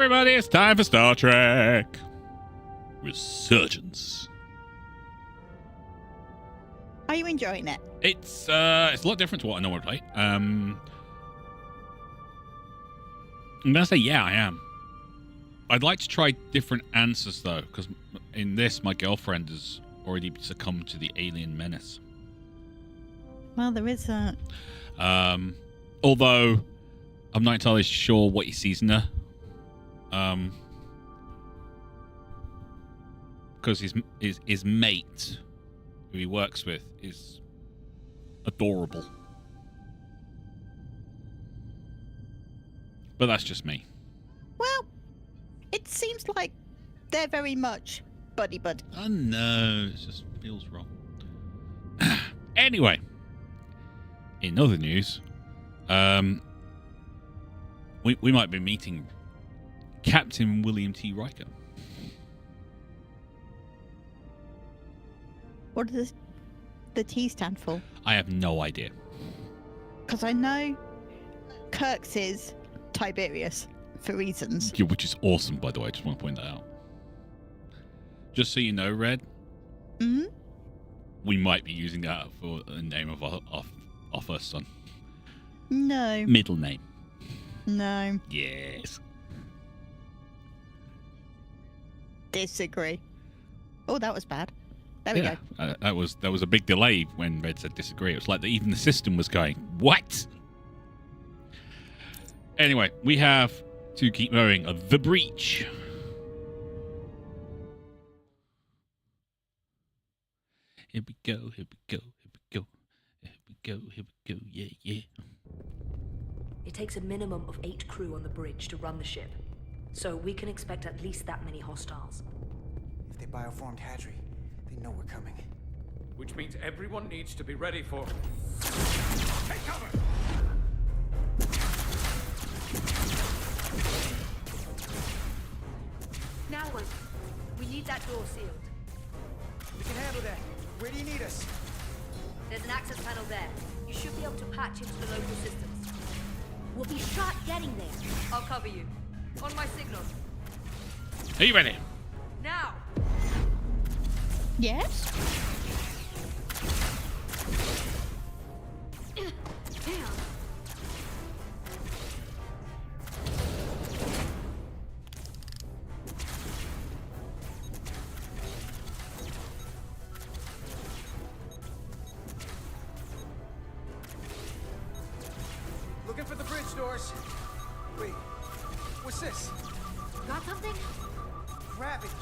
everybody, it's time for Star Trek Resurgence. Are you enjoying it? It's a lot different to what I normally play. I'm gonna say yeah, I am. I'd like to try different answers though, because in this, my girlfriend has already succumbed to the alien menace. Well, there is a... Although I'm not entirely sure what he sees in her. Because his mate, who he works with, is adorable. But that's just me. Well, it seems like they're very much buddy-buddy. Oh no, it just feels wrong. Anyway, in other news, we might be meeting Captain William T. Riker. What does the T stand for? I have no idea. Because I know Kirk's is Tiberius for reasons. Yeah, which is awesome, by the way. I just want to point that out. Just so you know, Red, we might be using that for the name of our first son. No. Middle name. No. Yes. Disagree. Oh, that was bad. There we go. That was a big delay when Red said disagree. It was like even the system was going, what? Anyway, we have to keep moving. The Breach. Here we go, here we go, here we go. Here we go, here we go, yeah, yeah. It takes a minimum of 8 crew on the bridge to run the ship. So we can expect at least that many hostiles. If they bioformed Hadri, they know we're coming. Which means everyone needs to be ready for... Take cover! Now what? We need that door sealed. We can handle that. Where do you need us? There's an access panel there. You should be able to patch into the local systems. We'll be shot getting there. I'll cover you. On my signal. Are you ready? Now! Yes? Damn. Looking for the bridge doors. Wait, what's this? Got something? Gravity.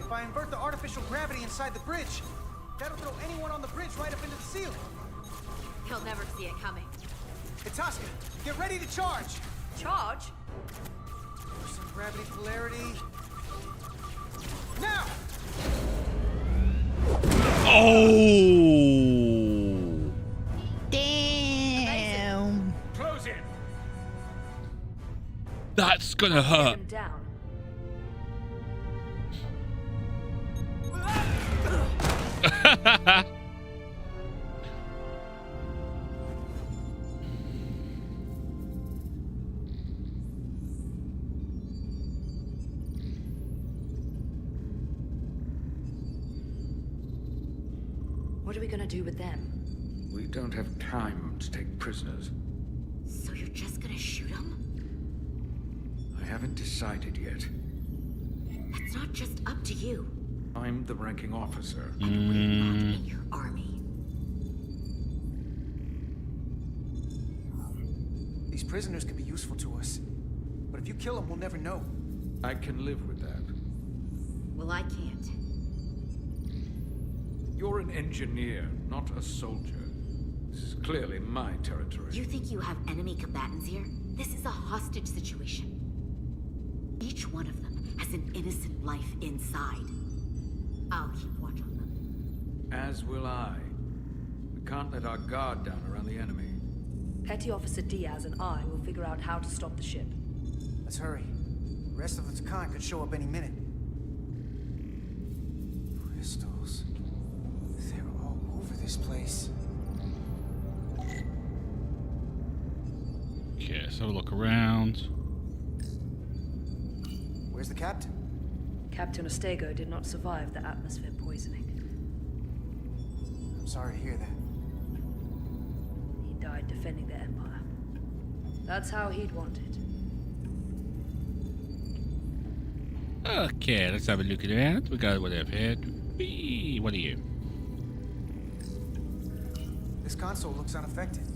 If I invert the artificial gravity inside the bridge, that'll throw anyone on the bridge right up into the ceiling. He'll never see it coming. Itaska, get ready to charge. Charge? Some gravity polarity. Now! Oh! Damn. Close in! That's gonna Get hurt. him down. What are we gonna do with them? We don't have time to take prisoners. So you're just gonna shoot them? I haven't decided yet. That's not just up to you. I'm the ranking officer. And we're not in your army. These prisoners could be useful to us. But if you kill them, we'll never know. I can live with that. Well, I can't. You're an engineer, not a soldier. This is clearly my territory. You think you have enemy combatants here? This is a hostage situation. Each one of them has an innocent life inside. I'll keep watch on them. As will I. We can't let our guard down around the enemy. Petty Officer Diaz and I will figure out how to stop the ship. Let's hurry. The rest of its kind could show up any minute. Crystals. They're all over this place. Okay, let's have a look around. Where's the captain? Captain Ostego did not survive the atmosphere poisoning. I'm sorry to hear that. He died defending the Empire. That's how he'd want it. Okay, let's have a look around. We got whatever here. What are you? This console looks unaffected.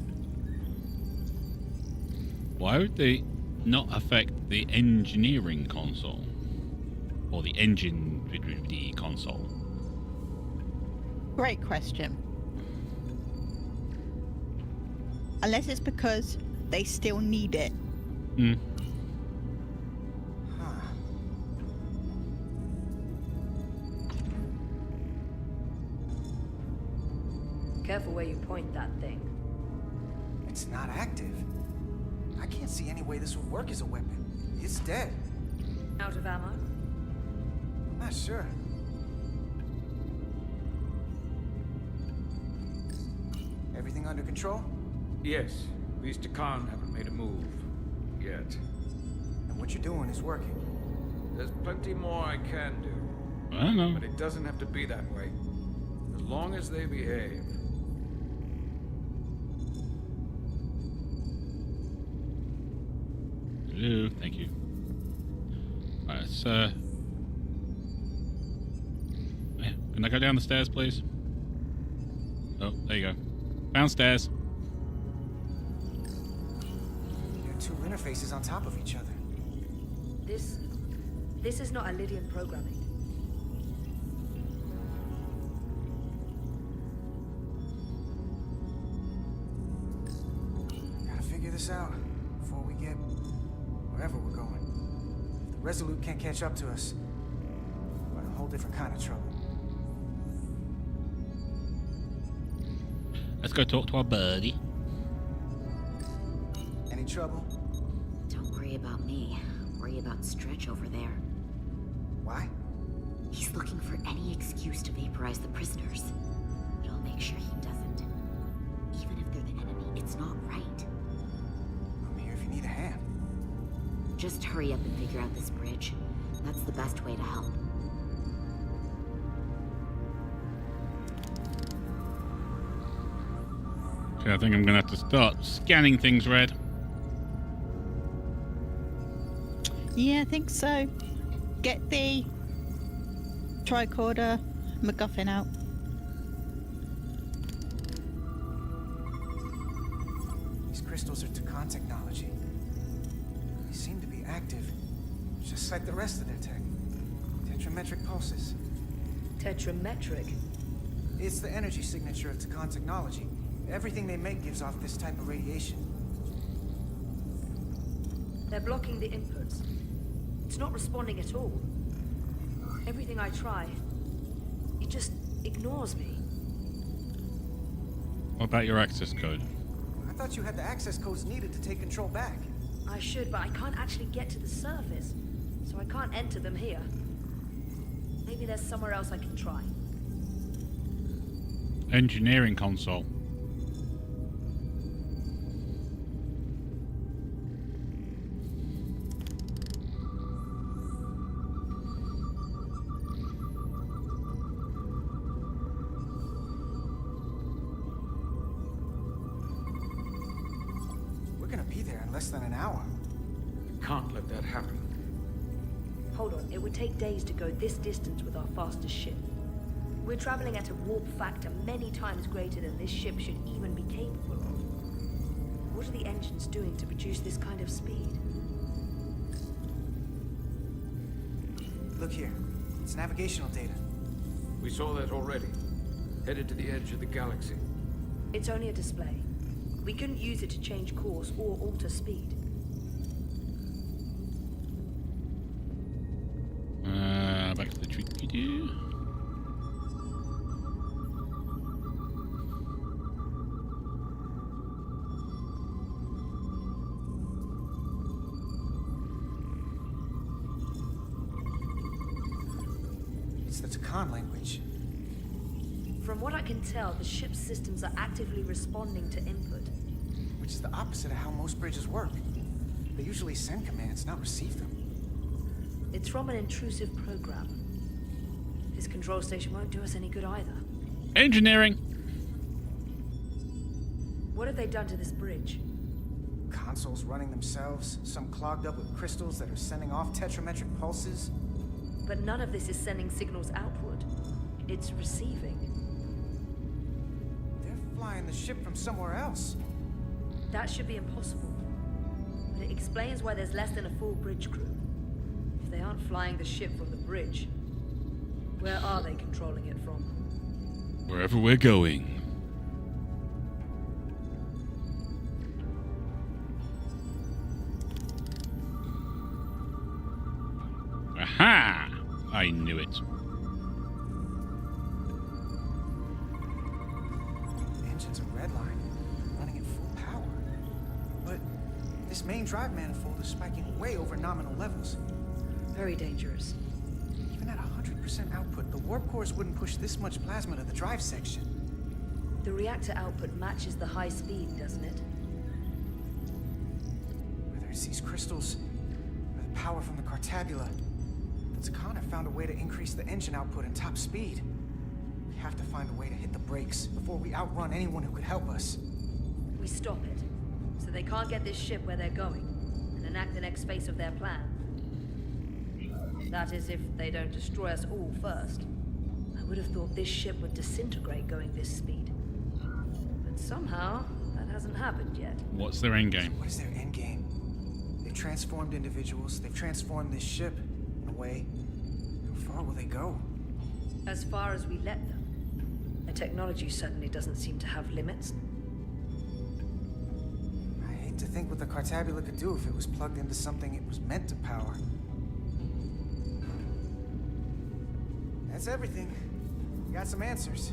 Why would they not affect the engineering console? Or the engine with the console? Great question. Unless it's because they still need it. Hmm. Huh. Careful where you point that thing. It's not active. I can't see any way this would work as a weapon. It's dead. Out of ammo? Not sure. Everything under control? Yes, these Takan haven't made a move. Yet. And what you're doing is working. There's plenty more I can do. I don't know. But it doesn't have to be that way. As long as they behave. Hello, thank you. Alright, so... Yeah, can I go down the stairs, please? Oh, there you go. Downstairs. There are two interfaces on top of each other. This is not Lydian programming. Gotta figure this out before we get wherever we're going. If the Resolute can't catch up to us, we're in a whole different kind of trouble. Let's go talk to our birdie. Any trouble? Don't worry about me. Worry about Stretch over there. Why? He's looking for any excuse to vaporize the prisoners. But I'll make sure he doesn't. Even if they're the enemy, it's not right. I'm here if you need a hand. Just hurry up and figure out this bridge. That's the best way to help. Okay, I think I'm gonna have to start scanning things, Red. Yeah, I think so. Get the tricorder MacGuffin out. These crystals are Takan technology. They seem to be active, just like the rest of their tech. Tetrametric pulses. Tetrametric. It's the energy signature of Takan technology. Everything they make gives off this type of radiation. They're blocking the inputs. It's not responding at all. Everything I try, it just ignores me. What about your access code? I thought you had the access codes needed to take control back. I should, but I can't actually get to the surface, so I can't enter them here. Maybe there's somewhere else I can try. Engineering console. We're gonna be there in less than an hour. Can't let that happen. Hold on, it would take days to go this distance with our fastest ship. We're traveling at a warp factor many times greater than this ship should even be capable of. What are the engines doing to produce this kind of speed? Look here. It's navigational data. We saw that already. Headed to the edge of the galaxy. It's only a display. We couldn't use it to change course or alter speed. Back to the tricky. It's the Takan language. From what I can tell, the ship's systems are actively responding to input. Which is the opposite of how most bridges work. They usually send commands, not receive them. It's from an intrusive program. This control station won't do us any good either. Engineering. What have they done to this bridge? Consoles running themselves, some clogged up with crystals that are sending off tetrametric pulses. But none of this is sending signals outward. It's receiving. They're flying the ship from somewhere else. That should be impossible. But it explains why there's less than a full bridge crew. If they aren't flying the ship from the bridge, where are they controlling it from? Wherever we're going. Aha! I knew it. Engines are redline, running at full power. But this main drive manifold is spiking way over nominal levels. Very dangerous. Even at 100% output, the warp cores wouldn't push this much plasma to the drive section. The reactor output matches the high speed, doesn't it? Whether it's these crystals or the power from the Cartabula, the Takana have found a way to increase the engine output and top speed. We have to find a way to hit the brakes before we outrun anyone who could help us. We stop it, so they can't get this ship where they're going, and enact the next phase of their plan. That is, if they don't destroy us all first. I would have thought this ship would disintegrate going this speed. But somehow, that hasn't happened yet. What's their end game? What is their end game? They've transformed individuals, they've transformed this ship. Way. How far will they go? As far as we let them. The technology certainly doesn't seem to have limits. I hate to think what the Cartabula could do if it was plugged into something it was meant to power. That's everything. We got some answers.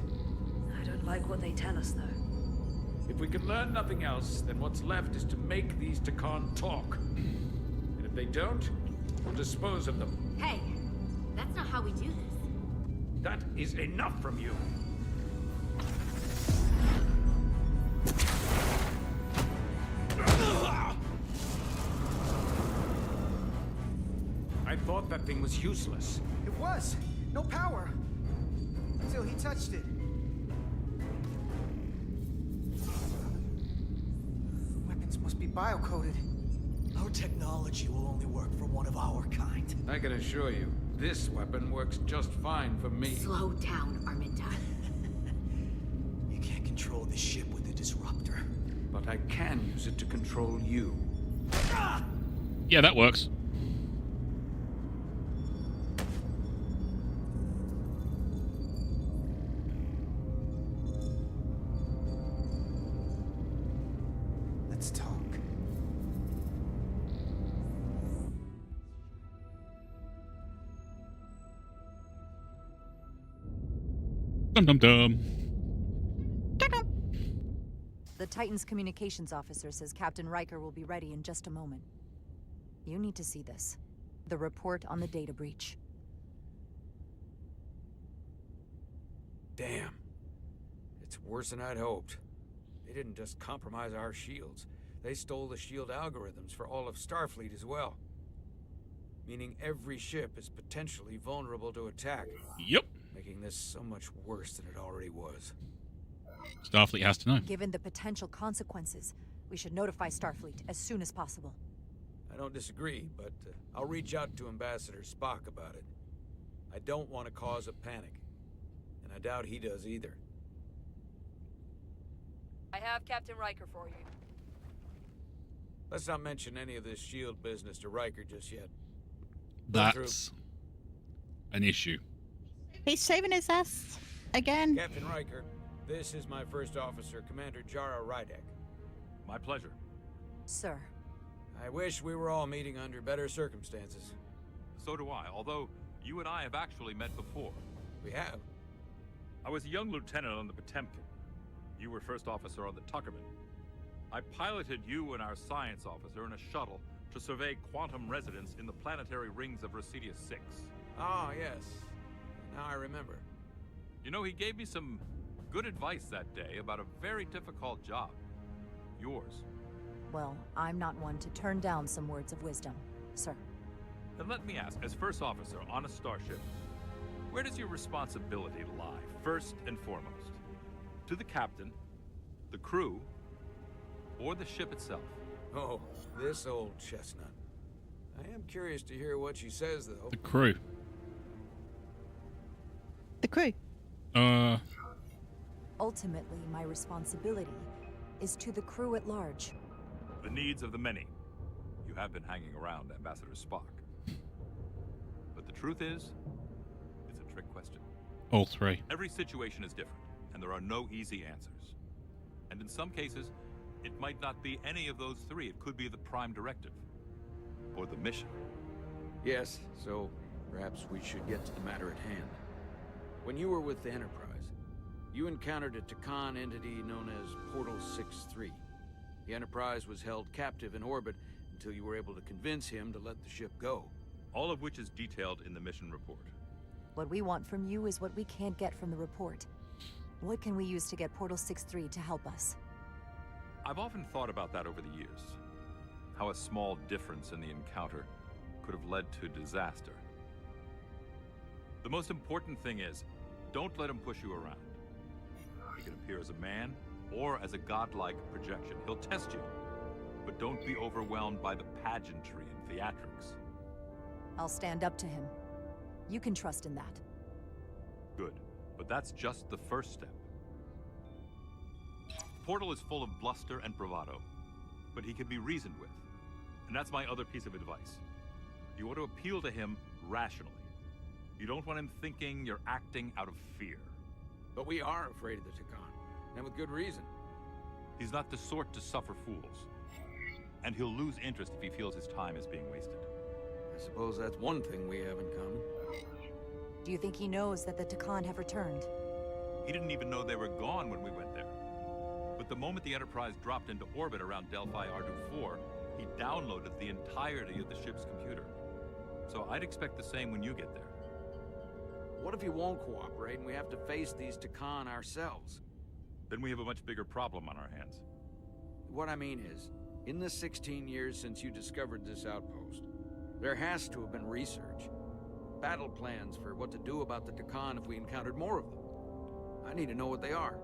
I don't like what they tell us, though. If we can learn nothing else, then what's left is to make these Takan talk. And if they don't, we'll dispose of them. Hey, that's not how we do this. That is enough from you. I thought that thing was useless. It was. No power. Until he touched it. The weapons must be biocoded. Our technology will only work for one of our kind. I can assure you, this weapon works just fine for me. Slow down, Arminta. You can't control the ship with a disruptor. But I can use it to control you. Yeah, that works. Let's talk. Dum dum dum. The Titan's communications officer says Captain Riker will be ready in just a moment. You need to see this. The report on the data breach. Damn. It's worse than I'd hoped. They didn't just compromise our shields. They stole the shield algorithms for all of Starfleet as well. Meaning every ship is potentially vulnerable to attack. Yep. Making this so much worse than it already was. Starfleet has to know. Given the potential consequences, we should notify Starfleet as soon as possible. I don't disagree, but I'll reach out to Ambassador Spock about it. I don't want to cause a panic. And I doubt he does either. I have Captain Riker for you. Let's not mention any of this shield business to Riker just yet. That's an issue. He's saving his ass again. Captain Riker, this is my first officer, Commander Jara Rydek. My pleasure. Sir. I wish we were all meeting under better circumstances. So do I, although you and I have actually met before. We have. I was a young lieutenant on the Potemkin. You were first officer on the Tuckerman. I piloted you and our science officer in a shuttle to survey quantum resonance in the planetary rings of Resurgence 6. Ah, yes. Now I remember. You know, he gave me some good advice that day about a very difficult job. Yours. Well, I'm not one to turn down some words of wisdom, sir. Then let me ask, as first officer on a starship, where does your responsibility lie, first and foremost? To the captain, the crew, or the ship itself? Oh, this old chestnut. I am curious to hear what she says, though. The crew. The crew. Ultimately, my responsibility is to the crew at large. The needs of the many. You have been hanging around Ambassador Spock. But the truth is, it's a trick question. All three. Every situation is different, and there are no easy answers. And in some cases, it might not be any of those three. It could be the prime directive. Or the mission. Yes, so perhaps we should get to the matter at hand. When you were with the Enterprise, you encountered a Takan entity known as Portal 6-3. The Enterprise was held captive in orbit until you were able to convince him to let the ship go. All of which is detailed in the mission report. What we want from you is what we can't get from the report. What can we use to get Portal 6-3 to help us? I've often thought about that over the years. How a small difference in the encounter could have led to disaster. The most important thing is, don't let him push you around. He can appear as a man or as a godlike projection. He'll test you, but don't be overwhelmed by the pageantry and theatrics. I'll stand up to him. You can trust in that. Good, but that's just the first step. Portal is full of bluster and bravado, but he can be reasoned with. And that's my other piece of advice. You want to appeal to him rationally. You don't want him thinking you're acting out of fear. But we are afraid of the Takan, and with good reason. He's not the sort to suffer fools. And he'll lose interest if he feels his time is being wasted. I suppose that's one thing we have in common. Do you think he knows that the Takan have returned? He didn't even know they were gone when we went there. But the moment the Enterprise dropped into orbit around Delphi Ardu 4, he downloaded the entirety of the ship's computer. So I'd expect the same when you get there. What if he won't cooperate and we have to face these Takan ourselves? Then we have a much bigger problem on our hands. What I mean is, in the 16 years since you discovered this outpost, there has to have been research. Battle plans for what to do about the Takan if we encountered more of them. I need to know what they are.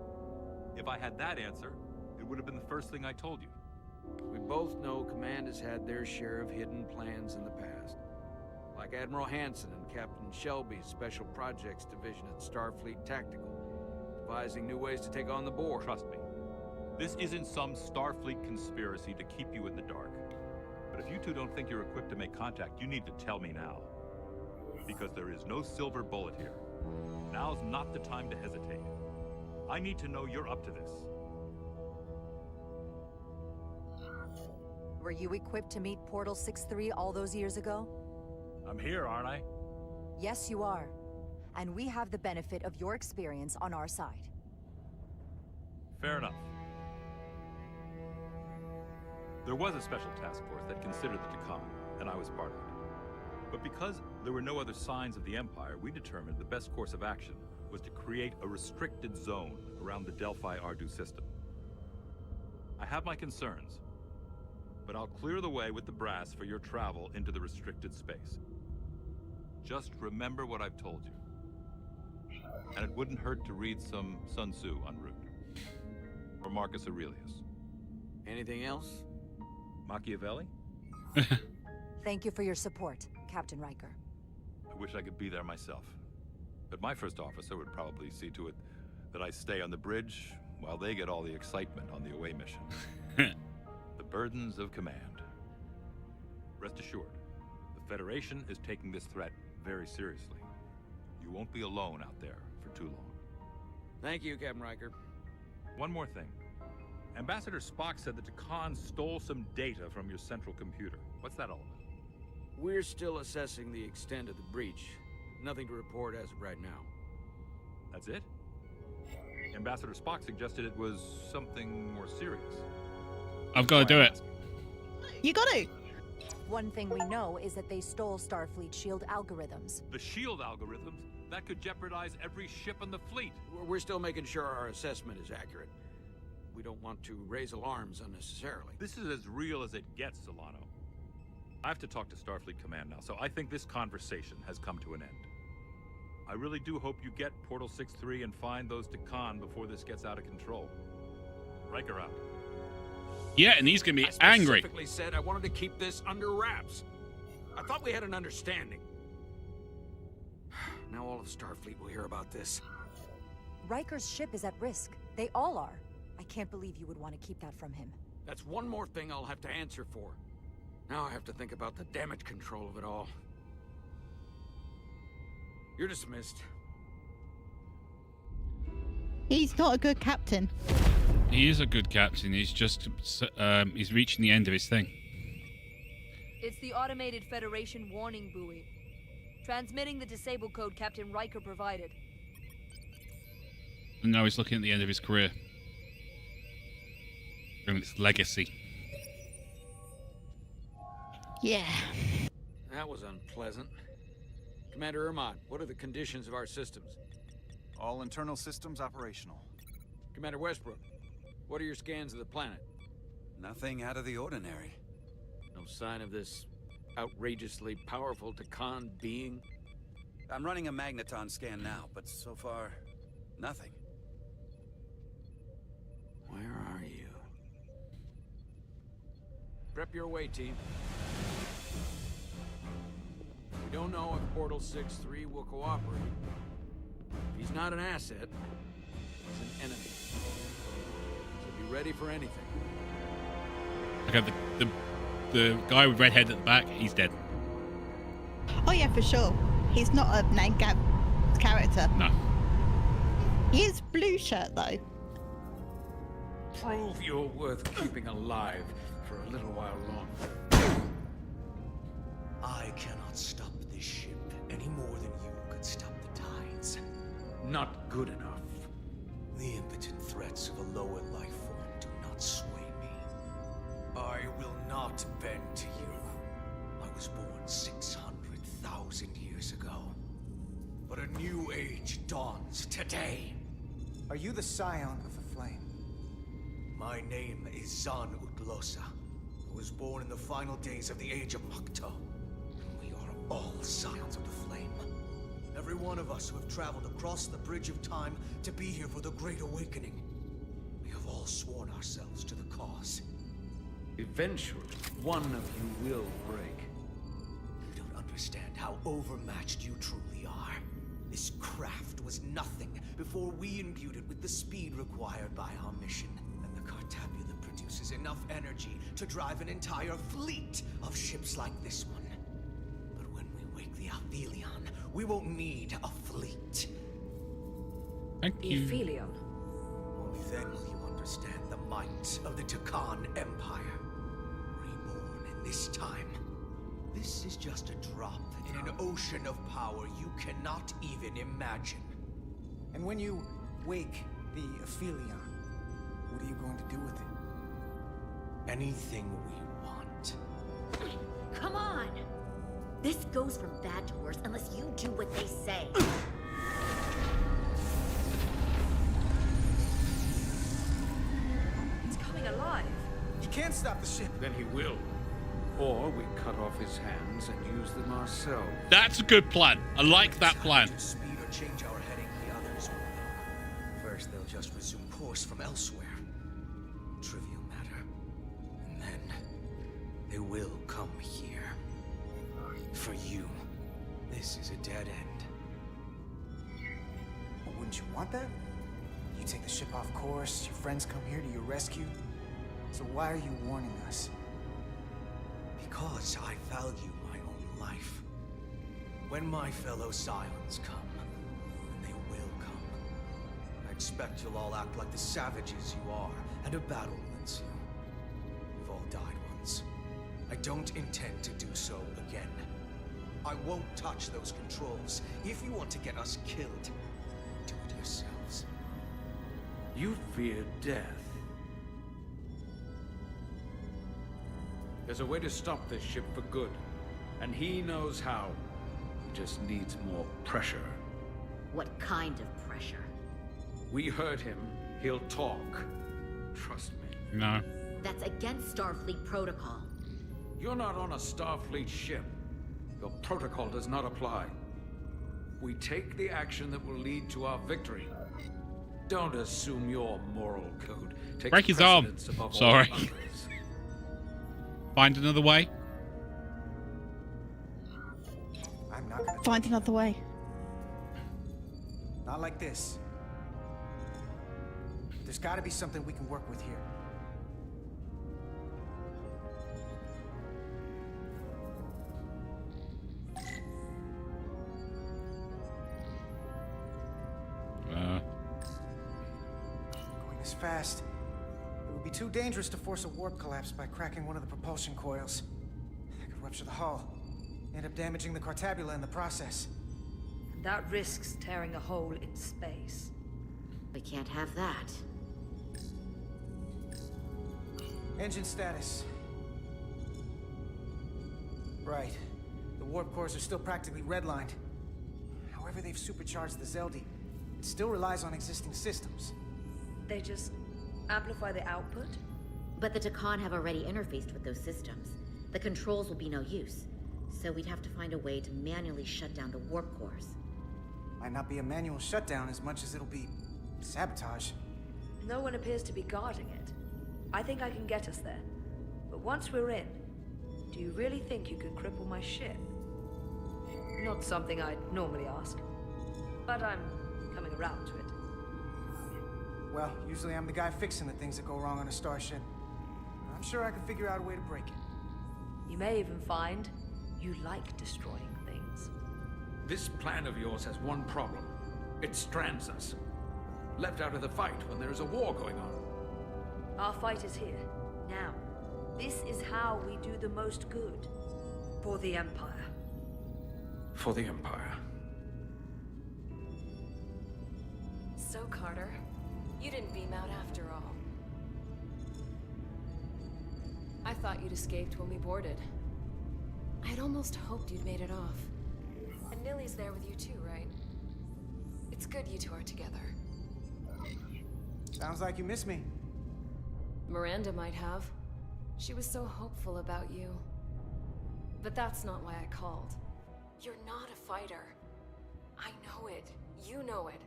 If I had that answer, it would have been the first thing I told you. We both know Command has had their share of hidden plans in the past. Like Admiral Hansen and Captain Shelby's Special Projects Division at Starfleet Tactical, devising new ways to take on the Borg. Trust me, this isn't some Starfleet conspiracy to keep you in the dark. But if you two don't think you're equipped to make contact, you need to tell me now. Because there is no silver bullet here. Now's not the time to hesitate. I need to know you're up to this. Were you equipped to meet Portal 6-3 all those years ago? I'm here, aren't I? Yes, you are. And we have the benefit of your experience on our side. Fair enough. There was a special task force that considered the Takan, and I was part of it. But because there were no other signs of the Empire, we determined the best course of action was to create a restricted zone around the Delphi Ardu system. I have my concerns, but I'll clear the way with the brass for your travel into the restricted space. Just remember what I've told you. And it wouldn't hurt to read some Sun Tzu en route. Or Marcus Aurelius. Anything else? Machiavelli? Thank you for your support, Captain Riker. I wish I could be there myself. But my first officer would probably see to it that I stay on the bridge while they get all the excitement on the away mission. The burdens of command. Rest assured, the Federation is taking this threat very seriously. You won't be alone out there for too long. Thank you, Captain Riker. One more thing. Ambassador Spock said that Takan stole some data from your central computer. What's that all about? We're still assessing the extent of the breach. Nothing to report as of right now. That's it? Ambassador Spock suggested it was something more serious. I've got to do it. You got to. One thing we know is that they stole Starfleet shield algorithms. The shield algorithms? That could jeopardize every ship in the fleet. We're still making sure our assessment is accurate. We don't want to raise alarms unnecessarily. This is as real as it gets, Solano. I have to talk to Starfleet Command now, so I think this conversation has come to an end. I really do hope you get Portal 6-3 and find those Takan before this gets out of control. Riker out. Yeah, and he's going to be I angry. specifically said I wanted to keep this under wraps. I thought we had an understanding. Now all of Starfleet will hear about this. Riker's ship is at risk. They all are. I can't believe you would want to keep that from him. That's one more thing I'll have to answer for. Now I have to think about the damage control of it all. You're dismissed. He's not a good captain. He is a good captain. He's just he's reaching the end of his thing. It's the automated Federation warning buoy. Transmitting the disable code Captain Riker provided. And now he's looking at the end of his career. And its legacy. Yeah. That was unpleasant. Commander Ermont, what are the conditions of our systems? All internal systems operational. Commander Westbrook, what are your scans of the planet? Nothing out of the ordinary. No sign of this outrageously powerful Takan being? I'm running a magneton scan now, but so far, nothing. Where are you? Prep your way, team. We don't know if Portal 6-3 will cooperate. If he's not an asset, he's an enemy. So be ready for anything. Okay, the guy with red head at the back, he's dead. Oh yeah, for sure. He's not a main character. No. He is blue shirt though. Prove you're worth keeping alive for a little while longer. I cannot stop this ship any more than you could stop the tides. Not good enough. The impotent threats of a lower life form do not sway me. I will not bend to you. I was born 600,000 years ago. But a new age dawns today. Are you the scion of the flame? My name is Zan Utglosa. I was born in the final days of the Age of Makto. We are all scions of the flame. Every one of us who have traveled across the bridge of time to be here for the Great Awakening. We have all sworn ourselves to the cause. Eventually, one of you will break. You don't understand how overmatched you truly are. This craft was nothing before we imbued it with the speed required by our mission. And the Cartabula produces enough energy to drive an entire fleet of ships like this one. But when we wake the Aphelion, we won't need a fleet. Thank you. Aphelion. Only then will you understand the might of the Takan Empire. Reborn in this time. This is just a drop in an ocean of power you cannot even imagine. And when you wake the Aphelion, what are you going to do with it? Anything we want. Come on! This goes from bad to worse unless you do what they say. It's coming alive. He can't stop the ship. Then he will. Or we cut off his hands and use them ourselves. That's a good plan. I like that plan. To speed or change our heading, the others will know. First, they'll just resume course from elsewhere. Trivial matter. And then, they will come here. For you, this is a dead end. Well, wouldn't you want that? You take the ship off course, your friends come here to your rescue. So why are you warning us? Because I value my own life. When my fellow Scions come, and they will come, I expect you'll all act like the savages you are, and a battle wins you. We've all died once. I don't intend to do so again. I won't touch those controls. If you want to get us killed, do it yourselves. You fear death. There's a way to stop this ship for good, and he knows how. He just needs more pressure. What kind of pressure? We hurt him, he'll talk. Trust me. No. That's against Starfleet protocol. You're not on a Starfleet ship. Your protocol does not apply. We take the action that will lead to our victory. Don't assume your moral code takes Break his arm. precedence above all Sorry. others. Find another way. I'm not gonna Find another way. Not like this. There's gotta be something we can work with here. Going this fast, it would be too dangerous to force a warp collapse by cracking one of the propulsion coils. That could rupture the hull, end up damaging the Cartabula in the process. That risks tearing a hole in space. We can't have that. Engine status. Right. The warp cores are still practically redlined. However they've supercharged the Zeldi, it still relies on existing systems. They just amplify the output? But the Takan have already interfaced with those systems. The controls will be no use. So we'd have to find a way to manually shut down the warp cores. Might not be a manual shutdown as much as it'll be sabotage. No one appears to be guarding it. I think I can get us there. But once we're in, do you really think you could cripple my ship? Not something I'd normally ask. But I'm coming around to it. Well, usually I'm the guy fixing the things that go wrong on a starship. I'm sure I can figure out a way to break it. You may even find you like destroying things. This plan of yours has one problem. It strands us. Left out of the fight when there is a war going on. Our fight is here, now. This is how we do the most good. For the Empire. For the Empire. So, Carter, you didn't beam out after all. I thought you'd escaped when we boarded. I'd almost hoped you'd made it off. And Nilly's there with you too, right? It's good you two are together. Sounds like you miss me. Miranda might have. She was so hopeful about you. But that's not why I called. You're not a fighter. I know it. You know it.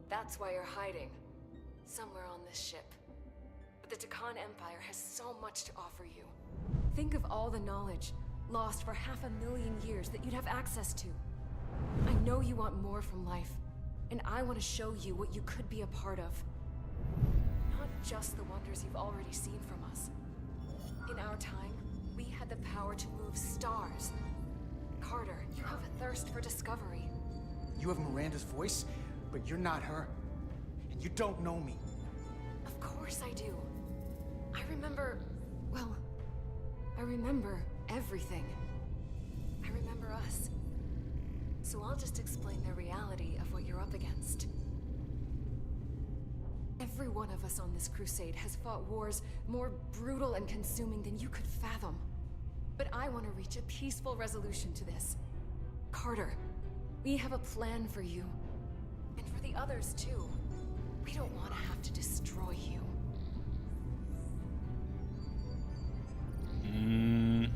That's why you're hiding. Somewhere on this ship. But the Takan Empire has so much to offer you. Think of all the knowledge lost for 500,000 years that you'd have access to. I know you want more from life, and I want to show you what you could be a part of. Not just the wonders you've already seen from us. In our time, we had the power to move stars. Carter, you have a thirst for discovery. You have Miranda's voice, but you're not her. And you don't know me. Of course I do. I remember... well, I remember everything. I remember us. So I'll just explain the reality of what you're up against. Every one of us on this crusade has fought wars more brutal and consuming than you could fathom. But I want to reach a peaceful resolution to this. Carter, we have a plan for you. And for the others, too. We don't want to have to destroy you.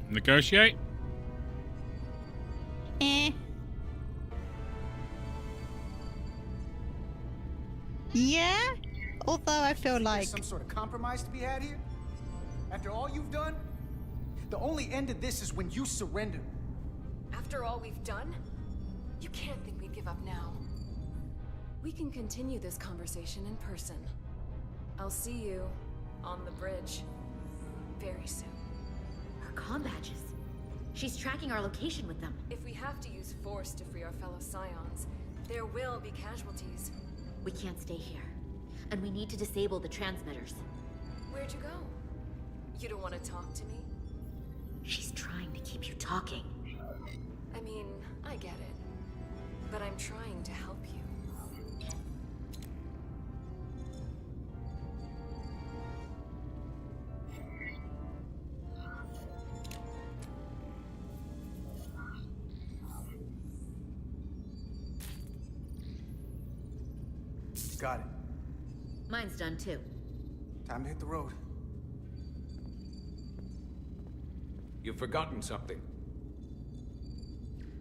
Negotiate? Yeah? Although I feel like... There's some sort of compromise to be had here? After all you've done? The only end of this is when you surrender. After all we've done? You can't think we'd give up now. We can continue this conversation in person. I'll see you on the bridge very soon. Her comm badges. She's tracking our location with them. If we have to use force to free our fellow Scions, there will be casualties. We can't stay here. And we need to disable the transmitters. Where'd you go? You don't want to talk to me? She's trying to keep you talking. I mean, I get it. But I'm trying to help you. Got it. Mine's done too. Time to hit the road. You've forgotten something.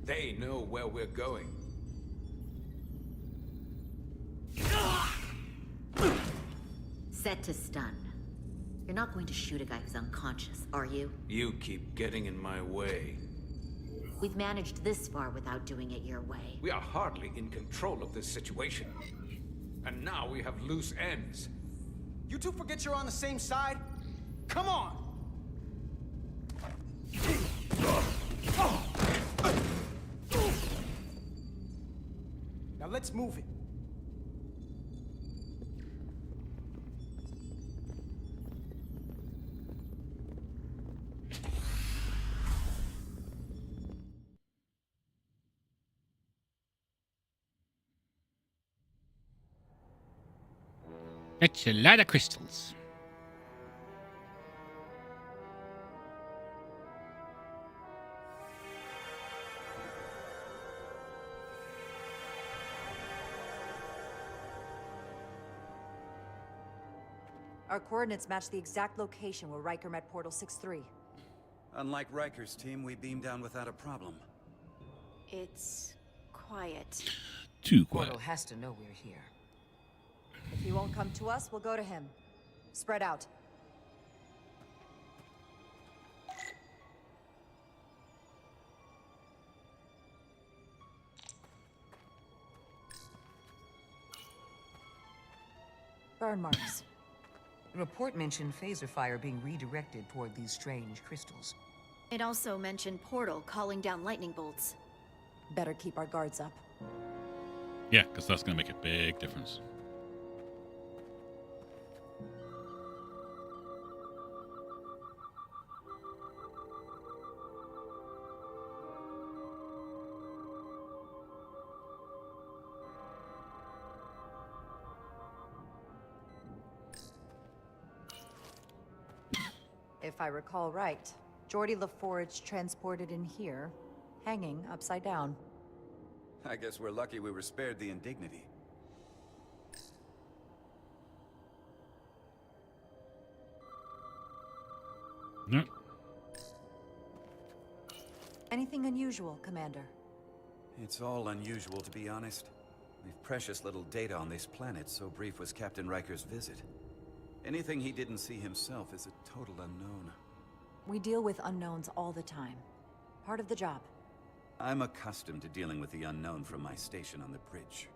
They know where we're going. Set to stun. You're not going to shoot a guy who's unconscious, are you? You keep getting in my way. We've managed this far without doing it your way. We are hardly in control of this situation. And now we have loose ends. You two forget you're on the same side? Come on! Now let's move it. It's a lot of crystals. Our coordinates match the exact location where Riker met Portal 6-3. Unlike Riker's team, we beamed down without a problem. It's quiet. Too quiet. Portal has to know we're here. If he won't come to us, we'll go to him. Spread out. Burn marks. The report mentioned phaser fire being redirected toward these strange crystals. It also mentioned Portal calling down lightning bolts. Better keep our guards up. Yeah, because that's going to make a big difference. If I recall right, Geordi LaForge transported in here, hanging upside down. I guess we're lucky we were spared the indignity. No. Anything unusual, Commander? It's all unusual, to be honest. We've precious little data on this planet, so brief was Captain Riker's visit. Anything he didn't see himself is a total unknown. We deal with unknowns all the time. Part of the job. I'm accustomed to dealing with the unknown from my station on the bridge.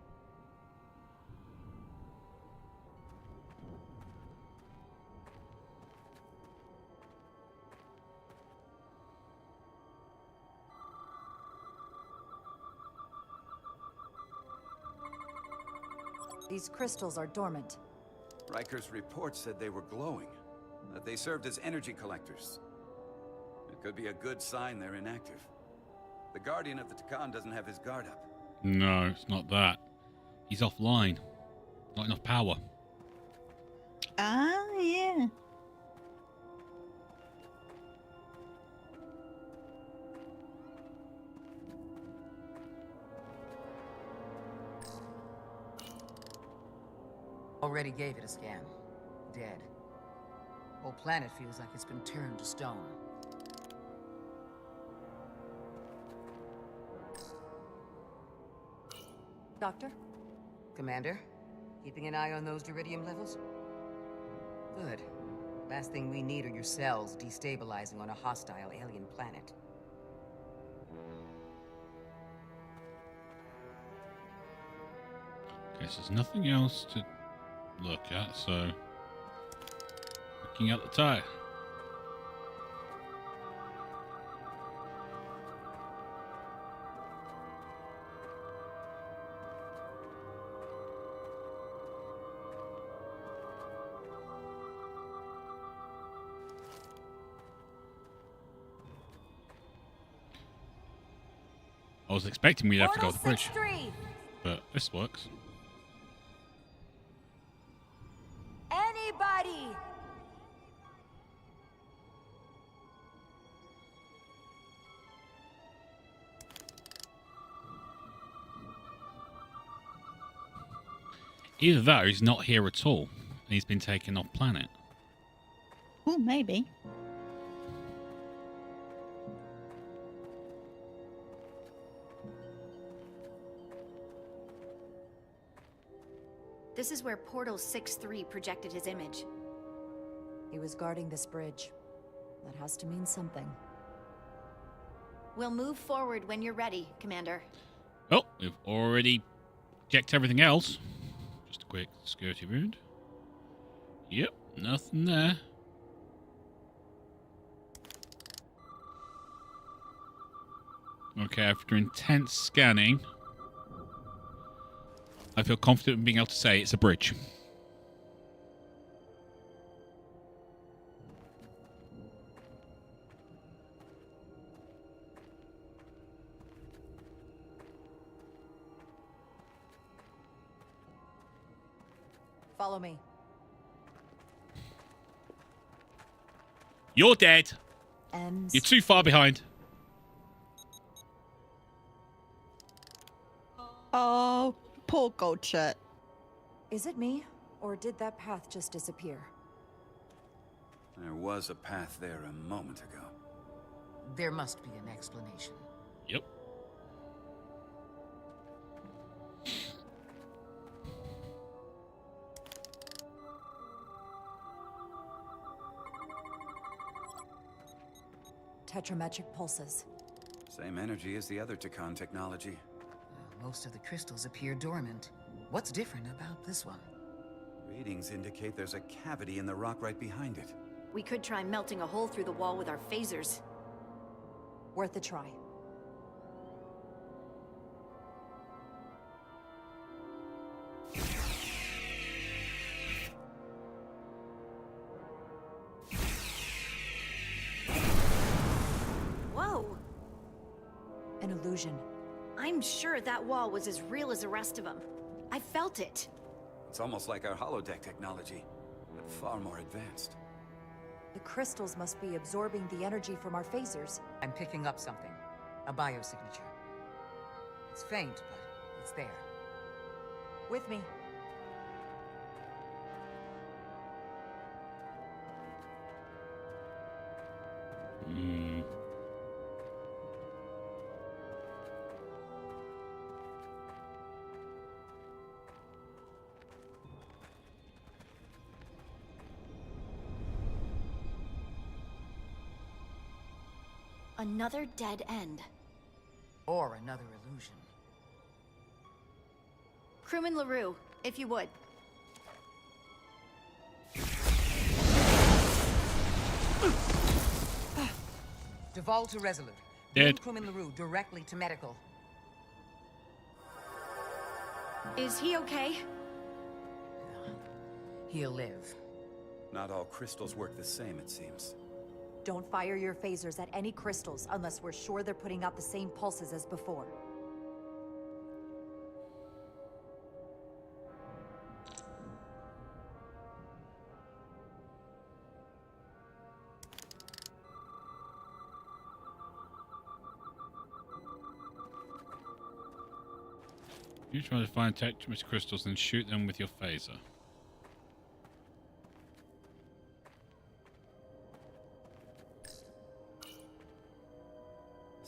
These crystals are dormant. Riker's report said they were glowing, that they served as energy collectors. It could be a good sign they're inactive. The Guardian of the Takan doesn't have his guard up. No, it's not that. He's offline. Not enough power. Ah, yeah. Already gave it a scan. Dead. Whole planet feels like it's been turned to stone. Doctor? Commander, keeping an eye on those iridium levels? Good. Last thing we need are your cells destabilizing on a hostile alien planet. Okay, so there's nothing else to look at, so looking at the tire. I was expecting we'd have to go to the bridge, but this works. Anybody! Either that or he's not here at all, and he's been taken off planet. Oh, maybe. This is where Portal 6-3 projected his image. He was guarding this bridge. That has to mean something. We'll move forward when you're ready, Commander. Oh, we've already checked everything else. Just a quick security round. Yep, nothing there. Okay, after intense scanning, I feel confident in being able to say it's a bridge. Follow me. You're dead. And You're too far behind. Oh, poor gold shirt. is it me, or did that path just disappear? There was a path there a moment ago. There must be an explanation. Yep. Tetrametric pulses. Same energy as the other Takan technology. Most of the crystals appear dormant. What's different about this one? Readings indicate there's a cavity in the rock right behind it. We could try melting a hole through the wall with our phasers. Worth a try. Whoa! An illusion. I'm sure that wall was as real as the rest of them. I felt it. It's almost like our holodeck technology, but far more advanced. The crystals must be absorbing the energy from our phasers. I'm picking up something. A biosignature. It's faint, but it's there. With me. Another dead end. Or another illusion. Crewman LaRue, if you would. Devolve to Resolute. Dead. Crewman LaRue directly to medical. Is he okay? He'll live. Not all crystals work the same, it seems. Don't fire your phasers at any crystals unless we're sure they're putting out the same pulses as before. You try to find tetrametric crystals and shoot them with your phaser.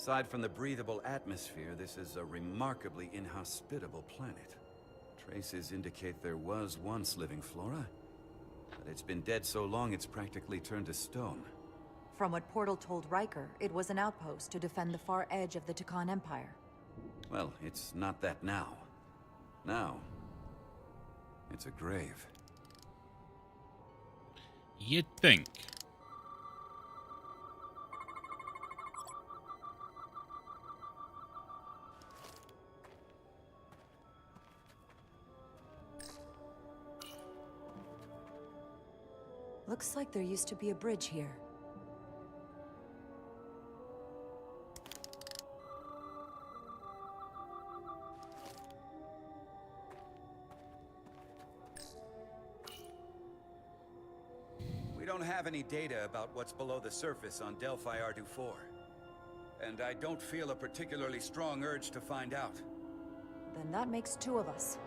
Aside from the breathable atmosphere, this is a remarkably inhospitable planet. Traces indicate there was once living flora, but it's been dead so long it's practically turned to stone. From what Portal told Riker, it was an outpost to defend the far edge of the Takan Empire. Well, it's not that now. Now, it's a grave. You'd think. Looks like there used to be a bridge here. We don't have any data about what's below the surface on Delphi Ardu 4. And I don't feel a particularly strong urge to find out. Then that makes two of us.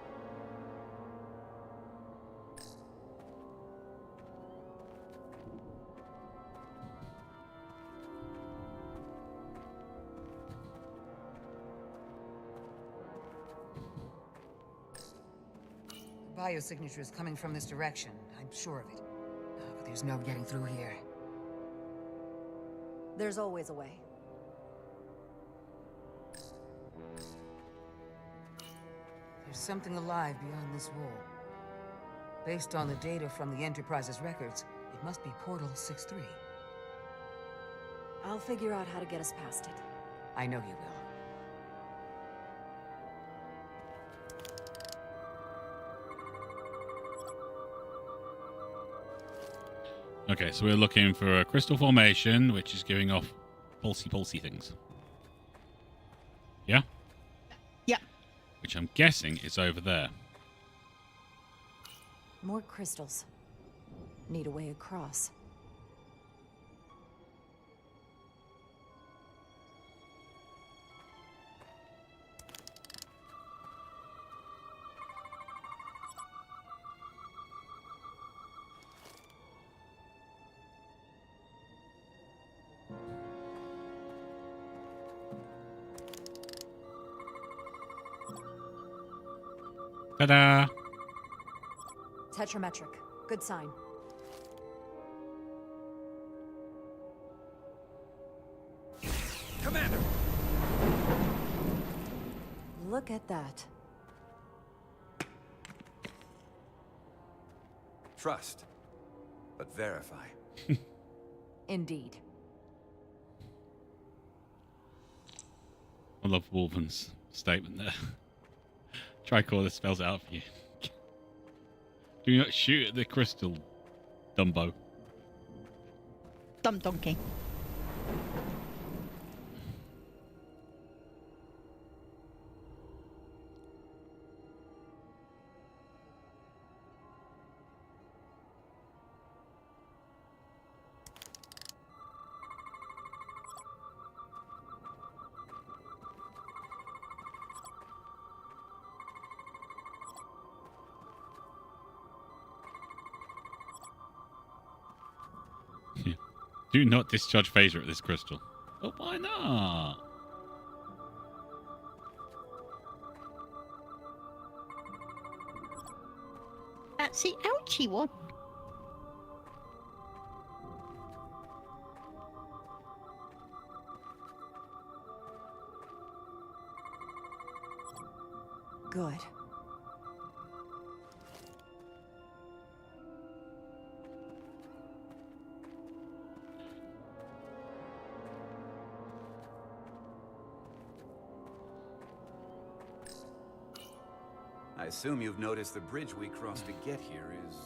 biosignature is coming from this direction. I'm sure of it. But there's no getting through here. There's always a way. There's something alive beyond this wall. Based on the data from the Enterprise's records, it must be Portal 6-3. I'll figure out how to get us past it. I know you will. Okay, so we're looking for a crystal formation, which is giving off pulsy things. Yeah? Yeah. Which I'm guessing is over there. More crystals. Need a way across. Ta-da! Tetrametric. Good sign. Commander! Look at that. Trust, but verify. Indeed. I love Wolven's statement there. Tricorder spells it out for you. Do not shoot at the crystal, Dumbo. Dumb donkey. Do not discharge phaser at this crystal. Oh, why not? That's the ouchie one. Good. I assume you've noticed the bridge we crossed to get here is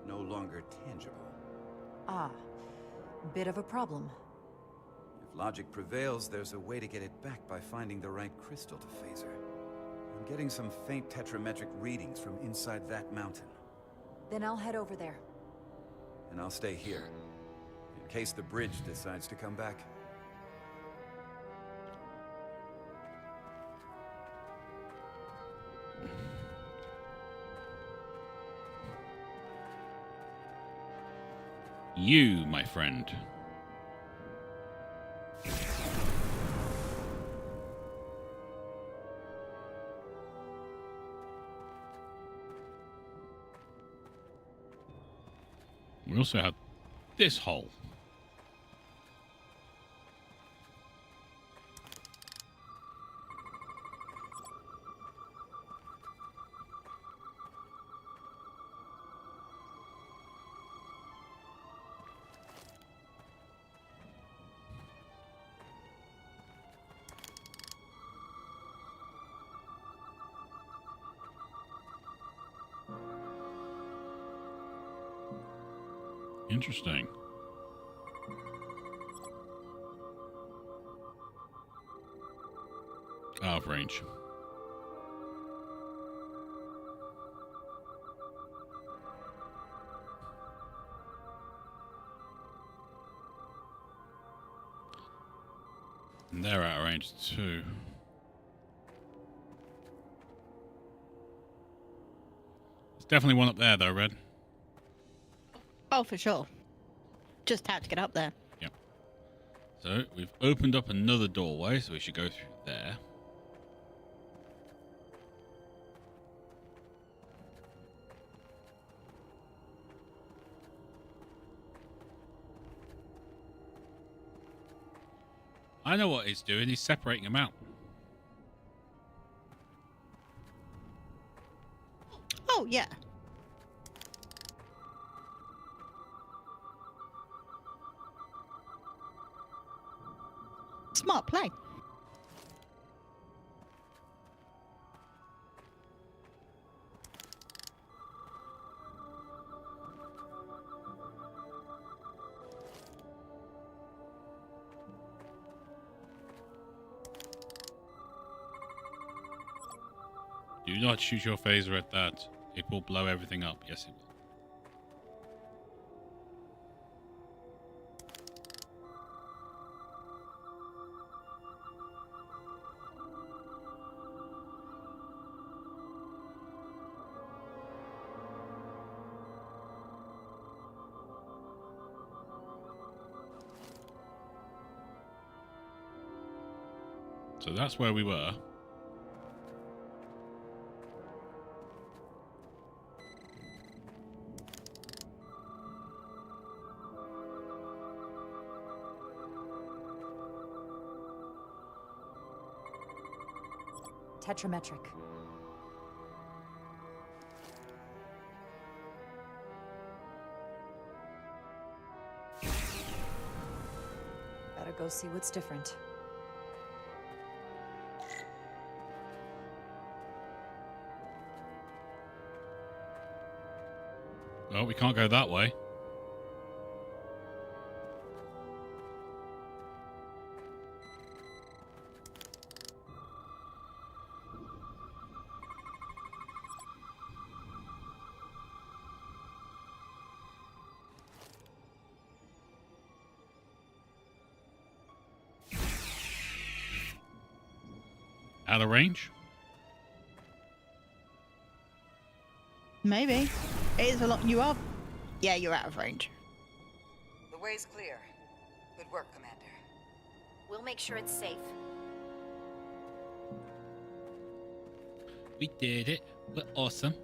no longer tangible. Ah. Bit of a problem. If logic prevails, there's a way to get it back by finding the right crystal to phaser. I'm getting some faint tetrametric readings from inside that mountain. Then I'll head over there. And I'll stay here, in case the bridge decides to come back. You, my friend. We also have this hole. Interesting. Out of range. And they're out of range too. There's definitely one up there though, Red. Oh, for sure. Just how to get up there. Yep. So we've opened up another doorway, so we should go through there. I know what he's doing. He's separating them out. Oh, yeah. Smart play. Do not shoot your phaser at that. It will blow everything up. Yes, it will. So that's where we were. Tetrametric. Better go see what's different. Well, we can't go that way. Out of range? Maybe. It is a lot. You are. Yeah, you're out of range. The way's clear. Good work, Commander. We'll make sure it's safe. We did it. We're awesome.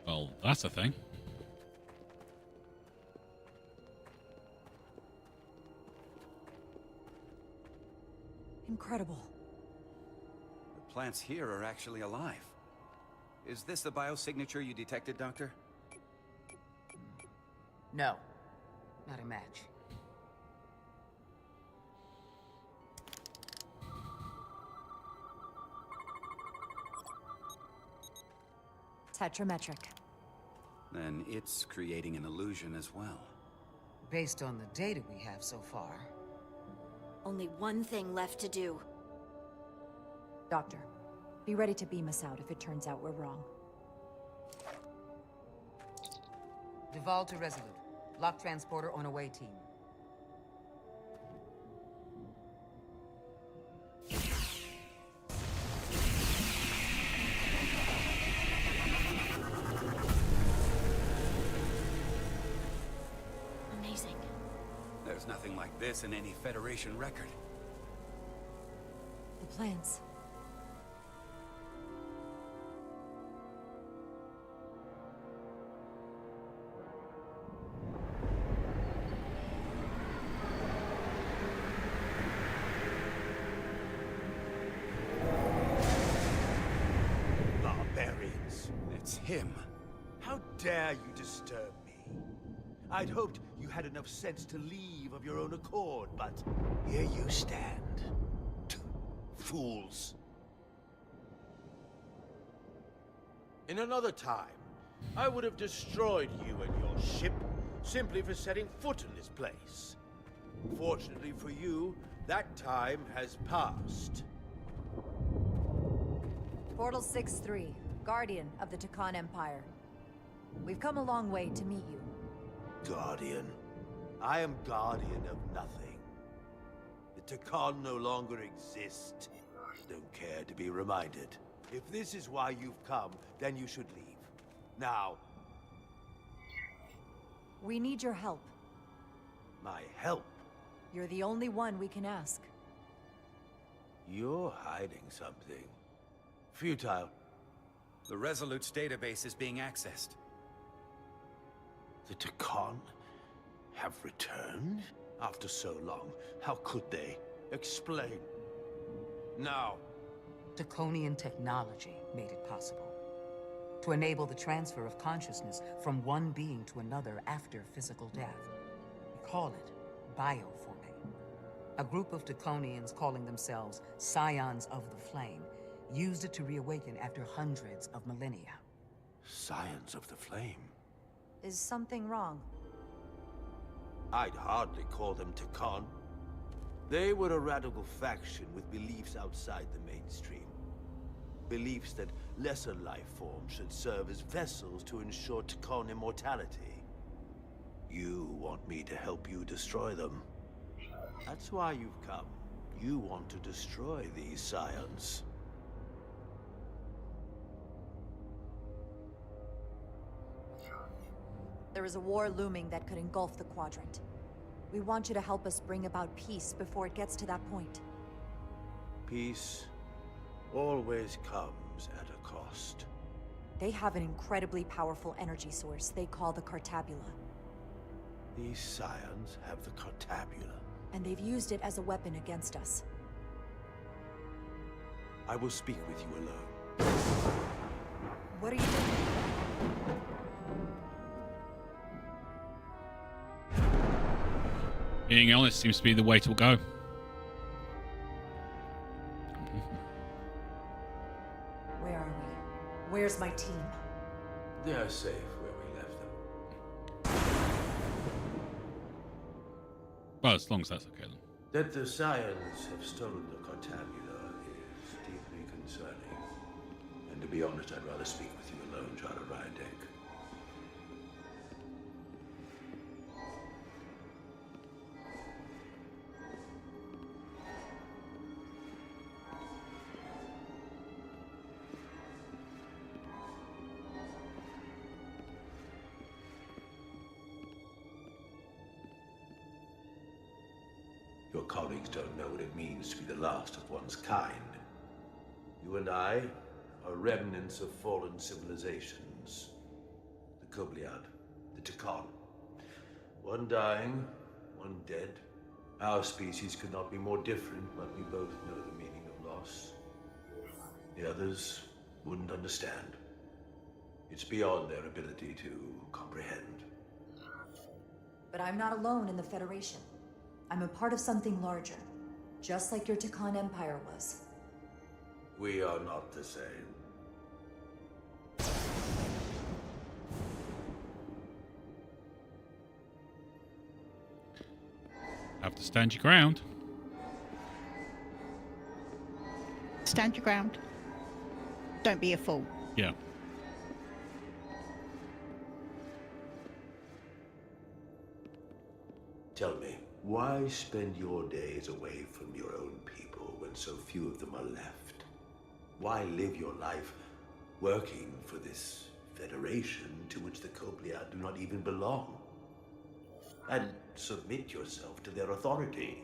Well, that's a thing. Incredible. The plants here are actually alive. Is this the biosignature you detected, Doctor? No. Not a match. Tetrametric. Then it's creating an illusion as well. Based on the data we have so far. Only one thing left to do. Doctor, be ready to beam us out if it turns out we're wrong. Duval to Resolute. Lock transporter on away team. Amazing. There's nothing like this in any Federation record. The plans. Barbarians. It's him. How dare you disturb me? I'd hoped you had enough sense to leave of your own accord, but here you stand. Fools. In another time, I would have destroyed you and your ship simply for setting foot in this place. Fortunately for you, that time has passed. Portal 6-3, Guardian of the Takan Empire. We've come a long way to meet you. Guardian. I am Guardian of nothing. The Takan no longer exist. Don't care to be reminded. If this is why you've come, then you should leave. Now. We need your help. My help? You're the only one we can ask. You're hiding something. Futile. The Resolute's database is being accessed. The Takan have returned? After so long, how could they? Explain. Now. Draconian technology made it possible. To enable the transfer of consciousness from one being to another after physical death. We call it bioforming. A group of Draconians calling themselves Scions of the Flame used it to reawaken after hundreds of millennia. Scions of the Flame? Is something wrong? I'd hardly call them Takan. They were a radical faction with beliefs outside the mainstream. Beliefs that lesser life forms should serve as vessels to ensure Takan immortality. You want me to help you destroy them. That's why you've come. You want to destroy these scions. There is a war looming that could engulf the Quadrant. We want you to help us bring about peace before it gets to that point. Peace always comes at a cost. They have an incredibly powerful energy source they call the Cartabula. These scions have the Cartabula. And they've used it as a weapon against us. I will speak with you alone. What are you doing? Being honest seems to be the way to go. Where are we? Where's my team? They are safe where we left them. Well, as long as that's okay then. That the scions have stolen the Cartabula is deeply concerning. And to be honest, I'd rather speak with you alone, Jara Rydek. Your colleagues don't know what it means to be the last of one's kind. You and I are remnants of fallen civilizations. The Kobliad, the Takan. One dying, one dead. Our species could not be more different, but we both know the meaning of loss. The others wouldn't understand. It's beyond their ability to comprehend. But I'm not alone in the Federation. I'm a part of something larger, just like your Takan Empire was. We are not the same. Have to stand your ground. Stand your ground. Don't be a fool. Yeah. Tell me, why spend your days away from your own people when so few of them are left? Why live your life working for this federation to which the Kobliad do not even belong? And submit yourself to their authority?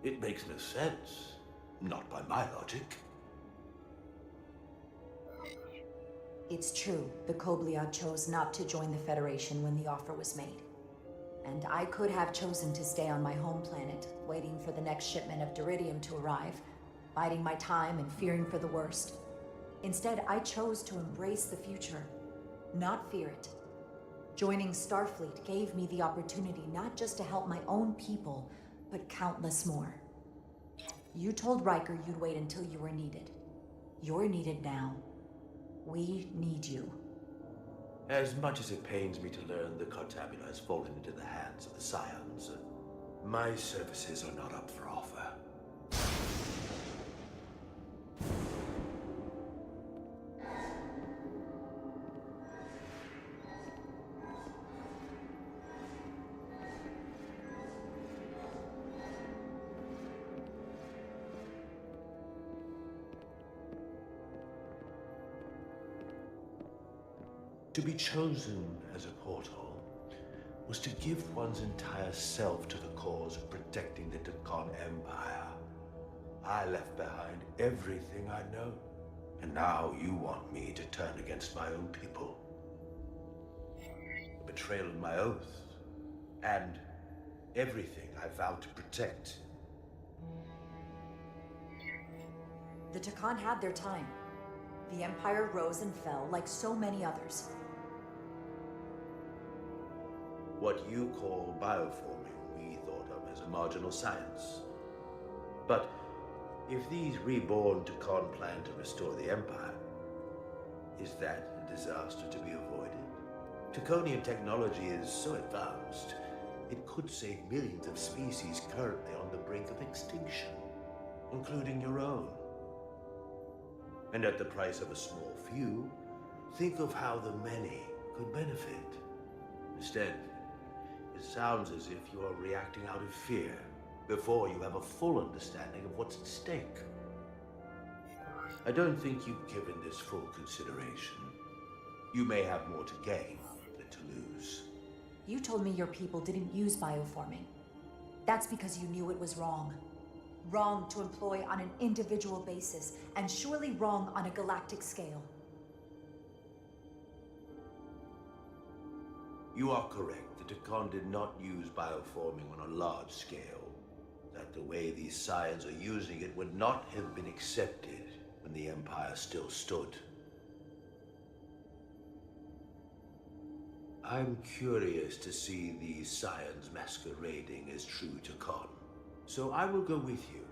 It makes no sense. Not by my logic. It's true, the Kobliad chose not to join the Federation when the offer was made. And I could have chosen to stay on my home planet, waiting for the next shipment of Duridium to arrive, biding my time and fearing for the worst. Instead, I chose to embrace the future, not fear it. Joining Starfleet gave me the opportunity not just to help my own people, but countless more. You told Riker you'd wait until you were needed. You're needed now. We need you. As much as it pains me to learn the Cartabula has fallen into the hands of the Scions, my services are not up for offer. To be chosen as a portal was to give one's entire self to the cause of protecting the Takan Empire. I left behind everything I know, and now you want me to turn against my own people. The betrayal of my oath, and everything I vowed to protect. The Takan had their time. The Empire rose and fell like so many others. What you call bioforming, we thought of as a marginal science. But if these reborn Takan plan to restore the Empire, is that a disaster to be avoided? Taconian technology is so advanced, it could save millions of species currently on the brink of extinction, including your own. And at the price of a small few, think of how the many could benefit. Instead, it sounds as if you are reacting out of fear before you have a full understanding of what's at stake. I don't think you've given this full consideration. You may have more to gain than to lose. You told me your people didn't use bioforming. That's because you knew it was wrong. Wrong to employ on an individual basis, and surely wrong on a galactic scale. You are correct. The Takan did not use bioforming on a large scale. That the way these scions are using it would not have been accepted when the Empire still stood. I'm curious to see these scions masquerading as true Takan. So I will go with you,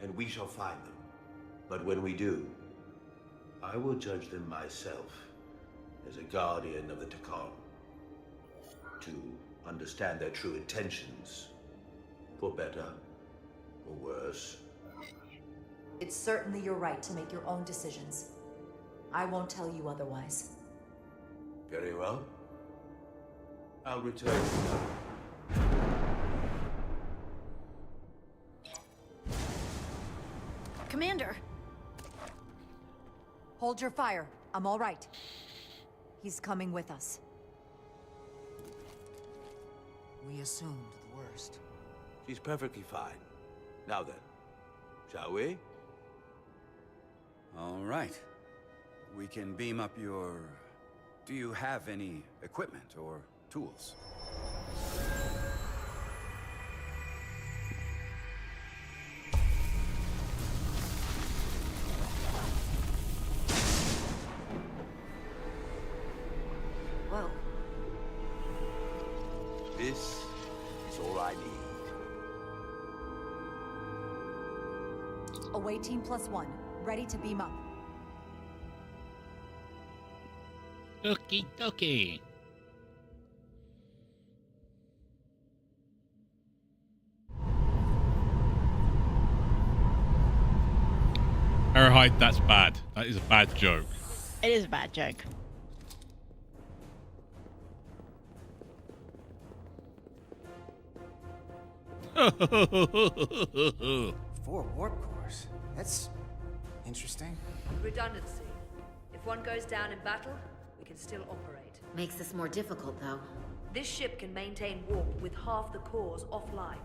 and we shall find them. But when we do, I will judge them myself as a guardian of the Takan, to understand their true intentions, for better or worse. It's certainly your right to make your own decisions. I won't tell you otherwise. Very well. I'll return now. Commander! Hold your fire. I'm all right. He's coming with us. We assumed the worst. She's perfectly fine. Now then, shall we? All right. We can beam up your... Do you have any equipment or tools? Whoa. This is all I need. Away team +1, ready to beam up. Okie dokie. Alright, that's bad. That is a bad joke. It is a bad joke. Four warp cores. That's interesting. Redundancy. If one goes down in battle, we can still operate. Makes this more difficult, though. This ship can maintain warp with half the cores offline.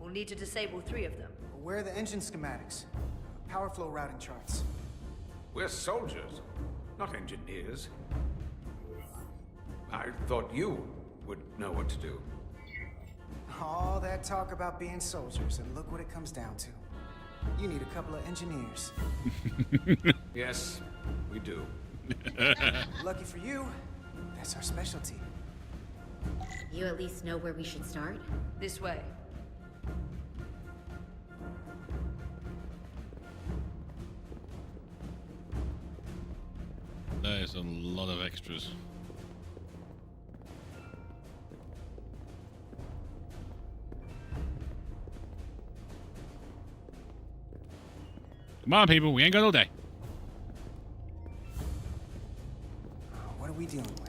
We'll need to disable 3 of them. Where are the engine schematics? Power flow routing charts. We're soldiers, not engineers. I thought you would know what to do. All that talk about being soldiers, and look what it comes down to. You need a couple of engineers. Yes, we do. Lucky for you, that's our specialty. You at least know where we should start? This way. There's a lot of extras. Come on, people. We ain't got all day. What are we dealing with?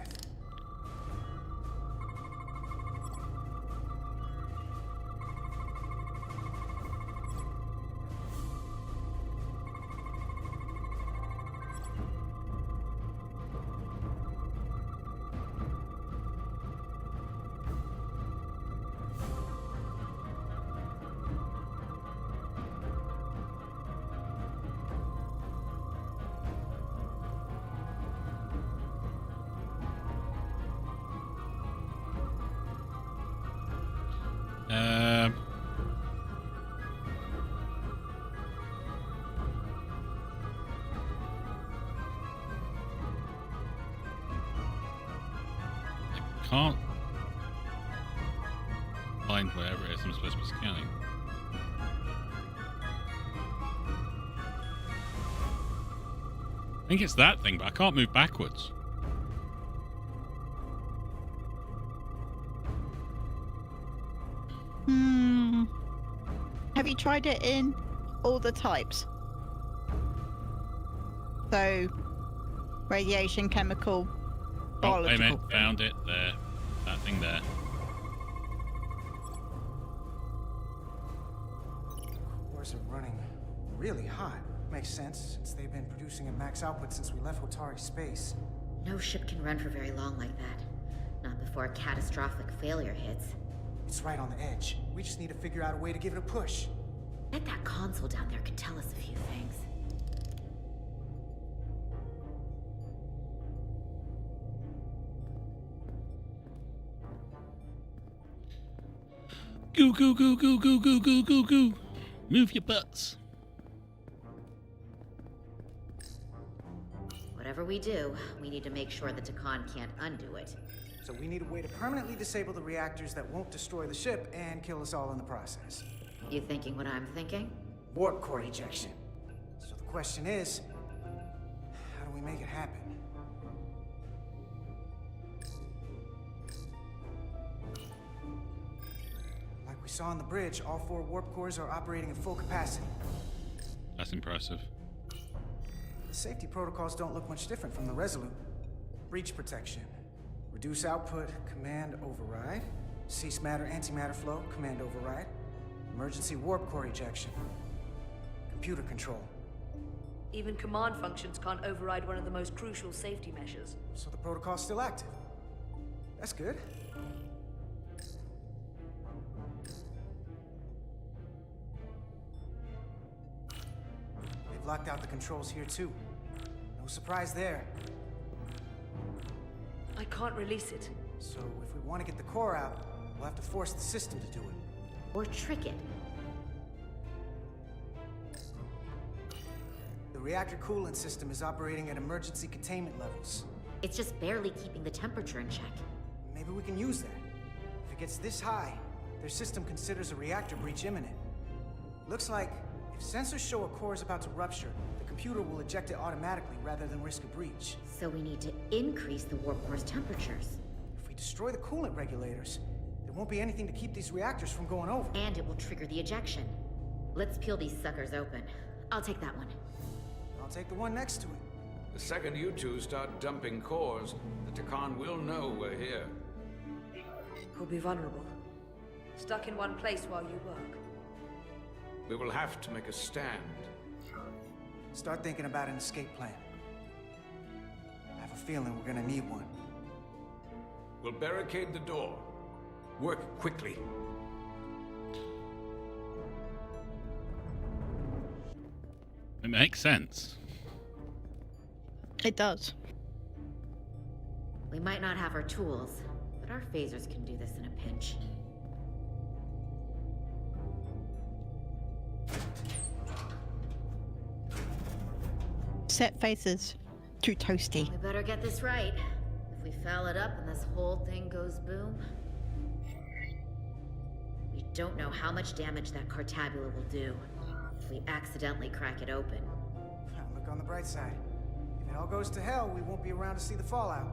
can't find wherever it is I'm supposed to be scanning. I think it's that thing, but I can't move backwards. Have you tried it in all the types? So, radiation, chemical, biological. Oh, I found it there. That thing there. Cores are running really hot. Makes sense, since they've been producing at max output since we left Hotari space. No ship can run for very long like that. Not before a catastrophic failure hits. It's right on the edge. We just need to figure out a way to give it a push. Bet that console down there could tell us a few things. Goo goo goo goo goo goo goo goo goo. Move your butts. Whatever we do, we need to make sure the Takan can't undo it. So we need a way to permanently disable the reactors that won't destroy the ship and kill us all in the process. You thinking what I'm thinking? Warp core ejection. So the question is, how do we make it happen? Like we saw on the bridge, all 4 warp cores are operating at full capacity. That's impressive. The safety protocols don't look much different from the Resolute. Breach protection. Reduce output, command override. Cease matter, antimatter flow, command override. Emergency warp core ejection. Computer control. Even command functions can't override one of the most crucial safety measures. So the protocol's still active. That's good. They've locked out the controls here too. No surprise there. I can't release it. So if we want to get the core out, we'll have to force the system to do it. Or trick it. The reactor coolant system is operating at emergency containment levels. It's just barely keeping the temperature in check. Maybe we can use that. If it gets this high, their system considers a reactor breach imminent. Looks like if sensors show a core is about to rupture, the computer will eject it automatically rather than risk a breach. So we need to increase the warp core's temperatures. If we destroy the coolant regulators, there won't be anything to keep these reactors from going over. And it will trigger the ejection. Let's peel these suckers open. I'll take that one. I'll take the one next to it. The second you two start dumping cores, the Takan will know we're here. We'll be vulnerable. Stuck in one place while you work. We will have to make a stand. Start thinking about an escape plan. I have a feeling we're gonna need one. We'll barricade the door. Work quickly. It makes sense. It does. We might not have our tools, but our phasers can do this in a pinch. Set faces. Too toasty. We better get this right. If we foul it up and this whole thing goes boom... We don't know how much damage that Cartabula will do if we accidentally crack it open. Look on the bright side. If it all goes to hell, we won't be around to see the fallout.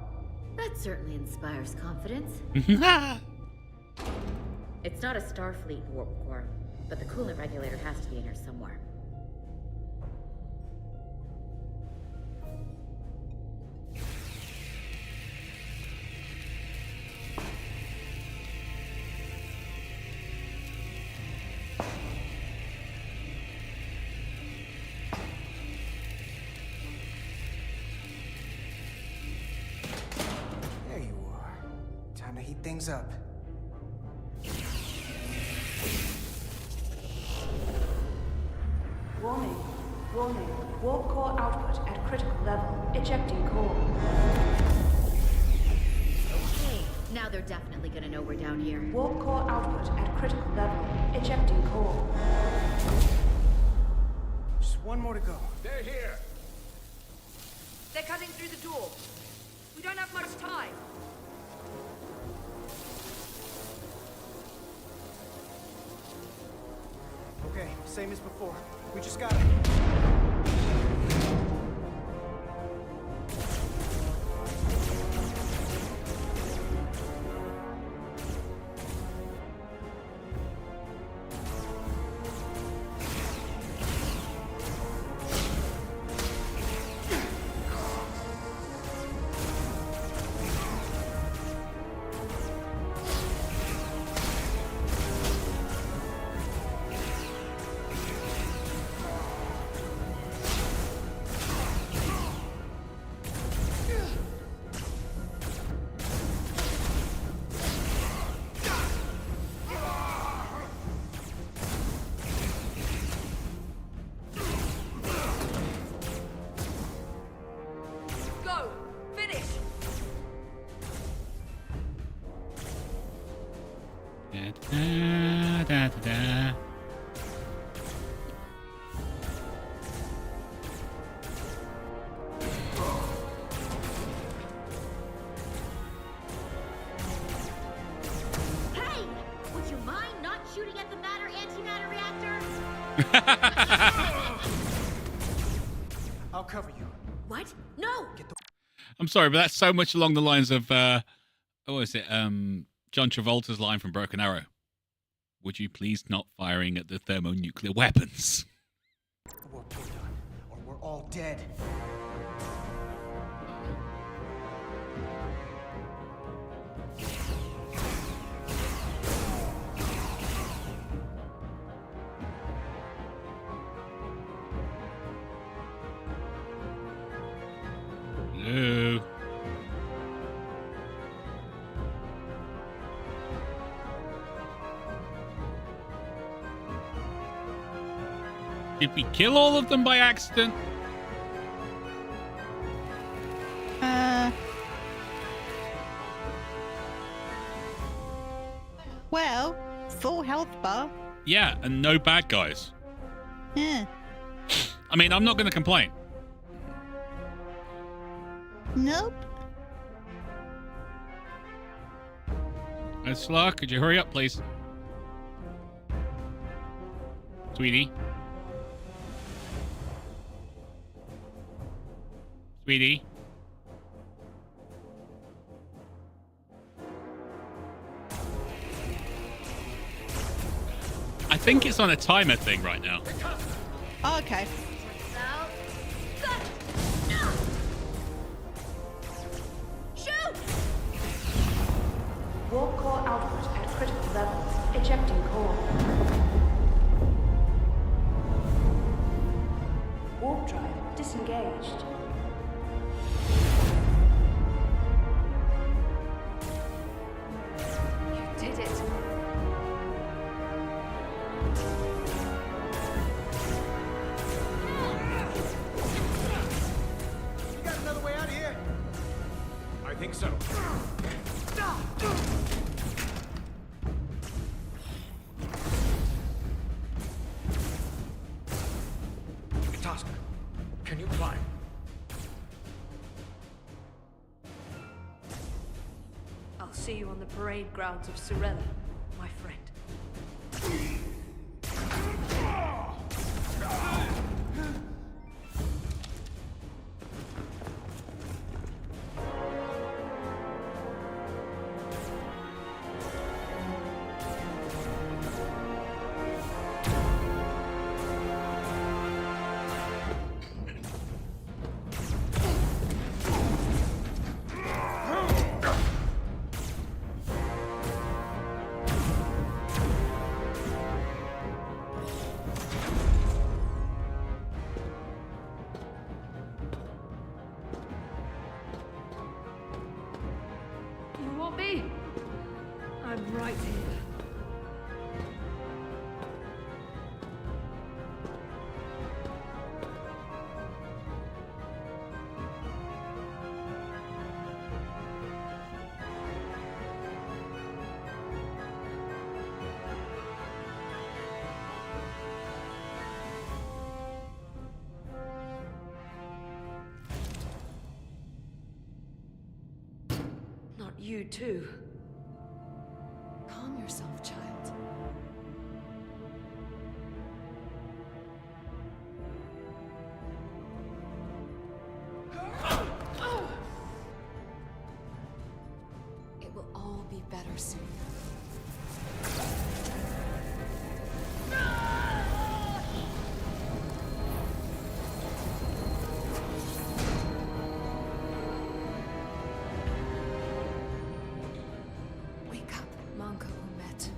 That certainly inspires confidence. It's not a Starfleet warp core, but the coolant regulator has to be in here somewhere. There you are. Time to heat things up. Warning. Warning. Warp core output at critical level. Ejecting core. Okay, now they're definitely gonna know we're down here. Warp core output at critical level. Ejecting core. Just one more to go. They're here! They're cutting through the door. We don't have much time. Same as before. We just gotta... Go! Finish! Da, da, da, da. Hey! Would you mind not shooting at the matter antimatter reactor? I'll cover you. What? No! I'm sorry, but that's so much along the lines of what was it? John Travolta's line from Broken Arrow. Would you please not firing at the thermonuclear weapons? We're done, or we're all dead. Hello. Did we kill all of them by accident? Well, full health bar. Yeah, and no bad guys. Yeah. I mean, I'm not going to complain. Nope. Ursula, could you hurry up, please? Sweetie. Sweetie. I think it's on a timer thing right now. Oh, okay. Shoot! Warp core output at critical levels. Ejecting core. Warp drive disengaged. You did it. You got another way out of here? I think so. Tasker, can you climb? I'll see you on the parade grounds of Sorella, my friend. You want me? I'm right here. Not you too. Calm yourself, child. soon. Wake up, Manko Umet.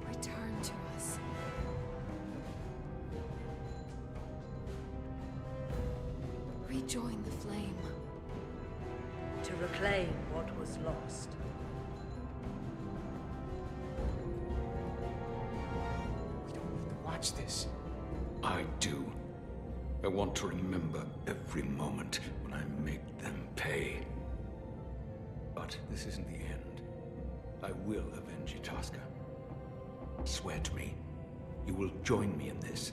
Return to us. Rejoin the flame. To reclaim what was lost. We don't need to watch this. I do. I want to remember every moment when I made them pay. But this isn't the end. I will avenge Itasca. Swear to me, you will join me in this.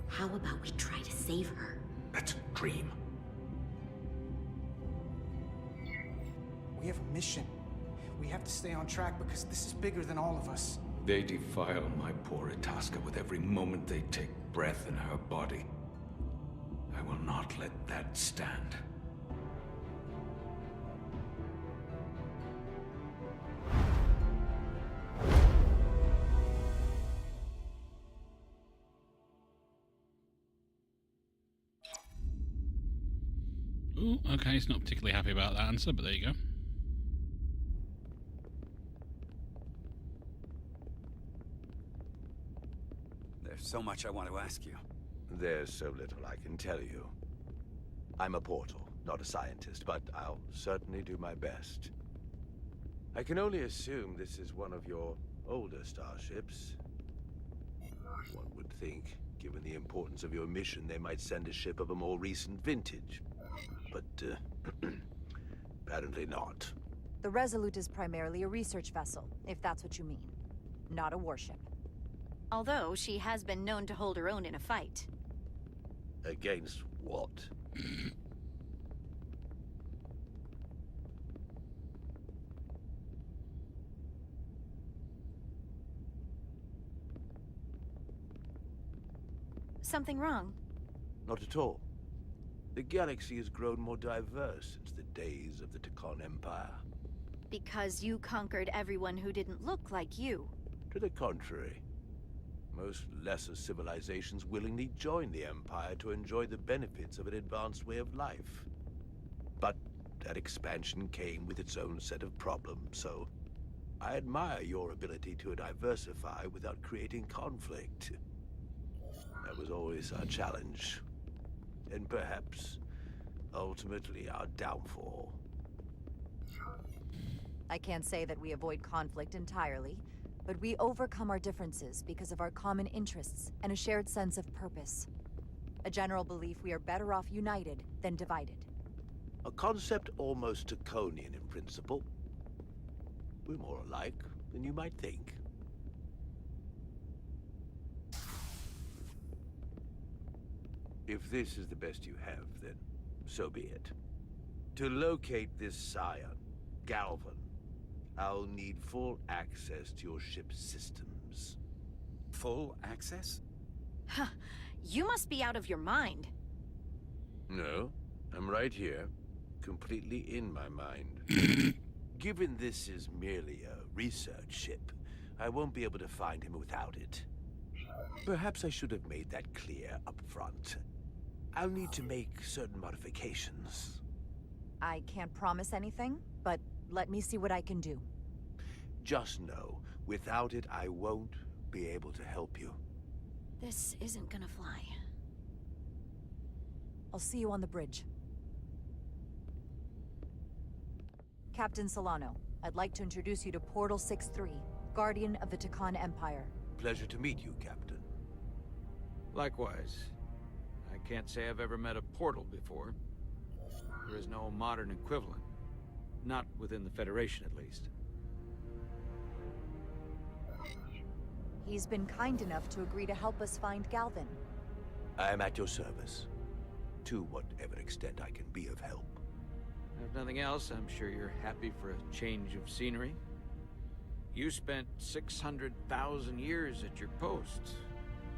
How about we try to save her? That's a dream. We have a mission. We have to stay on track because this is bigger than all of us. They defile my poor Itasca with every moment they take breath in her body. I will not let that stand. Ooh, okay, he's not particularly happy about that answer, but there you go. There's so much I want to ask you. There's so little I can tell you. I'm a portal, not a scientist, but I'll certainly do my best. I can only assume this is one of your older starships. One would think, given the importance of your mission, they might send a ship of a more recent vintage. But, apparently not. The Resolute is primarily a research vessel, if that's what you mean. Not a warship. Although she has been known to hold her own in a fight. Against what? Something wrong? Not at all. The galaxy has grown more diverse since the days of the Tekon Empire. Because you conquered everyone who didn't look like you. To the contrary. Most lesser civilizations willingly join the Empire to enjoy the benefits of an advanced way of life. But that expansion came with its own set of problems, so I admire your ability to diversify without creating conflict. That was always our challenge. And perhaps, ultimately, our downfall. I can't say that we avoid conflict entirely, but we overcome our differences because of our common interests and a shared sense of purpose. A general belief we are better off united than divided. A concept almost Tekonian in principle. We're more alike than you might think. If this is the best you have, then so be it. To locate this scion, Galvan, I'll need full access to your ship's systems. Full access? Huh. You must be out of your mind. No, I'm right here, completely in my mind. Given this is merely a research ship, I won't be able to find him without it. Perhaps I should have made that clear up front. I'll need to make certain modifications. I can't promise anything, but let me see what I can do. Just know, without it, I won't be able to help you. This isn't gonna fly. I'll see you on the bridge. Captain Solano, I'd like to introduce you to Portal 6-3, Guardian of the Tekon Empire. Pleasure to meet you, Captain. Likewise. I can't say I've ever met a portal before. There is no modern equivalent. Not within the Federation, at least. He's been kind enough to agree to help us find Galvan. I am at your service. To whatever extent I can be of help. If nothing else, I'm sure you're happy for a change of scenery. You spent 600,000 years at your post.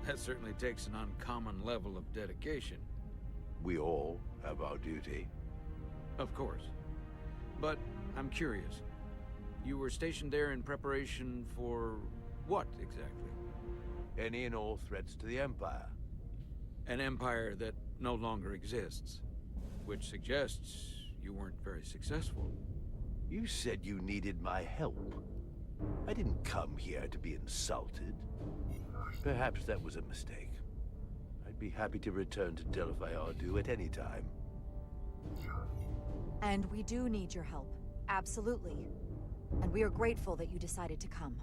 That certainly takes an uncommon level of dedication. We all have our duty. Of course. But I'm curious. You were stationed there in preparation for what exactly? Any and all threats to the Empire. An empire that no longer exists. Which suggests you weren't very successful. You said you needed my help. I didn't come here to be insulted. Perhaps that was a mistake. I'd be happy to return to Delphi Ardu at any time. And we do need your help. Absolutely. And we are grateful that you decided to come.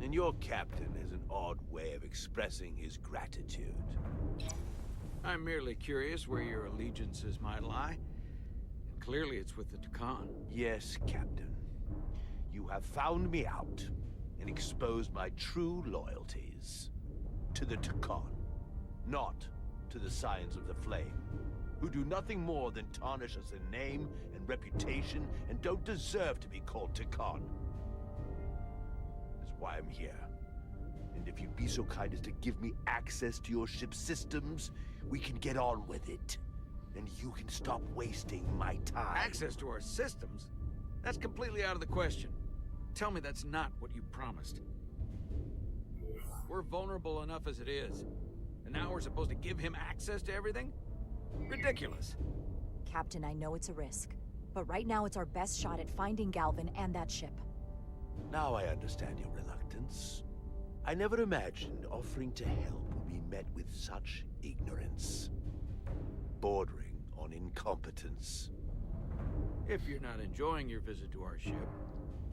And your captain has an odd way of expressing his gratitude. I'm merely curious where your allegiances might lie. And clearly it's with the Takan. Yes, Captain. You have found me out and exposed my true loyalties. To the Takan, not to the Scions of the Flame, who do nothing more than tarnish us in name and reputation and don't deserve to be called Takan. That's why I'm here. And if you'd be so kind as to give me access to your ship's systems, we can get on with it. And you can stop wasting my time. Access to our systems? That's completely out of the question. Tell me that's not what you promised. We're vulnerable enough as it is. And now we're supposed to give him access to everything? Ridiculous. Captain, I know it's a risk. But right now it's our best shot at finding Galvin and that ship. Now I understand your reluctance. I never imagined offering to help would be met with such ignorance. Bordering on incompetence. If you're not enjoying your visit to our ship,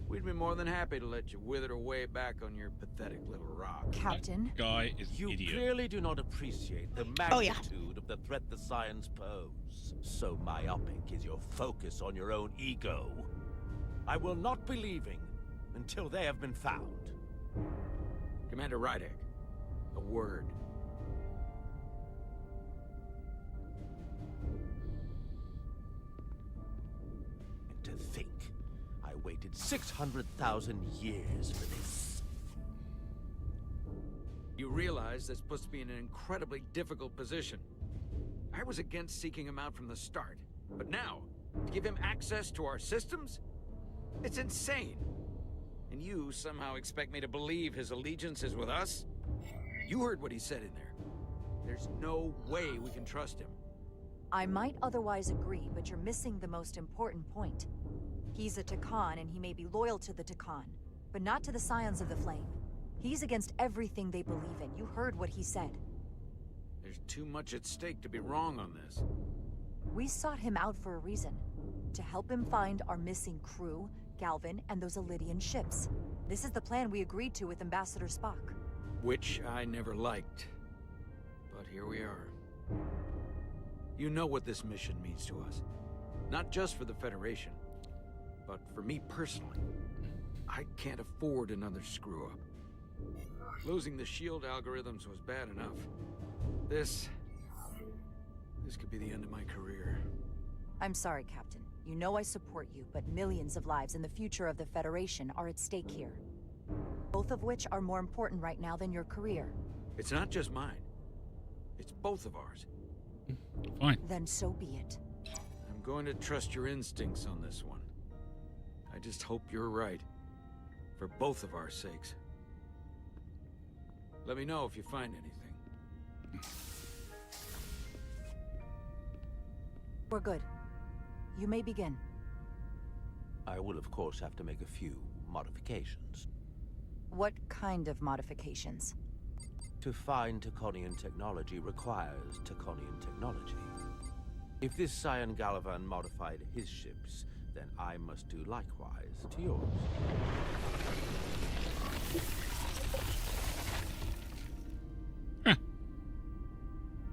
we'd be more than happy to let you wither away back on your pathetic little rock. Captain? That guy is You an idiot. clearly do not appreciate the magnitude of the threat the Scions pose. So myopic is your focus on your own ego. I will not be leaving until they have been found. Commander Rydek, a word. And to think, I waited 600,000 years for this. You realize that's supposed to be in an incredibly difficult position. I was against seeking him out from the start, but now, to give him access to our systems? It's insane. And you somehow expect me to believe his allegiance is with us? You heard what he said in there. There's no way we can trust him. I might otherwise agree, but you're missing the most important point. He's a Takan, and he may be loyal to the Takan, but not to the Scions of the Flame. He's against everything they believe in. You heard what he said. There's too much at stake to be wrong on this. We sought him out for a reason. To help him find our missing crew, Galvin, and those Elydian ships. This is the plan we agreed to with Ambassador Spock. Which I never liked. But here we are. You know what this mission means to us. Not just for the Federation, but for me personally. I can't afford another screw-up. Losing the shield algorithms was bad enough. This could be the end of my career. I'm sorry, Captain. You know I support you, but millions of lives and the future of the Federation are at stake here. Both of which are more important right now than your career. It's not just mine. It's both of ours. Fine. Then so be it. I'm going to trust your instincts on this one. I just hope you're right. For both of our sakes. Let me know if you find anything. We're good. You may begin. I will, of course, have to make a few modifications. What kind of modifications? To find Taconian technology requires Taconian technology. If this Scion Gallivan modified his ships, then I must do likewise to yours.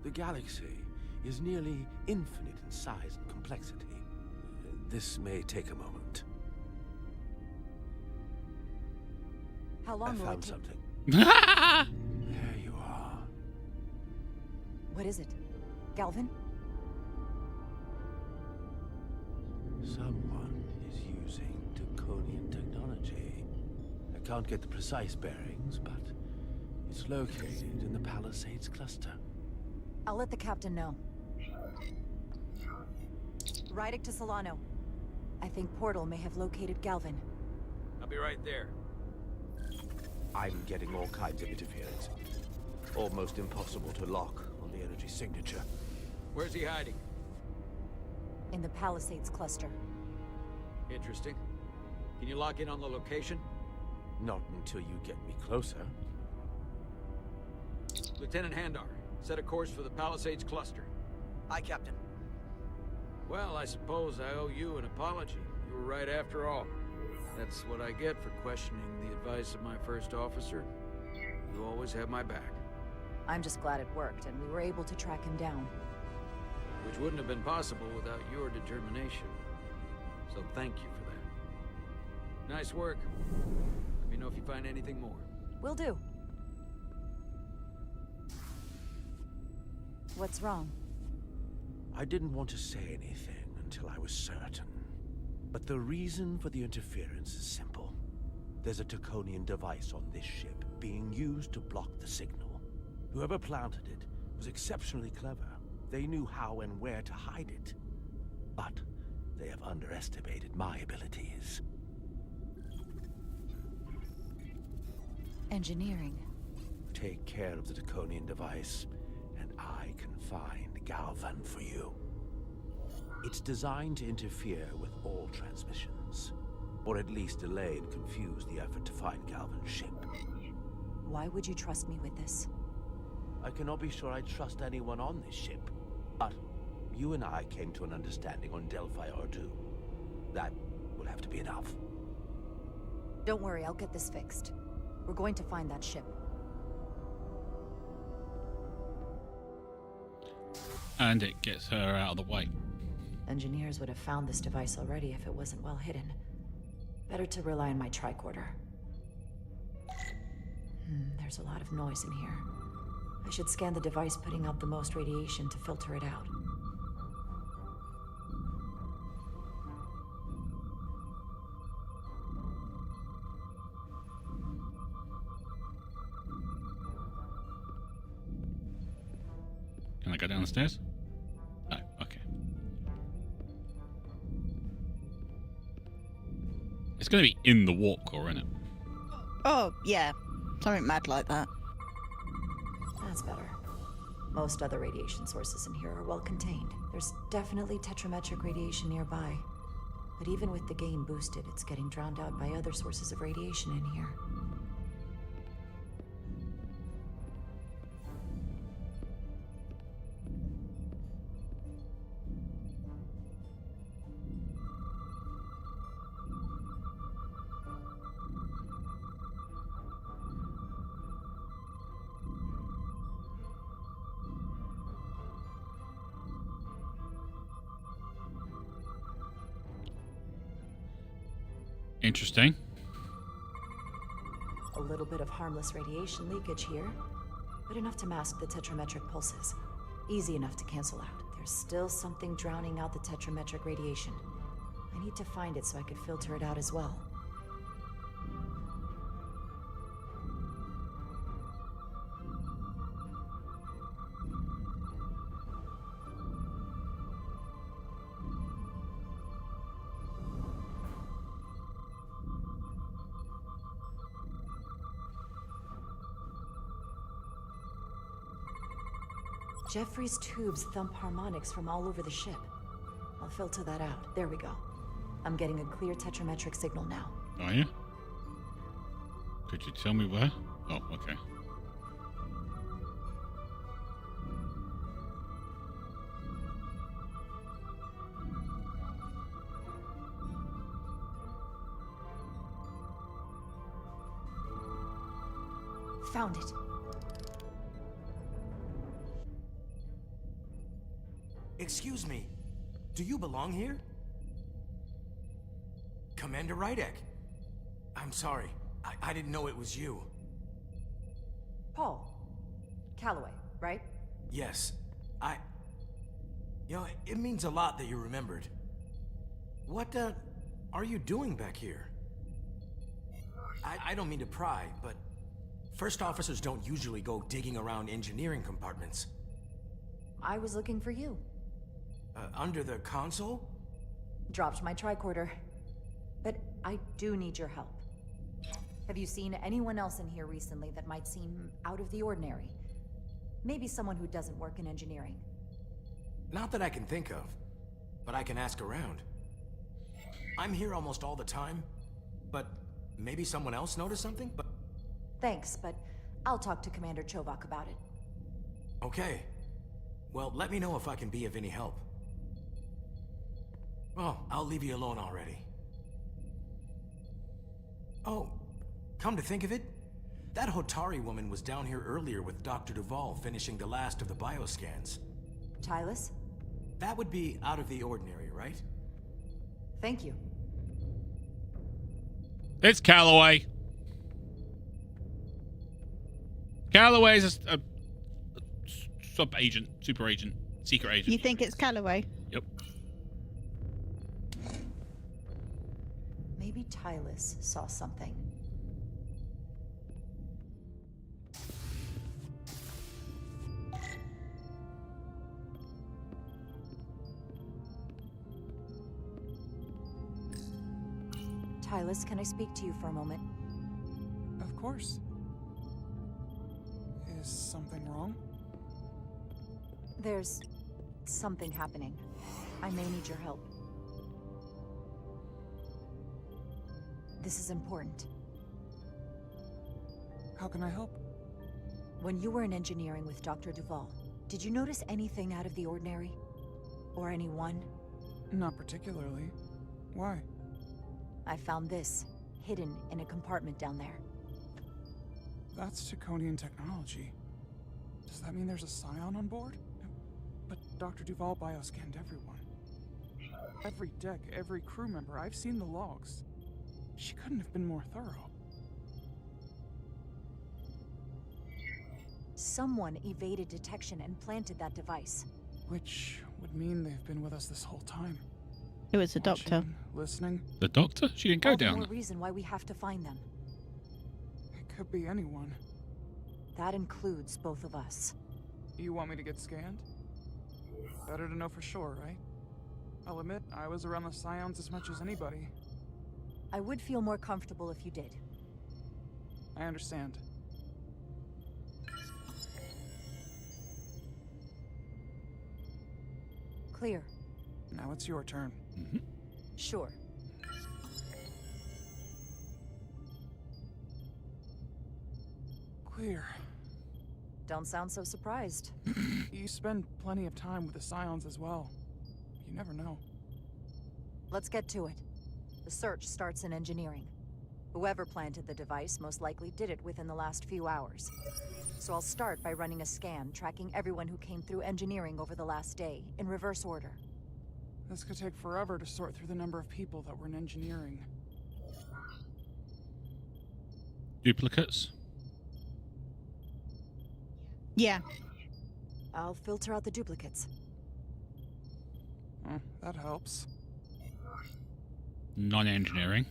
The galaxy is nearly infinite in size and complexity. This may take a moment. How long will I it found take? something. There you are. What is it? Galvin? Someone is using Taconian technology. I can't get the precise bearings, but it's located in the Palisades cluster. I'll let the captain know. Rydek to Solano. I think Portal may have located Galvin. I'll be right there. I'm getting all kinds of interference. Almost impossible to lock on the energy signature. Where's he hiding? In the Palisades cluster. Interesting. Can you lock in on the location? Not until you get me closer. Lieutenant Handar, set a course for the Palisades cluster. Aye, Captain. Well, I suppose I owe you an apology. You were right after all. That's what I get for questioning the advice of my first officer. You always have my back. I'm just glad it worked, and we were able to track him down. Which wouldn't have been possible without your determination. So thank you for that. Nice work. Let me know if you find anything more. Will do. What's wrong? I didn't want to say anything until I was certain. But the reason for the interference is simple. There's a Draconian device on this ship being used to block the signal. Whoever planted it was exceptionally clever. They knew how and where to hide it. But they have underestimated my abilities. Engineering. Take care of the Draconian device, and I can find Galvin for you. It's designed to interfere with all transmissions, or at least delay and confuse the effort to find Galvin's ship. Why would you trust me with this? I cannot be sure I trust anyone on this ship, but you and I came to an understanding on Delphi R2. That will have to be enough. Don't worry, I'll get this fixed. We're going to find that ship. And it gets her out of the way. Engineers would have found this device already if it wasn't well hidden. Better to rely on my tricorder. There's a lot of noise in here. I should scan the device putting out the most radiation to filter it out. Can I go down the stairs? No, okay. It's going to be in the warp core, isn't it? Oh, yeah. Something mad like that. That's better. Most other radiation sources in here are well contained. There's definitely tetrametric radiation nearby. But even with the gain boosted, it's getting drowned out by other sources of radiation in here. Interesting. A little bit of harmless radiation leakage here, but enough to mask the tetrametric pulses. Easy enough to cancel out. There's still something drowning out the tetrametric radiation. I need to find it so I could filter it out as well. Jeffrey's tubes thump harmonics from all over the ship. I'll filter that out. There we go. I'm getting a clear tetrametric signal now. Are you? Could you tell me where? Oh, okay. Found it. Excuse me, do you belong here? Commander Rydek. I'm sorry, I didn't know it was you. Paul. Calloway, right? Yes, You know, it means a lot that you remembered. What, are you doing back here? I don't mean to pry, but first officers don't usually go digging around engineering compartments. I was looking for you. Under the console? Dropped my tricorder. But I do need your help. Have you seen anyone else in here recently that might seem out of the ordinary? Maybe someone who doesn't work in engineering. Not that I can think of, but I can ask around. I'm here almost all the time, but maybe someone else noticed something? But Thanks, but I'll talk to Commander Chovak about it. okay. Well, let me know if I can be of any help. Well, I'll leave you alone already. Oh, come to think of it, that Hotari woman was down here earlier with Dr. Duval finishing the last of the bioscans. Tylis? That would be out of the ordinary, right? Thank you. It's Calloway. Calloway's a sub-agent, super agent, secret agent. You think it's Calloway? Yep. Maybe Tylis saw something. Tylis, can I speak to you for a moment? Of course. Is something wrong? There's something happening. I may need your help. This is important. How can I help? When you were in engineering with Dr. Duval, did you notice anything out of the ordinary? Or anyone? Not particularly. Why? I found this, hidden in a compartment down there. That's Taconian technology. Does that mean there's a scion on board? But Dr. Duval bioscanned everyone. Every deck, every crew member. I've seen the logs. She couldn't have been more thorough. Someone evaded detection and planted that device. Which would mean they've been with us this whole time. It was the doctor. Listening. The doctor? She didn't go All down the more there. reason why we have to find them. It could be anyone. That includes both of us. You want me to get scanned? Better to know for sure, right? I'll admit, I was around the Scions as much as anybody. I would feel more comfortable if you did. I understand. Clear. Now it's your turn. Mm-hmm. Sure. Clear. Don't sound so surprised. You spend plenty of time with the Scions as well. You never know. Let's get to it. The search starts in engineering. Whoever planted the device most likely did it within the last few hours. So I'll start by running a scan, tracking everyone who came through engineering over the last day, in reverse order. This could take forever to sort through the number of people that were in engineering. Duplicates? Yeah. I'll filter out the duplicates. Oh, that helps. Non-engineering?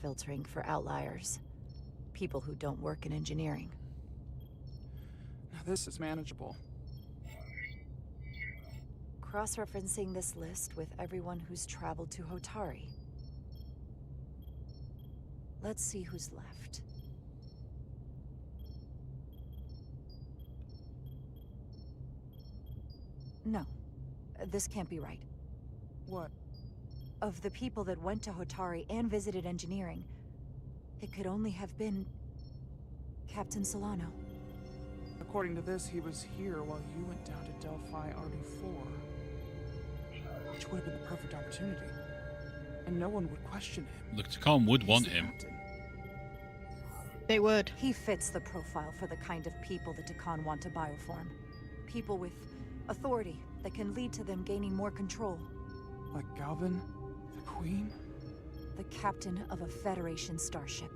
Filtering for outliers. People who don't work in engineering. Now this is manageable. Cross-referencing this list with everyone who's traveled to Hotari. Let's see who's left. No, this can't be right. What? Of the people that went to Hotari and visited engineering, it could only have been Captain Solano. According to this, he was here while you went down to Delphi RD4. Which would have been the perfect opportunity. And no one would question him. The Tacon would want him. They would. He fits the profile for the kind of people the Tacon want to bioform. People with authority that can lead to them gaining more control. Like Galvin? The Queen? The captain of a Federation starship.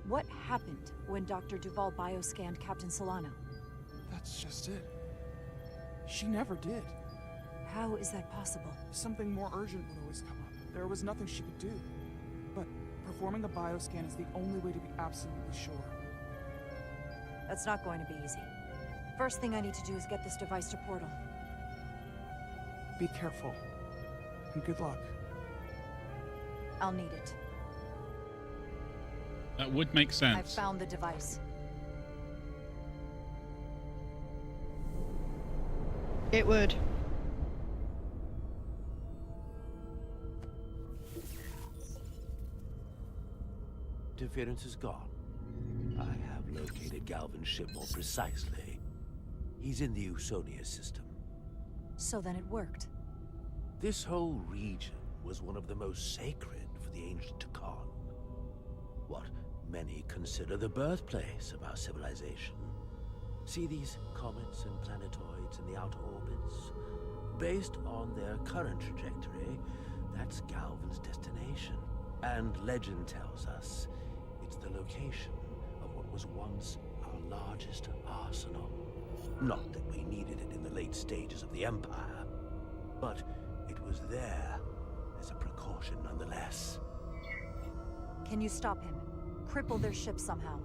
What happened when Dr. Duval bioscanned Captain Solano? That's just it. She never did. How is that possible? Something more urgent would always come up. There was nothing she could do. But performing a bioscan is the only way to be absolutely sure. That's not going to be easy. First thing I need to do is get this device to Portal. Be careful. Good luck. I'll need it. That would make sense. I've found the device. It would. Interference is gone. I have located Galvin's ship more precisely. He's in the U.S. system. So then it worked. This whole region was one of the most sacred for the ancient Takan. What many consider the birthplace of our civilization. See these comets and planetoids in the outer orbits? Based on their current trajectory, that's Galvin's destination. And legend tells us it's the location of what was once our largest arsenal. Not that we needed it in the late stages of the Empire, but it was there as a precaution nonetheless. Can you stop him? Cripple their ship somehow?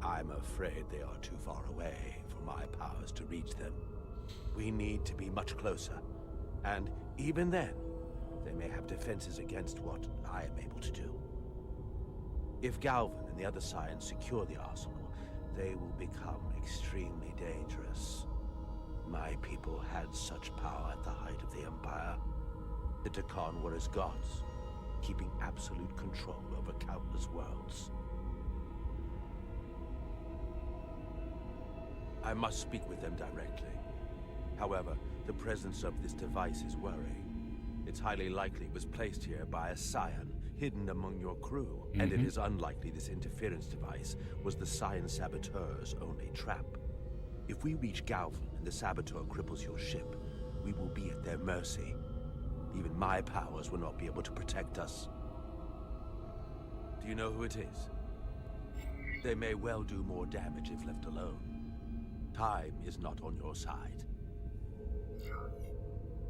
I'm afraid they are too far away for my powers to reach them. We need to be much closer. And even then, they may have defenses against what I am able to do. If Galvin and the other Scions secure the arsenal, they will become extremely dangerous. My people had such power at the height of the Empire. The Takan were as gods, keeping absolute control over countless worlds. I must speak with them directly. However, the presence of this device is worrying. It's highly likely it was placed here by a Scion, hidden among your crew. And it is unlikely this interference device was the Scion saboteur's only trap. If we reach Galvin and the saboteur cripples your ship, we will be at their mercy. Even my powers will not be able to protect us. Do you know who it is? They may well do more damage if left alone. Time is not on your side.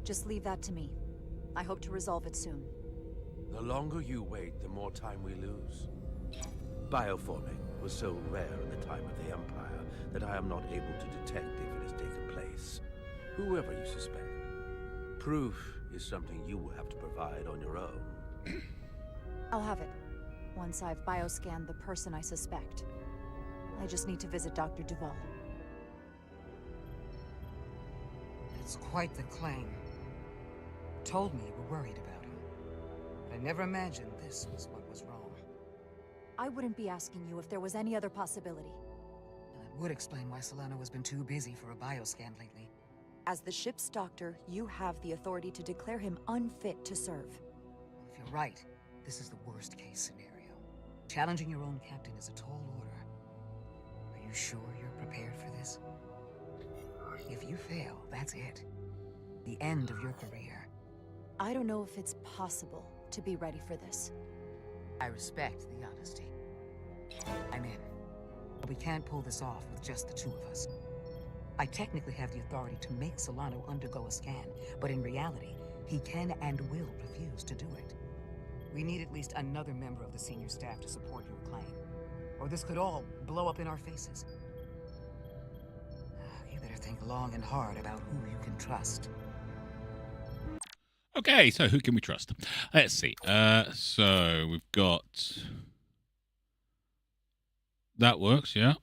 Just leave that to me. I hope to resolve it soon. The longer you wait, the more time we lose. Bioforming was so rare in the time of the Empire that I am not able to detect if it has taken place. Whoever you suspect, proof is something you will have to provide on your own. I'll have it. Once I've bioscanned the person I suspect. I just need to visit Dr. Duval. It's quite the claim. Told me you were worried about him. But I never imagined this was what was wrong. I wouldn't be asking you if there was any other possibility. That would explain why Solano has been too busy for a bioscan lately. As the ship's doctor, you have the authority to declare him unfit to serve. If you're right, this is the worst case scenario. Challenging your own captain is a tall order. Are you sure you're prepared for this? If you fail, that's it. The end of your career. I don't know if it's possible to be ready for this. I respect the honesty. I'm in. But we can't pull this off with just the two of us. I technically have the authority to make Solano undergo a scan, but in reality, he can and will refuse to do it. We need at least another member of the senior staff to support your claim, or this could all blow up in our faces. You better think long and hard about who you can trust. Okay, so who can we trust? Let's see. So we've got... That works, yeah.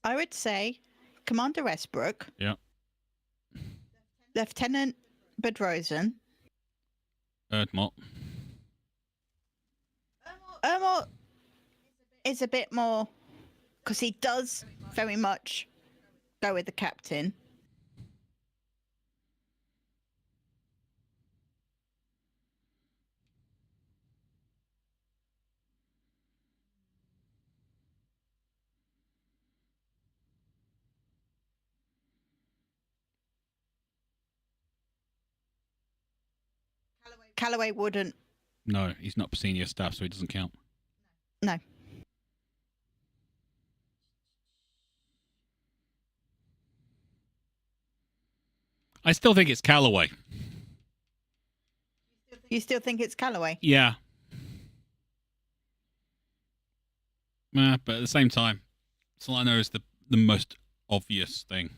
I would say Commander Westbrook. Yeah. Lieutenant Bedrosian. Erdmont. Erdmont is a bit more... Because he does very much go with the captain. Calloway wouldn't. No, he's not senior staff, so he doesn't count. No. I still think it's Calloway. You still think it's Calloway? Yeah. But at the same time, Solano is the most obvious thing.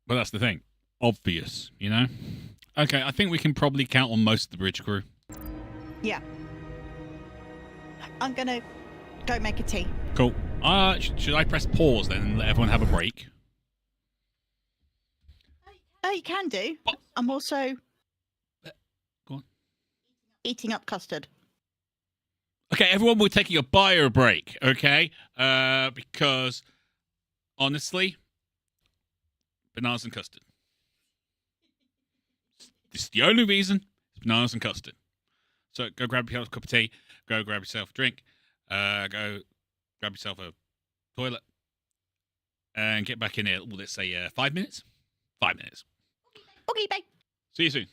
But that's the thing. Obvious, you know? Okay, I think we can probably count on most of the bridge crew. Yeah. I'm gonna go make a tea. Cool. Should I press pause then and let everyone have a break? Oh, you can do. I'm also Go on. eating up custard. Okay, everyone, we're taking a bio break, okay? Because, honestly, bananas and custard. This is the only reason. It's bananas and custard. So go grab yourself a cup of tea. Go grab yourself a drink. Go grab yourself a toilet. And get back in here. Let's say 5 minutes? 5 minutes. Okay, bye. See you soon.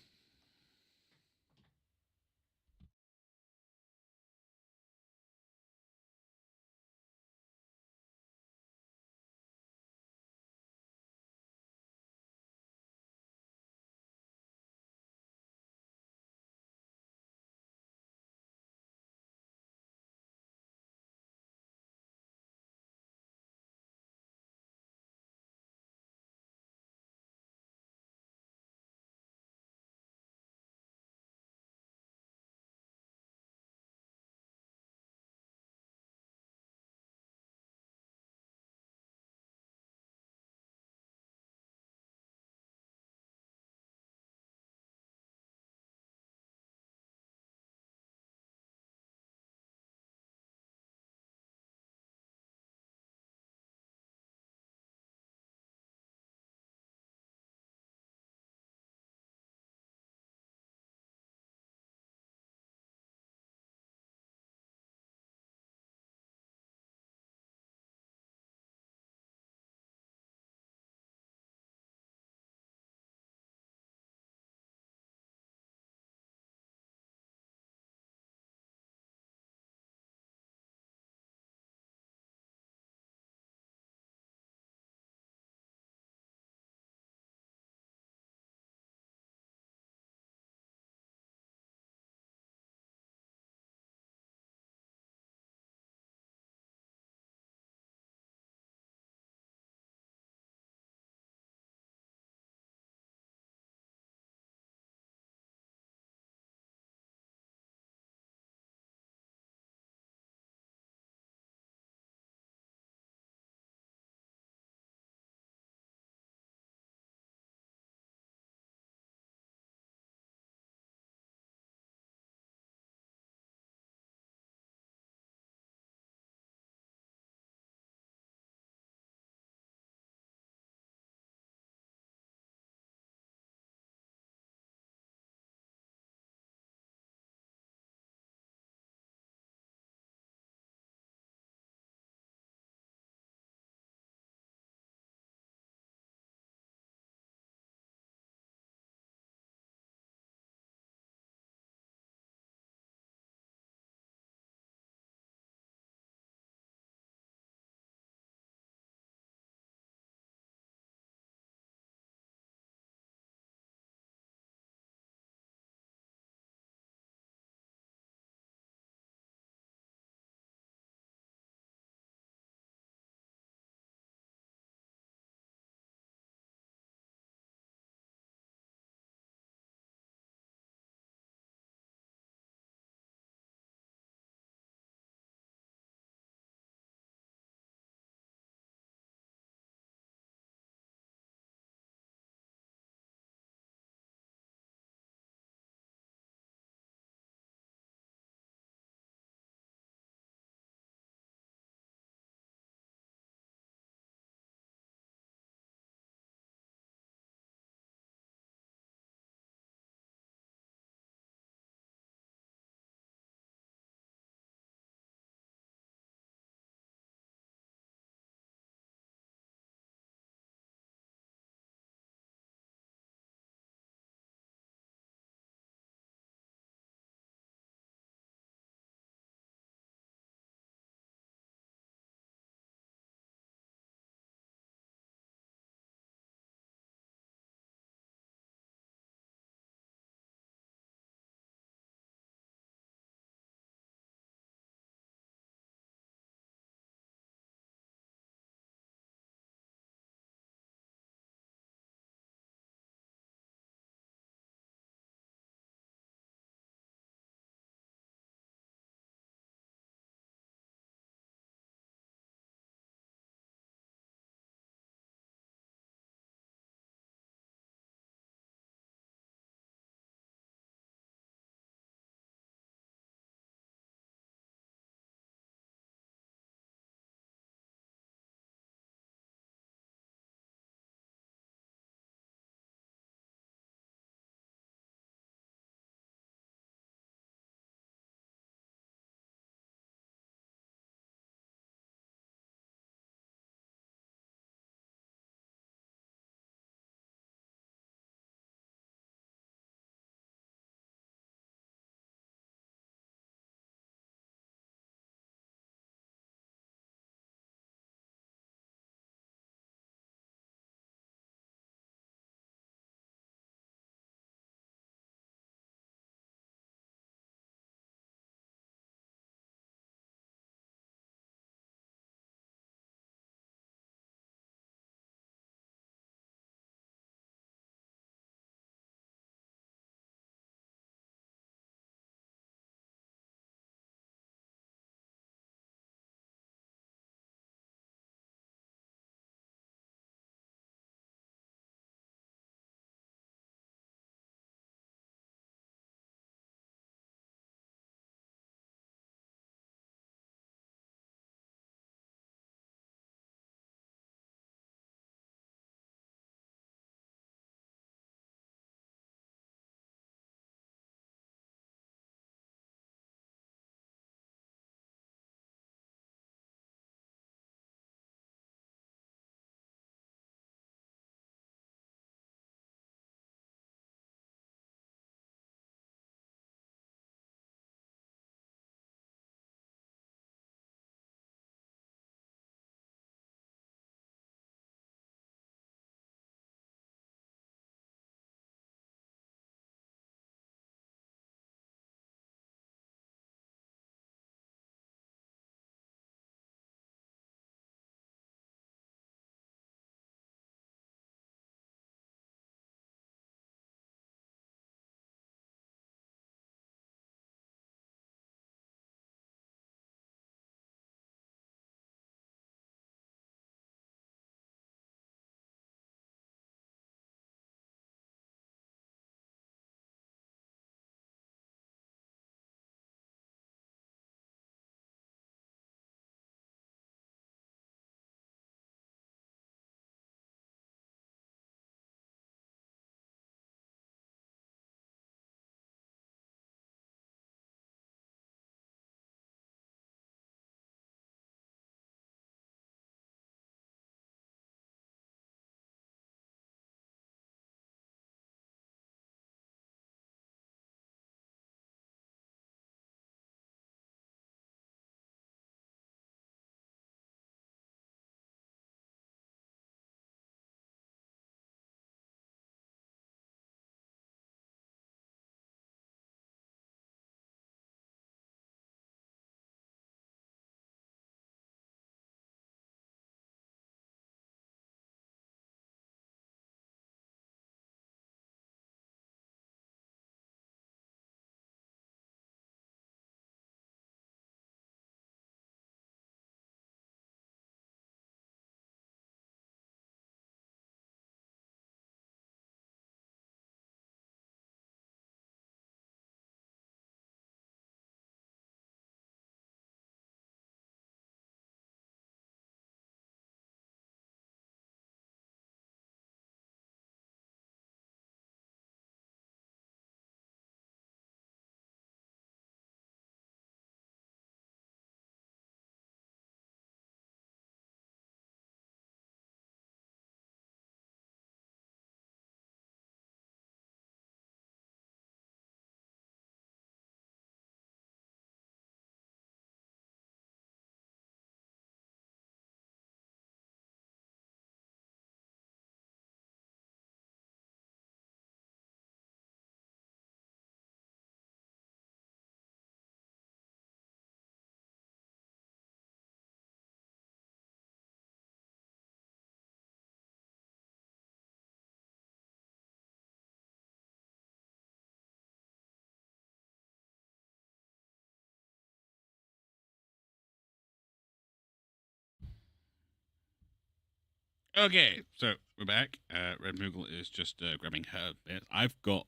Okay, so we're back. Red Moogle is just grabbing her bit. I've got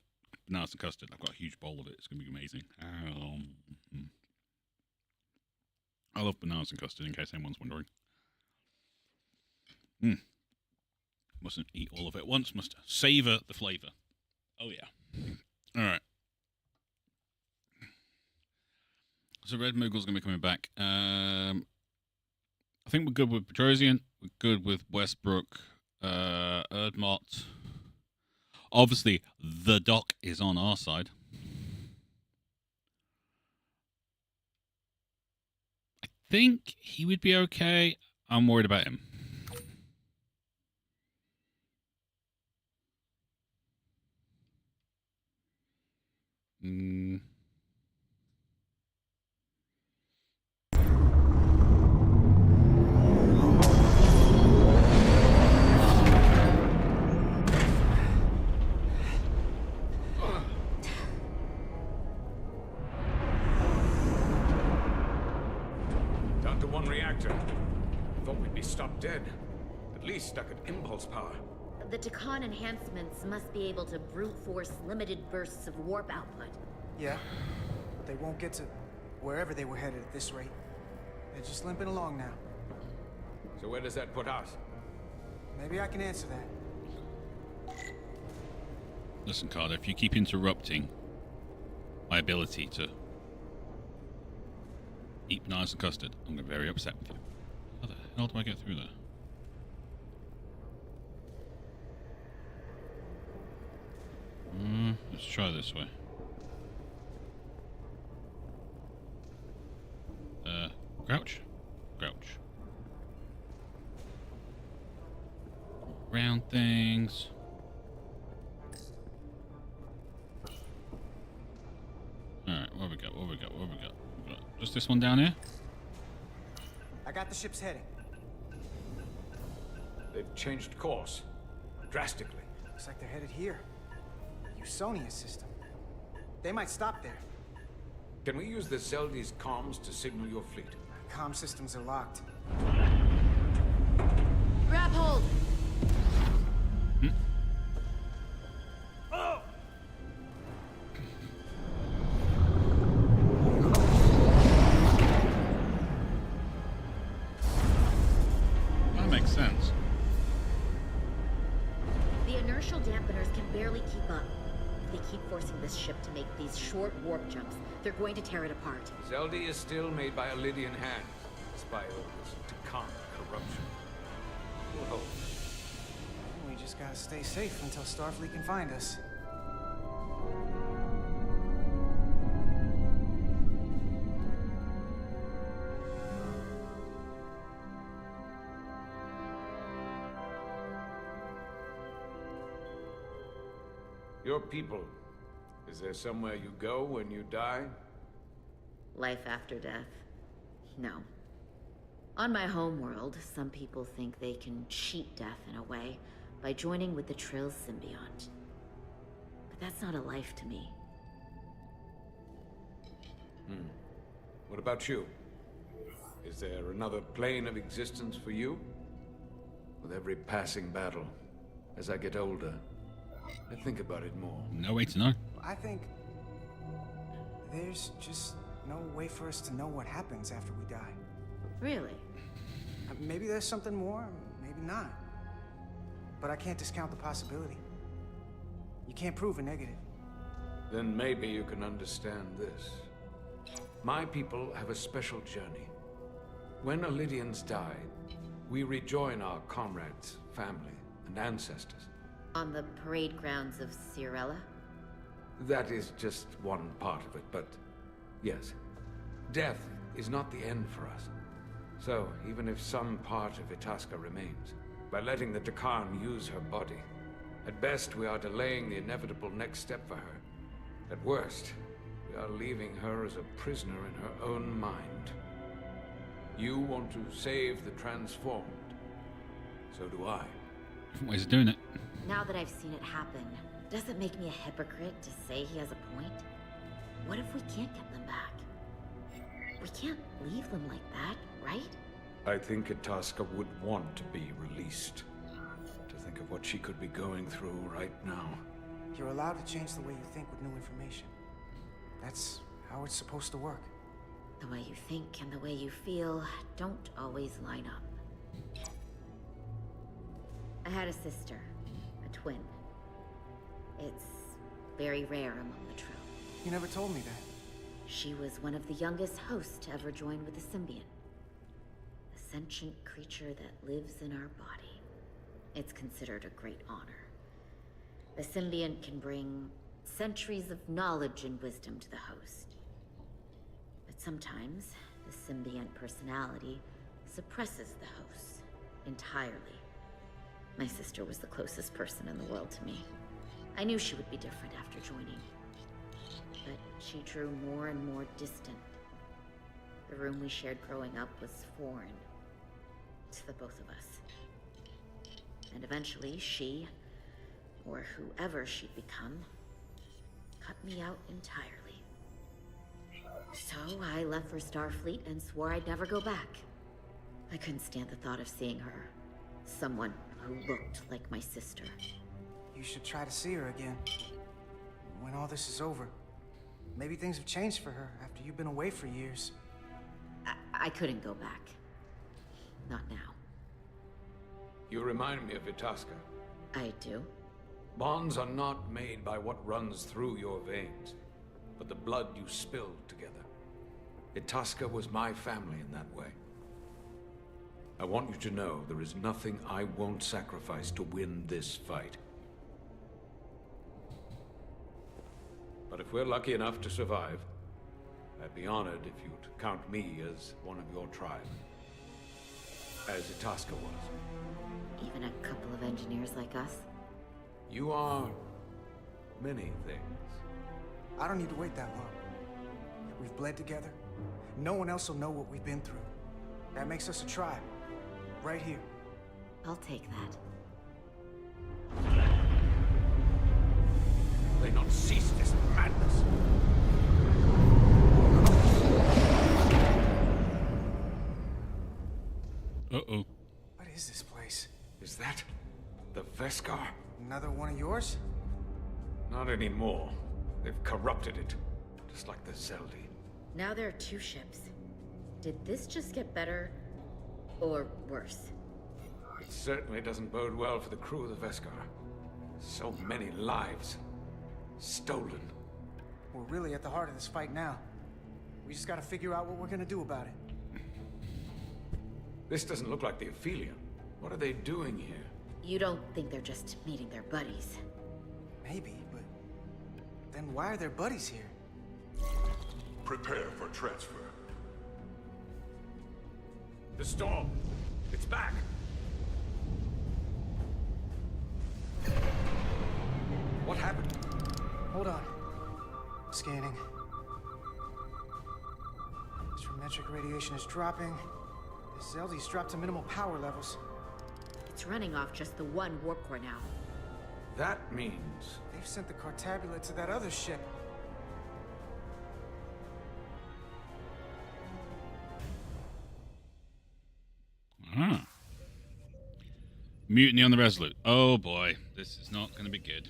bananas and custard. I've got a huge bowl of it. It's going to be amazing. I love bananas and custard, in case anyone's wondering. Mustn't eat all of it at once. Must savor the flavor. Oh, yeah. All right. So Red Moogle's going to be coming back. I think we're good with Petrosian. We're good with Westbrook. Erdmont. Obviously, the Doc is on our side. I think he would be okay. I'm worried about him. Down to one reactor. Thought we'd be stopped dead. At least stuck at impulse power. The Takan enhancements must be able to brute force limited bursts of warp output. Yeah, but they won't get to wherever they were headed at this rate. They're just limping along now. So where does that put us? Maybe I can answer that. Listen, Carter, if you keep interrupting my ability to eat bananas and custard, I'm going to be very upset with you. How the hell do I get through there? Let's try this way. Crouch? Crouch. Round things. Alright, what we got? Just this one down here? I got the ship's heading. They've changed course. Drastically. Looks like they're headed here. U.S.S system. They might stop there. Can we use the Zeldi's comms to signal your fleet? Comm systems are locked. Grab hold! Oh! That makes sense. The inertial dampeners can barely keep up. If they keep forcing this ship to make these short warp jumps, they're going to tear it apart. Zeldi is still made by a Lydian hand, despite all this Takan corruption. We'll hold. We just gotta stay safe until Starfleet can find us. Your people, is there somewhere you go when you die? Life after death? No. On my homeworld, some people think they can cheat death in a way by joining with the Trill symbiont. But that's not a life to me. What about you? Is there another plane of existence for you? With every passing battle, as I get older, I think about it more. No way to know. I think there's just no way for us to know what happens after we die. Really? Maybe there's something more, maybe not. But I can't discount the possibility. You can't prove a negative. Then maybe you can understand this. My people have a special journey. When Lydians die, we rejoin our comrades, family, and ancestors. On the parade grounds of Cirella? That is just one part of it, but yes. Death is not the end for us. So, even if some part of Itasca remains, by letting the Takan use her body, at best we are delaying the inevitable next step for her. At worst, we are leaving her as a prisoner in her own mind. You want to save the transformed. So do I. Different ways of doing it. Now that I've seen it happen, does it make me a hypocrite to say he has a point? What if we can't get them back? We can't leave them like that, right? I think Itasca would want to be released. think of what she could be going through right now. You're allowed to change the way you think with new information. That's how it's supposed to work. The way you think and the way you feel don't always line up. I had a sister, a twin. It's very rare among the Trill. You never told me that. She was one of the youngest hosts to ever join with a symbiont. A sentient creature that lives in our body. It's considered a great honor. The symbiont can bring centuries of knowledge and wisdom to the host. But sometimes, the symbiont personality suppresses the host entirely. My sister was the closest person in the world to me. I knew she would be different after joining. But she drew more and more distant. The room we shared growing up was foreign to the both of us. And eventually she, or whoever she'd become, cut me out entirely. So I left for Starfleet and swore I'd never go back. I couldn't stand the thought of seeing her. Someone who looked like my sister. You should try to see her again. When all this is over. Maybe things have changed for her after you've been away for years. I couldn't go back. Not now. You remind me of Itasca. I do? Bonds are not made by what runs through your veins, but the blood you spilled together. Itasca was my family in that way. I want you to know there is nothing I won't sacrifice to win this fight. But if we're lucky enough to survive, I'd be honored if you'd count me as one of your tribe. As Itasca was. Even a couple of engineers like us? You are many things. I don't need to wait that long. We've bled together. No one else will know what we've been through. That makes us a tribe. Right here. I'll take that. They not cease this madness. Uh-oh. What is this place? Is that the Veskar? Another one of yours? Not anymore. They've corrupted it, just like the Zeldi. Now there are 2 ships. Did this just get better, or worse? It certainly doesn't bode well for the crew of the Veskar. So many lives stolen. We're really at the heart of this fight now. We just gotta figure out what we're gonna do about it. This doesn't look like the Ophelia. What are they doing here? You don't think they're just meeting their buddies? Maybe, but then why are their buddies here? Prepare for transfer. The storm! It's back! What happened? Hold on. Scanning. Astrometric radiation is dropping. The Zeldi's dropped to minimal power levels. It's running off just the one warp core now. That means... They've sent the Cartabula to that other ship. Ah. Mutiny on the Resolute. Oh boy, this is not going to be good.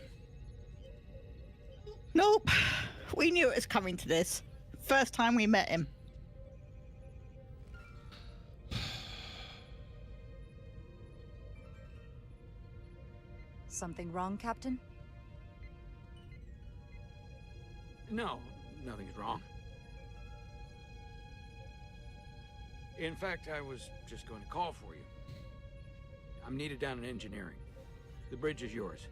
Nope. We knew it was coming to this. First time we met him. Something wrong, Captain? No, nothing's wrong. In fact, I was just going to call for you. I'm needed down in engineering. The bridge is yours.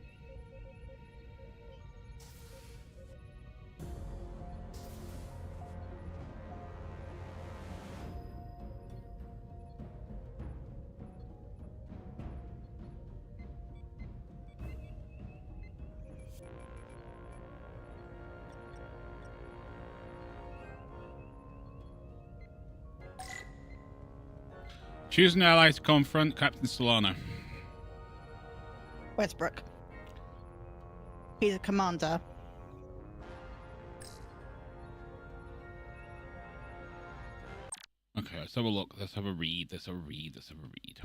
Choose an ally to confront Captain Solano. Westbrook. He's a commander. Okay, let's have a look. Let's have a read. Let's have a read. Let's have a read.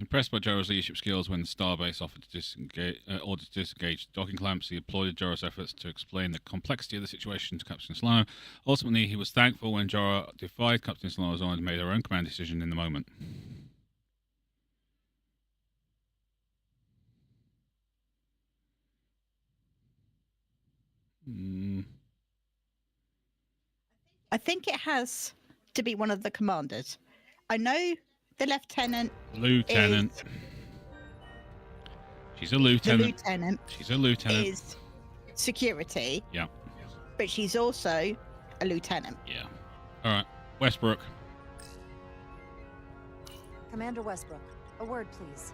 Impressed by Jara's leadership skills when the Starbase offered to ordered to disengage the docking clamps, he applauded Jara's efforts to explain the complexity of the situation to Captain Solano. Ultimately, he was thankful when Jara defied Captain Solano's order and made her own command decision in the moment. I think it has to be one of the commanders. I know the lieutenant. She's a lieutenant. The lieutenant. She's a lieutenant. Is security. Yeah. But she's also a lieutenant. Yeah. All right, Westbrook. Commander Westbrook, a word, please.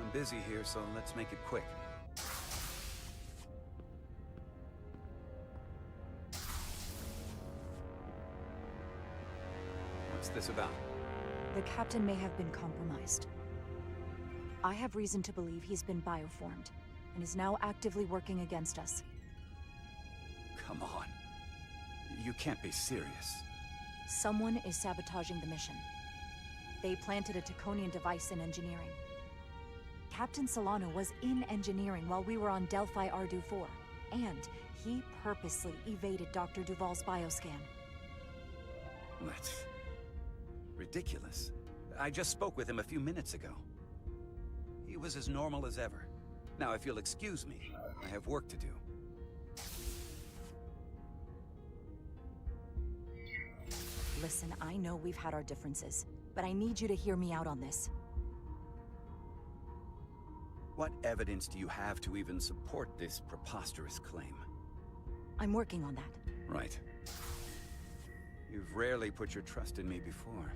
I'm busy here, so let's make it quick. What's this about? The captain may have been compromised. I have reason to believe he's been bioformed, and is now actively working against us. Come on. You can't be serious. Someone is sabotaging the mission. They planted a Taconian device in engineering. Captain Solano was in engineering while we were on Delphi Ardu-4, and he purposely evaded Dr. Duval's bioscan. That's ridiculous. I just spoke with him a few minutes ago. He was as normal as ever. Now, if you'll excuse me, I have work to do. Listen, I know we've had our differences, but I need you to hear me out on this. What evidence do you have to even support this preposterous claim? I'm working on that. Right. You've rarely put your trust in me before.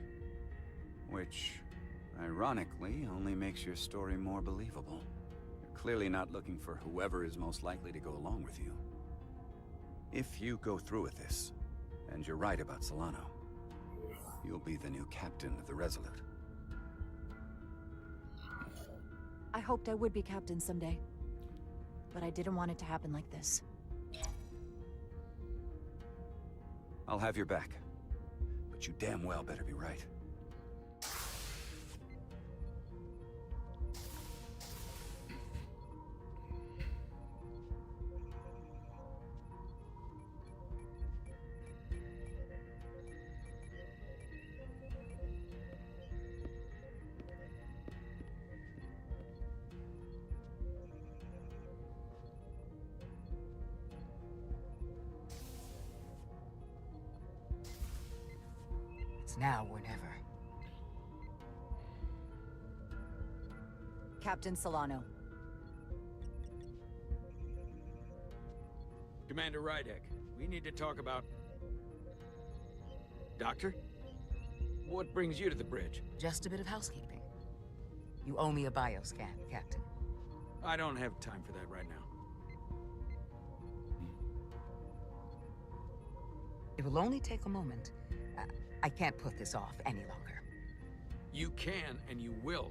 Which, ironically, only makes your story more believable. You're clearly not looking for whoever is most likely to go along with you. If you go through with this, and you're right about Solano, you'll be the new captain of the Resolute. I hoped I would be captain someday, but I didn't want it to happen like this. I'll have your back, but you damn well better be right. It's now or never. Captain Solano. Commander Rydek, we need to talk about... Doctor? What brings you to the bridge? Just a bit of housekeeping. You owe me a bioscan, Captain. I don't have time for that right now. It will only take a moment. I can't put this off any longer. You can, and you will.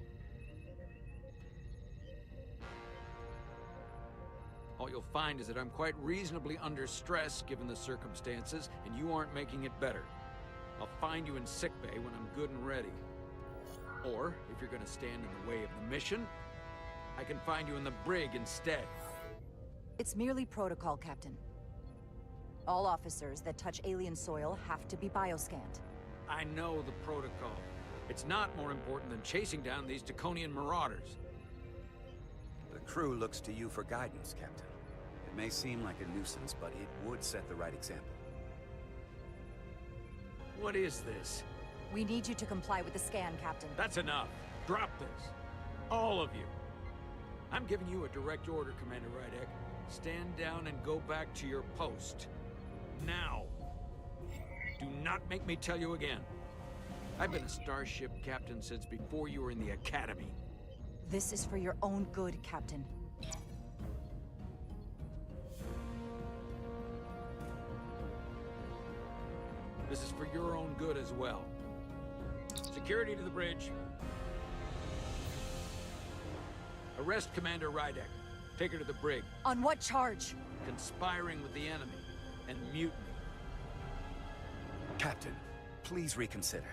All you'll find is that I'm quite reasonably under stress given the circumstances, and you aren't making it better. I'll find you in sickbay when I'm good and ready. Or, if you're gonna stand in the way of the mission, I can find you in the brig instead. It's merely protocol, Captain. All officers that touch alien soil have to be bioscanned. I know the protocol. It's not more important than chasing down these Taconian marauders. The crew looks to you for guidance, Captain. It may seem like a nuisance, but it would set the right example. What is this? We need you to comply with the scan, Captain. That's enough. Drop this. All of you. I'm giving you a direct order, Commander Rydek. Stand down and go back to your post. Now. Do not make me tell you again. I've been a starship captain since before you were in the academy. This is for your own good, Captain. This is for your own good as well. Security to the bridge. Arrest Commander Rydek. Take her to the brig. On what charge? Conspiring with the enemy and mutiny. Captain, please reconsider.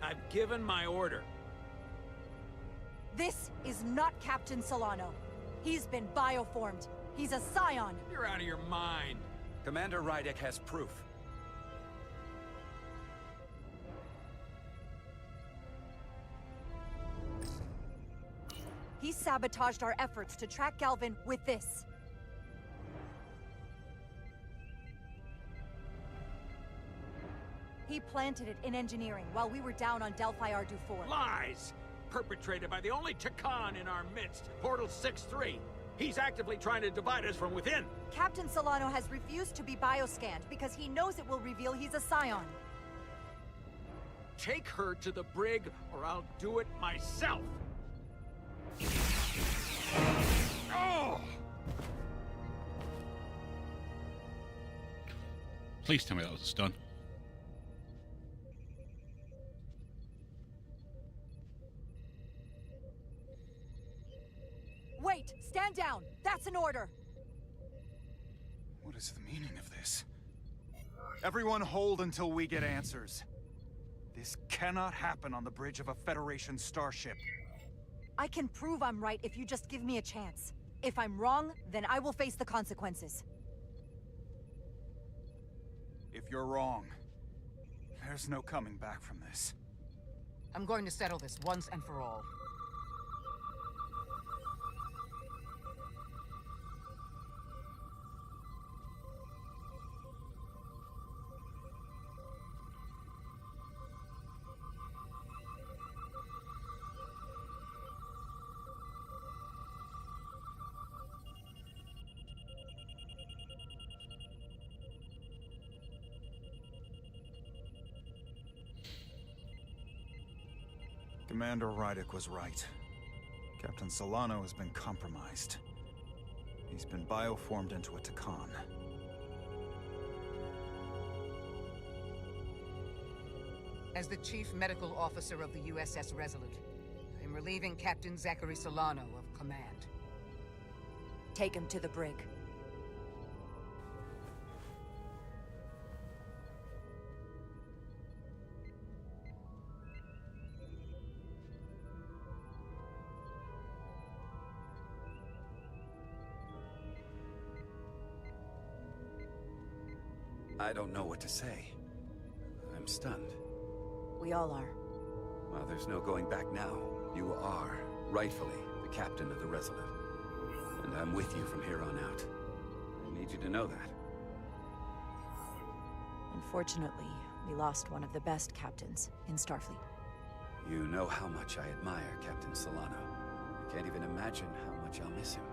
I've given my order. This is not Captain Solano. He's been bioformed. He's a scion. You're out of your mind. Commander Rydek has proof. He sabotaged our efforts to track Galvin with this. He planted it in engineering while we were down on Delphi Ardu 4. Lies! Perpetrated by the only Takan in our midst, Portal 6-3. He's actively trying to divide us from within. Captain Solano has refused to be bioscanned because he knows it will reveal he's a scion. Take her to the brig, or I'll do it myself. Oh! Please tell me that was a stun. Wait! Stand down! That's an order! What is the meaning of this? Everyone hold until we get answers. This cannot happen on the bridge of a Federation starship. I can prove I'm right if you just give me a chance. If I'm wrong, then I will face the consequences. If you're wrong, there's no coming back from this. I'm going to settle this once and for all. Commander Rydek was right. Captain Solano has been compromised. He's been bioformed into a Takan. As the Chief Medical Officer of the U.S.S. Resolute, I'm relieving Captain Zachary Solano of command. Take him to the brig. I don't know what to say. I'm stunned. We all are. Well, there's no going back now. You are, rightfully, the captain of the Resolute. And I'm with you from here on out. I need you to know that. Unfortunately, we lost one of the best captains in Starfleet. You know how much I admire Captain Solano. I can't even imagine how much I'll miss him.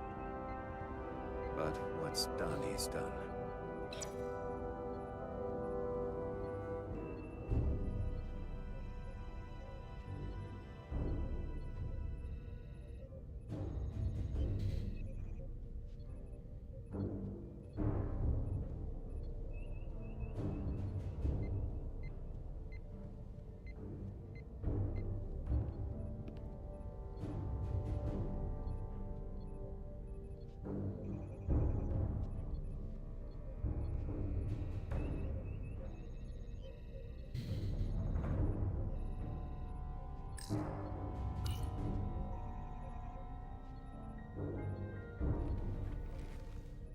But what's done, he's done.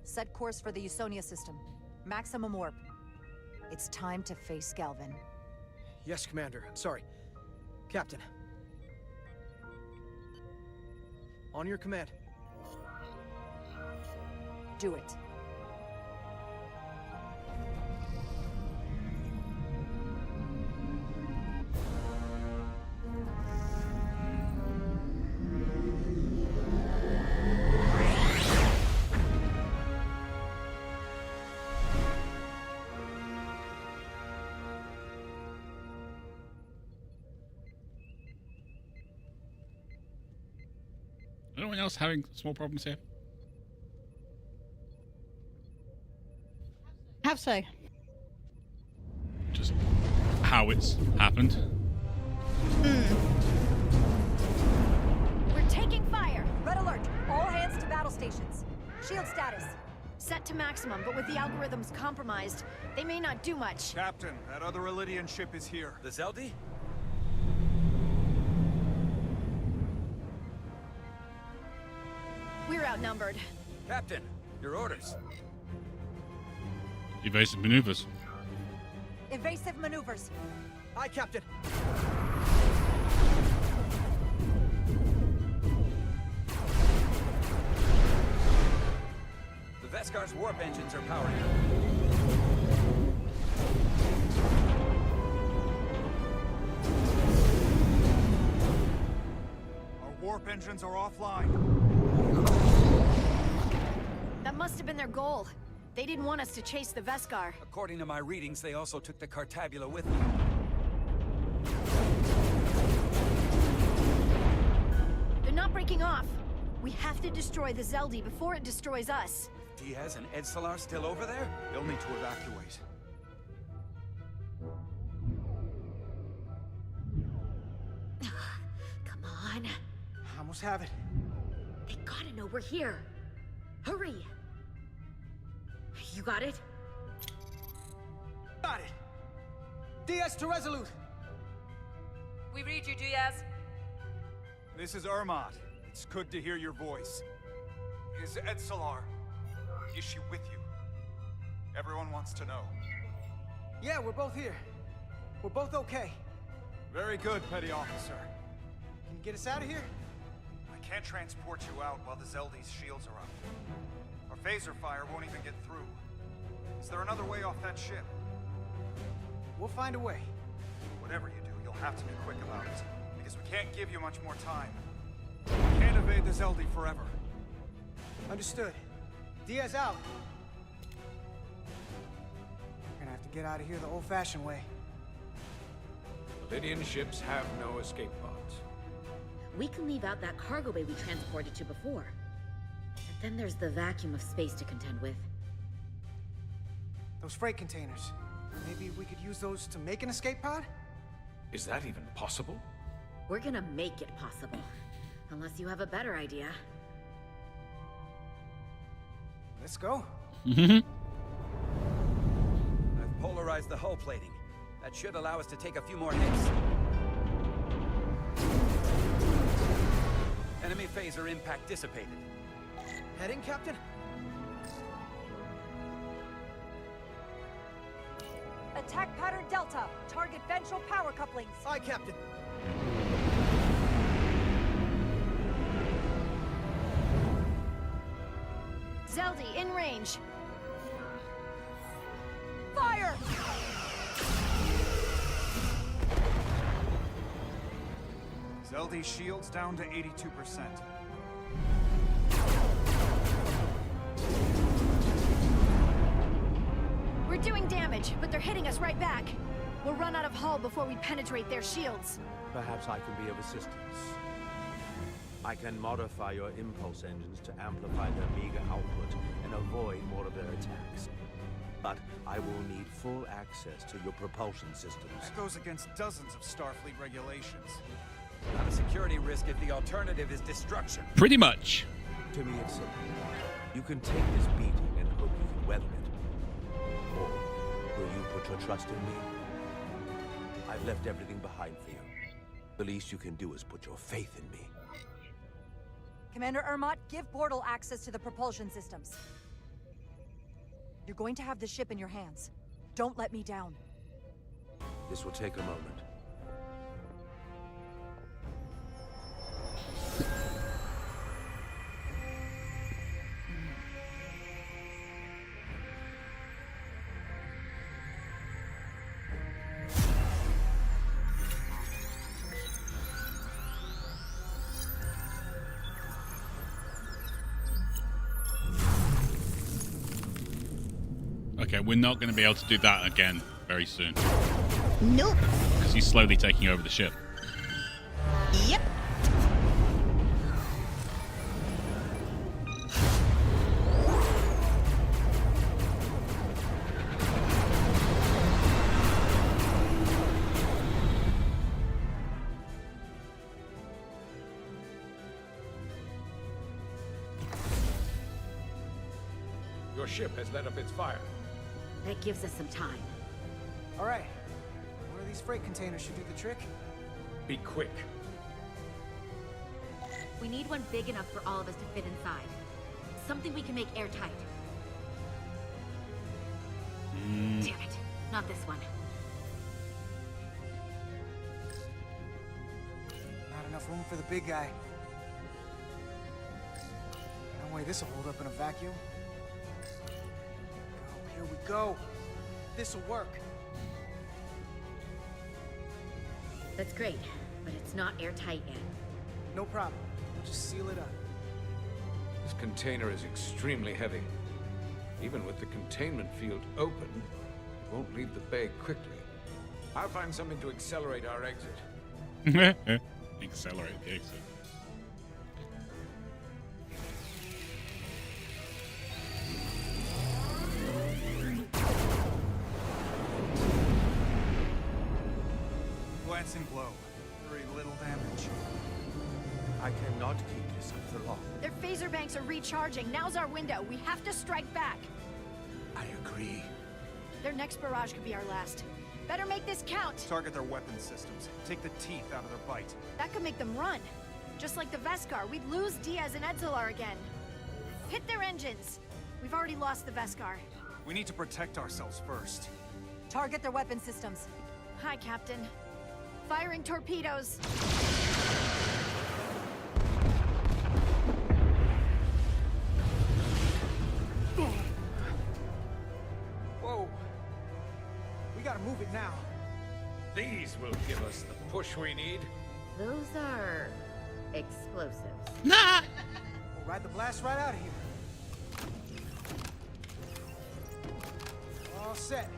Set course for the Usonia system. Maximum warp. It's time to face Galvin. Yes, Commander. Sorry. Captain. On your command. Do it. Anyone else having small problems here? Have so. Just how it's happened. We're taking fire! Red alert! All hands to battle stations. Shield status. Set to maximum, but with the algorithms compromised, they may not do much. Captain, that other Elydian ship is here. The Zeldi? outnumbered. Captain, your orders. Evasive maneuvers. Evasive maneuvers. Aye, Captain. The Veskar's warp engines are powering up. Our warp engines are offline. That must have been their goal. They didn't want us to chase the Veskar. According to my readings, they also took the Cartabula with them. They're not breaking off. We have to destroy the Zeldi before it destroys us. Diaz and Edsalar still over there? They'll need to evacuate. Come on. I almost have it. They gotta know we're here. Hurry! You got it? Got it. Diaz to Resolute. We read you, Diaz. This is Ermot. It's good to hear your voice. Is Edsalar? Is she with you? Everyone wants to know. Yeah, we're both here. We're both okay. Very good, Petty Officer. Can you get us out of here? I can't transport you out while the Zeldi's shields are up. Our phaser fire won't even get through. Is there another way off that ship? We'll find a way. Whatever you do, you'll have to be quick about it. Because we can't give you much more time. We can't evade the Zeldi forever. Understood. Diaz out. We're gonna have to get out of here the old-fashioned way. Lydian ships have no escape pods. We can leave out that cargo bay we transported to before. But then there's the vacuum of space to contend with. Those freight containers. Maybe we could use those to make an escape pod? Is that even possible? We're gonna make it possible. Unless you have a better idea. Let's go. I've polarized the hull plating. That should allow us to take a few more hits. Enemy phaser impact dissipated. Heading, Captain? Attack pattern Delta. Target ventral power couplings. Aye, Captain. Zeldi, in range. Fire! Zeldi's shields down to 82%. We're doing damage, but they're hitting us right back. We'll run out of hull before we penetrate their shields. Perhaps I can be of assistance. I can modify your impulse engines to amplify their meager output and avoid more of their attacks. But I will need full access to your propulsion systems. That goes against dozens of Starfleet regulations. Not a security risk if the alternative is destruction. Pretty much. To me, it's simple. You can take this beating and hope you can weather it. Or will you put your trust in me? I've left everything behind for you. The least you can do is put your faith in me. Commander Ermot, give portal access to the propulsion systems. You're going to have the ship in your hands. Don't let me down. This will take a moment. Okay, we're not going to be able to do that again very soon. Nope. Because he's slowly taking over the ship. Yep. Your ship has let up its fire. That gives us some time. All right. One of these freight containers should do the trick. Be quick. We need one big enough for all of us to fit inside. Something we can make airtight. Damn it. Not this one. Not enough room for the big guy. No way this'll hold up in a vacuum. Oh, here we go. This'll work. That's great, but it's not airtight yet. No problem. We'll just seal it up. This container is extremely heavy. Even with the containment field open, it won't leave the bay quickly. I'll find something to accelerate our exit. Accelerate the exit. Glancing blow. Very little damage. I cannot keep this up for long. Their phaser banks are recharging. Now's our window. We have to strike back. I agree. Their next barrage could be our last. Better make this count. Target their weapon systems. Take the teeth out of their bite. That could make them run. Just like the Veskar, we'd lose Diaz and Edzilar again. Hit their engines. We've already lost the Veskar. We need to protect ourselves first. Target their weapon systems. Hi, Captain. Firing torpedoes. Whoa. We gotta move it now. These will give us the push we need. Those are explosives. Nah! We'll ride the blast right out of here. All set.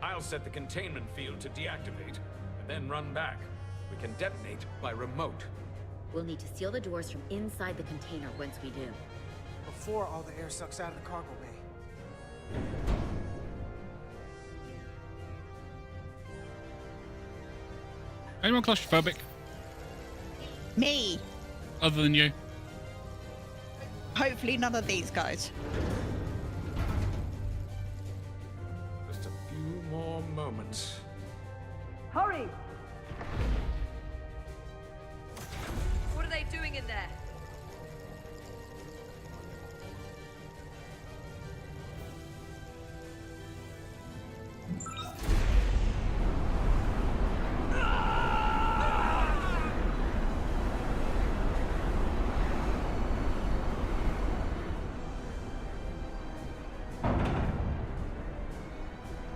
I'll set the containment field to deactivate, and then run back. We can detonate by remote. We'll need to seal the doors from inside the container once we do. Before all the air sucks out of the cargo bay. Anyone claustrophobic? Me. Other than you? Hopefully none of these guys. Just a few more moments. Hurry! What are they doing in there?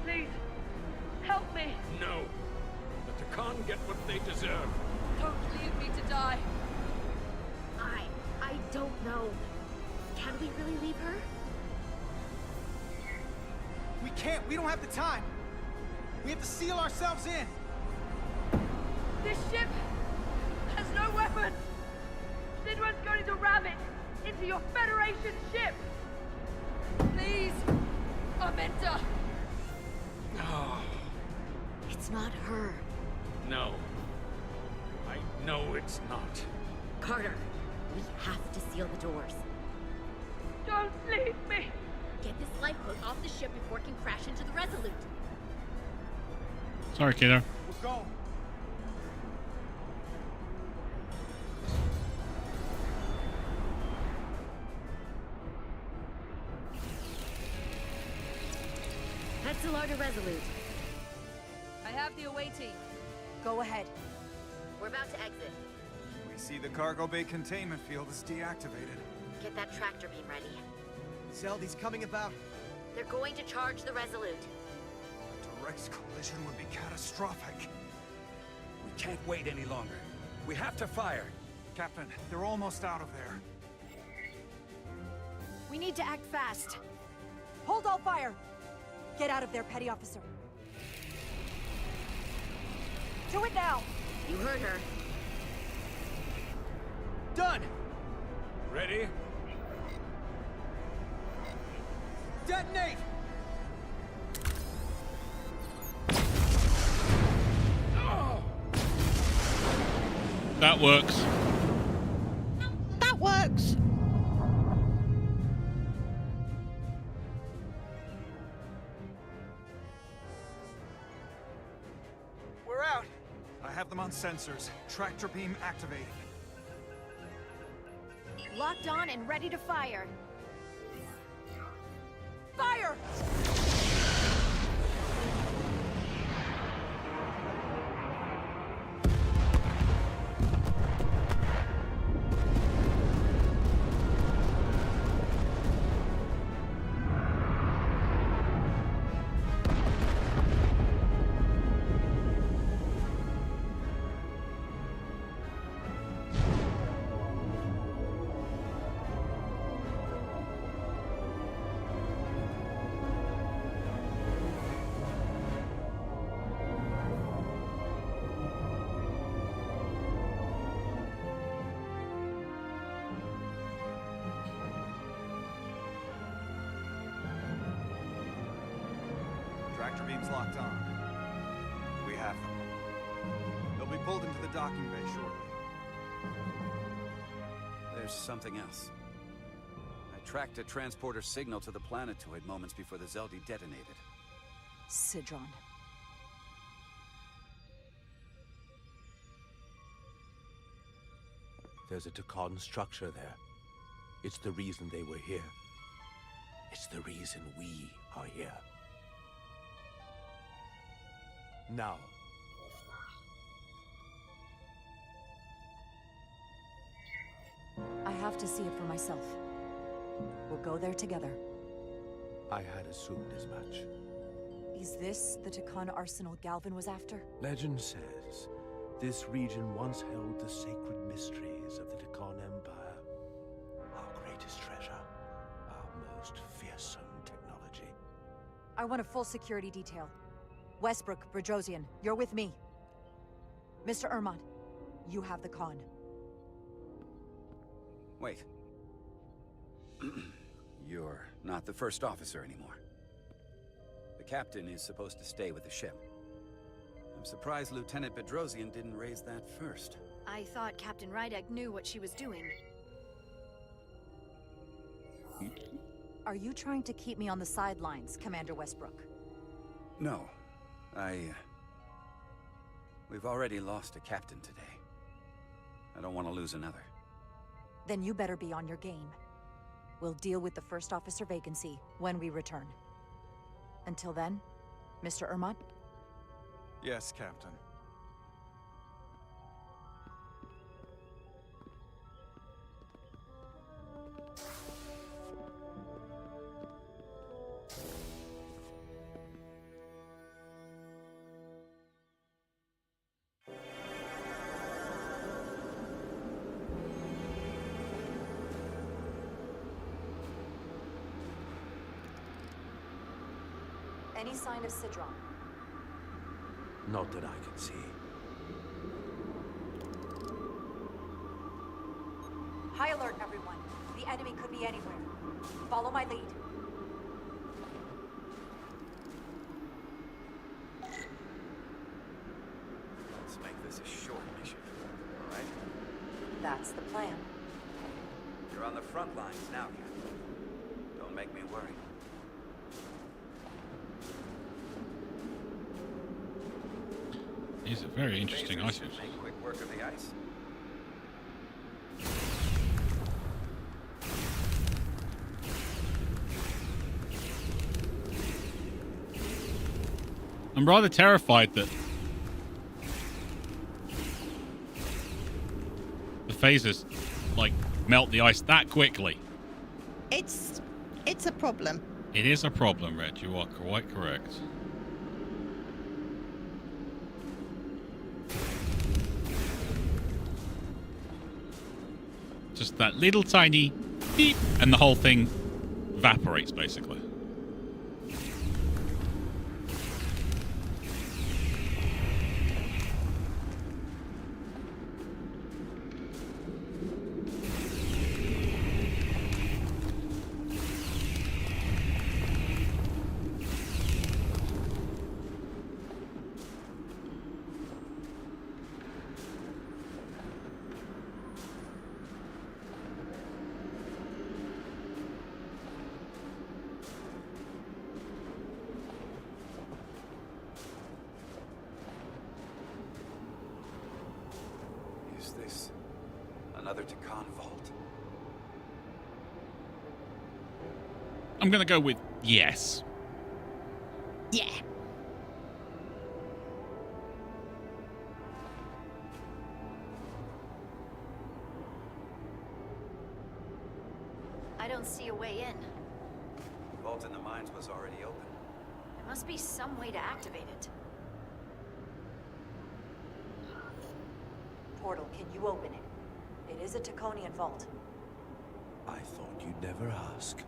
Please, help me! No. Let the Khan get what they deserve. Don't leave me to die. I don't know. Can we really leave her? We can't. We don't have the time. We have to seal ourselves in. This ship has no weapons. Sidran's going to ram it into your Federation ship. Please, Armenta. No. It's not her. No. I know it's not. Carter, we have to seal the doors. Don't leave me. Get this lifeboat off the ship before it can crash into the Resolute. Sorry, kiddo. We're going. Edzilar to Resolute. I have the away team. Go ahead. We're about to exit. We see the cargo bay containment field is deactivated. Get that tractor beam ready. Zeldy's coming about. They're going to charge the Resolute. Direct collision would be catastrophic. We can't wait any longer. We have to fire. Captain, they're almost out of there. We need to act fast. Hold all fire! Get out of there, Petty Officer. Do it now! You heard her. Done! Ready? Detonate! That works. That works. We're out. I have them on sensors. Tractor beam activating. Locked on and ready to fire. tractor beams locked on. We have them. They'll be pulled into the docking bay shortly. There's something else. I tracked a transporter signal to the planetoid moments before the Zeldi detonated. Sidron. There's a Takan structure there. It's the reason they were here. It's the reason we are here. Now. I have to see it for myself. We'll go there together. I had assumed as much. Is this the Takan arsenal Galvin was after? Legend says this region once held the sacred mysteries of the Takan Empire. Our greatest treasure. Our most fearsome technology. I want a full security detail. Westbrook, Bredrosian, you're with me. Mr. Ermont, you have the con. Wait. You're not the first officer anymore. The captain is supposed to stay with the ship. I'm surprised Lieutenant Bedrosian didn't raise that first. I thought Captain Rydek knew what she was doing. Are you trying to keep me on the sidelines, Commander Westbrook? No. We've already lost a captain today. I don't want to lose another. Then you better be on your game. We'll deal with the first officer vacancy when we return. Until then, Mr. Ermont? Yes, Captain. Any sign of Sidron? Not that I can see. High alert, everyone. The enemy could be anywhere. Follow my lead. Let's make this a short mission, all right? That's the plan. You're on the front lines now, Captain. Don't make me worry. These are very interesting items. Make quick work of the ice. I'm rather terrified that the phasers, like, melt the ice that quickly. It's a problem. It is a problem, Red. You are quite correct. Just that little tiny beep, and the whole thing evaporates, basically. Is this another Takan vault? I'm going to go with yes. Yeah. I don't see a way in. The vault in the mines was already open. There must be some way to activate it. Portal, can you open it? It is a Taconian vault. I thought you'd never ask.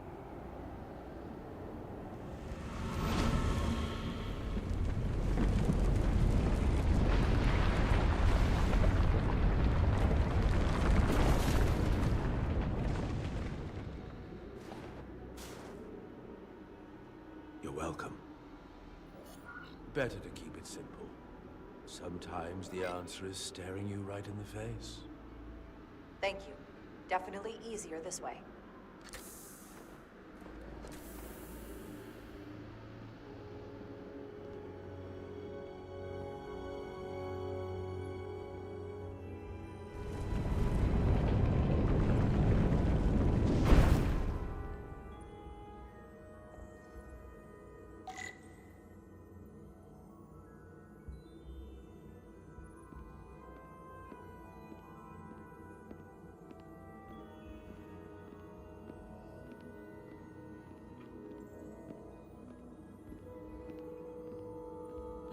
You're welcome. better to keep it simple. Sometimes the answer is staring you right in the face. Thank you. Definitely easier this way.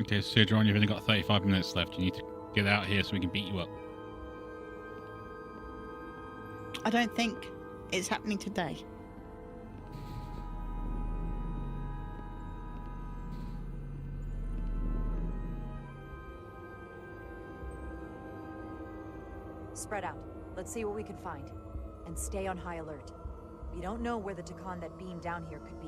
Okay, so John, you've only got 35 minutes left. You need to get out here so we can beat you up. I don't think it's happening today. Spread out. Let's see what we can find. And stay on high alert. We don't know where the Takan that beamed down here could be.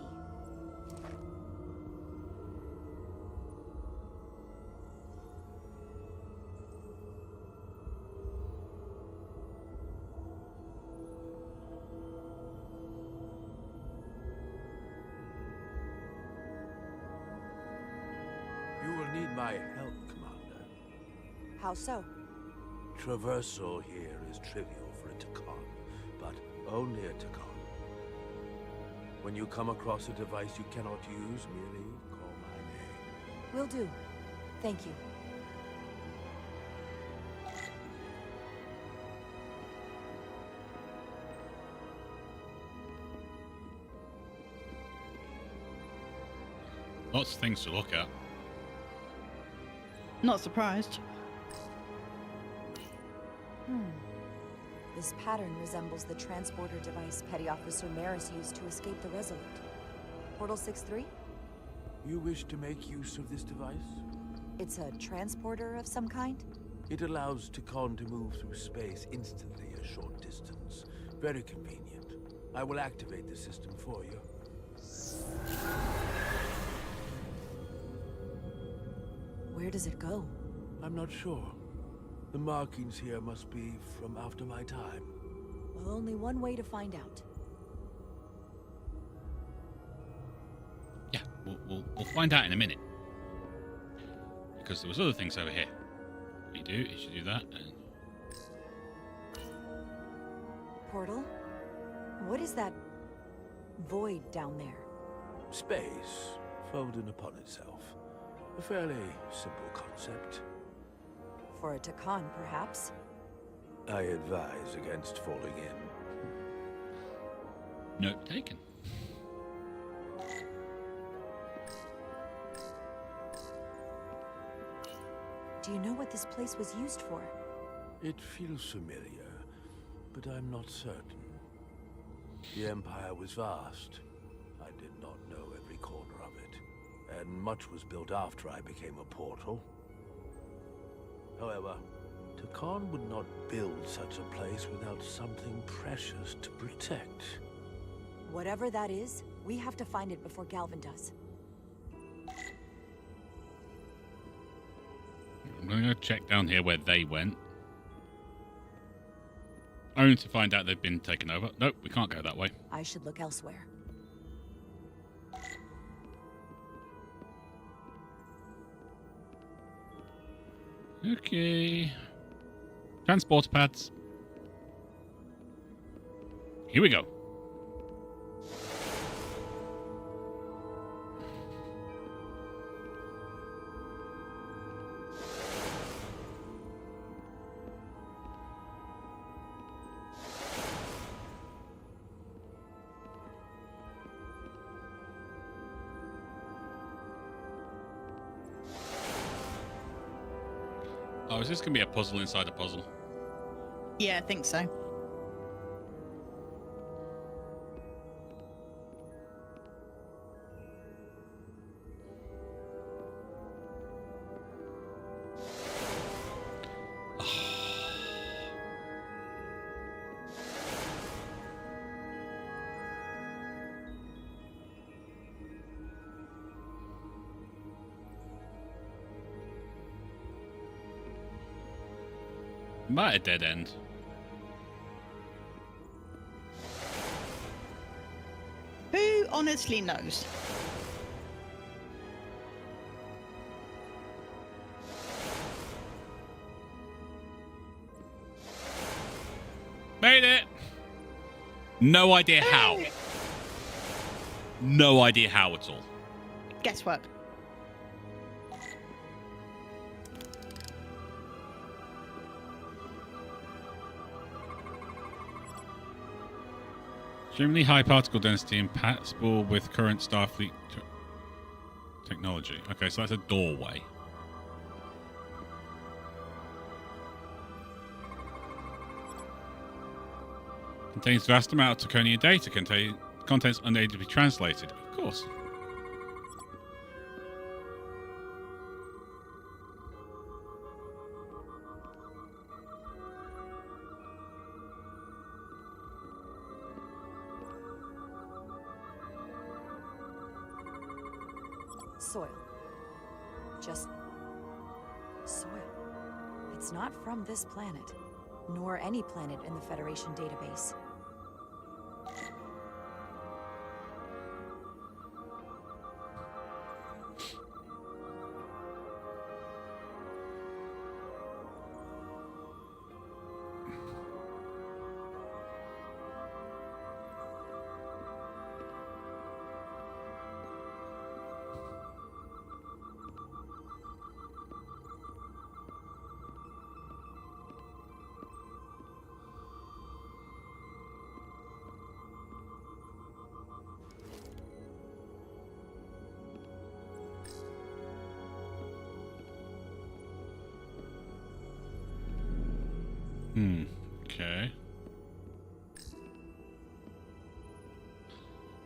You will need my help, Commander. How so? Traversal here is trivial for a Takan, but only a Takan. When you come across a device you cannot use, merely call my name. Will do. Thank you. Lots of things to look at. Not surprised. This pattern resembles the transporter device Petty Officer Maris used to escape the Resolute. Portal 6-3? You wish to make use of this device? It's a transporter of some kind? It allows Takan to move through space instantly a short distance. Very convenient. I will activate the system for you. Where does it go? I'm not sure. The markings here must be from after my time. Well, only one way to find out. Yeah, we'll find out in a minute. Because there was other things over here. What you do is you do that and... Portal? What is that void down there? Space, folding upon itself. A fairly simple concept. For a Takan, perhaps? I advise against falling in. Note taken. Do you know what this place was used for? It feels familiar, but I'm not certain. The Empire was vast. I did not know every corner of it, and much was built after I became a portal. However, Takan would not build such a place without something precious to protect. Whatever that is, we have to find it before Galvin does. I'm going to go check down here where they went. Only to find out they've been taken over. Nope, we can't go that way. I should look elsewhere. Okay. Transporter pads. Here we go. Oh, is this going to be a puzzle inside a puzzle? Yeah, I think so. I'm at a dead end. Who honestly knows? Made it! No idea how. No idea how at all. Guesswork. Extremely high particle density compatible with current Starfleet technology. Okay, so that's a doorway. Contains vast amount of Draconian data. Contents unable to be translated. Of course. Soil. Just soil. It's not from this planet, nor any planet in the Federation database. Okay.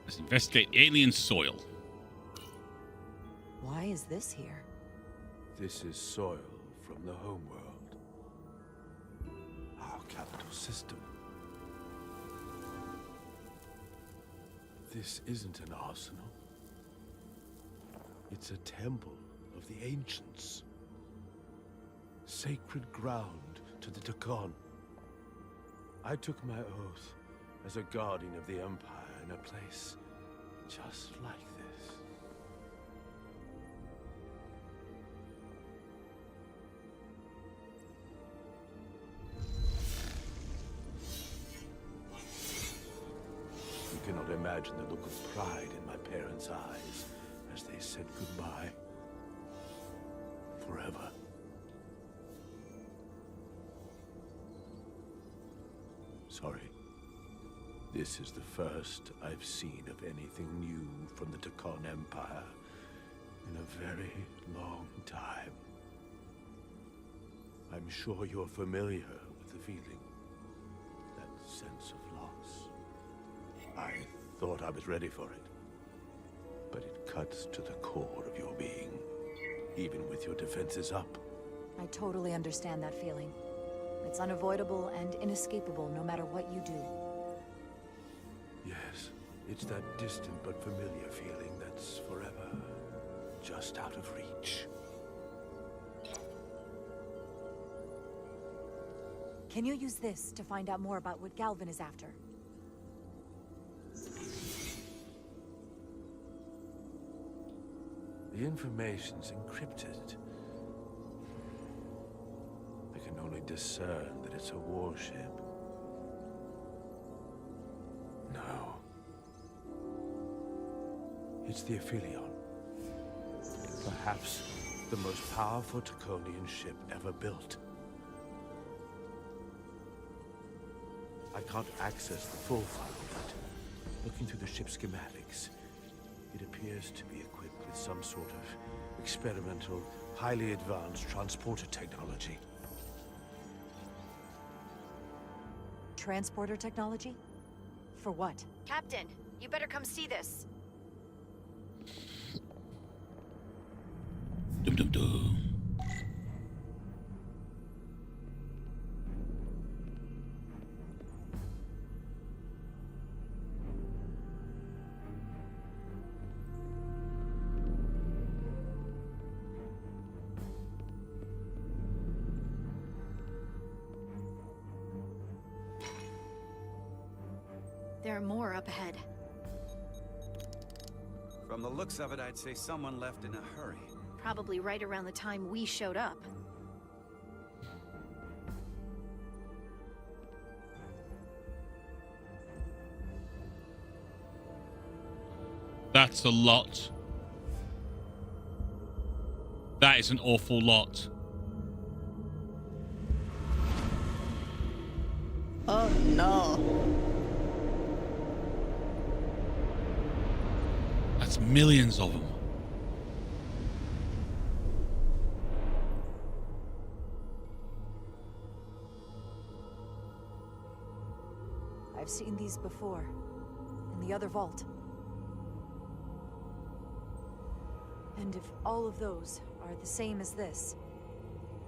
Let's investigate alien soil. Why is this here? This is soil from the homeworld. Our capital system. This isn't an arsenal. It's a temple of the ancients. Sacred ground to the Takon. I took my oath as a guardian of the Empire in a place just like this. You cannot imagine the look of pride in my parents' eyes as they said goodbye. Forever. Sorry. This is the first I've seen of anything new from the Takon Empire in a very long time. I'm sure you're familiar with the feeling. That sense of loss. I thought I was ready for it. But it cuts to the core of your being, even with your defenses up. I totally understand that feeling. It's unavoidable and inescapable no matter what you do. Yes, it's that distant but familiar feeling that's forever just out of reach. Can you use this to find out more about what Galvin is after? The information's encrypted. I can only discern that it's a warship. No. It's the Aphelion. Perhaps the most powerful Takonian ship ever built. I can't access the full file yet. Looking through the ship's schematics, it appears to be equipped with some sort of experimental, highly advanced transporter technology. Transporter technology? For what? Captain, you better come see this. Dum dum dum. There are more up ahead. From the looks of it, I'd say someone left in a hurry. Probably right around the time we showed up. That's a lot. That is an awful lot. Oh no. That's millions of them. I've seen these before. In the other vault. And if all of those are the same as this,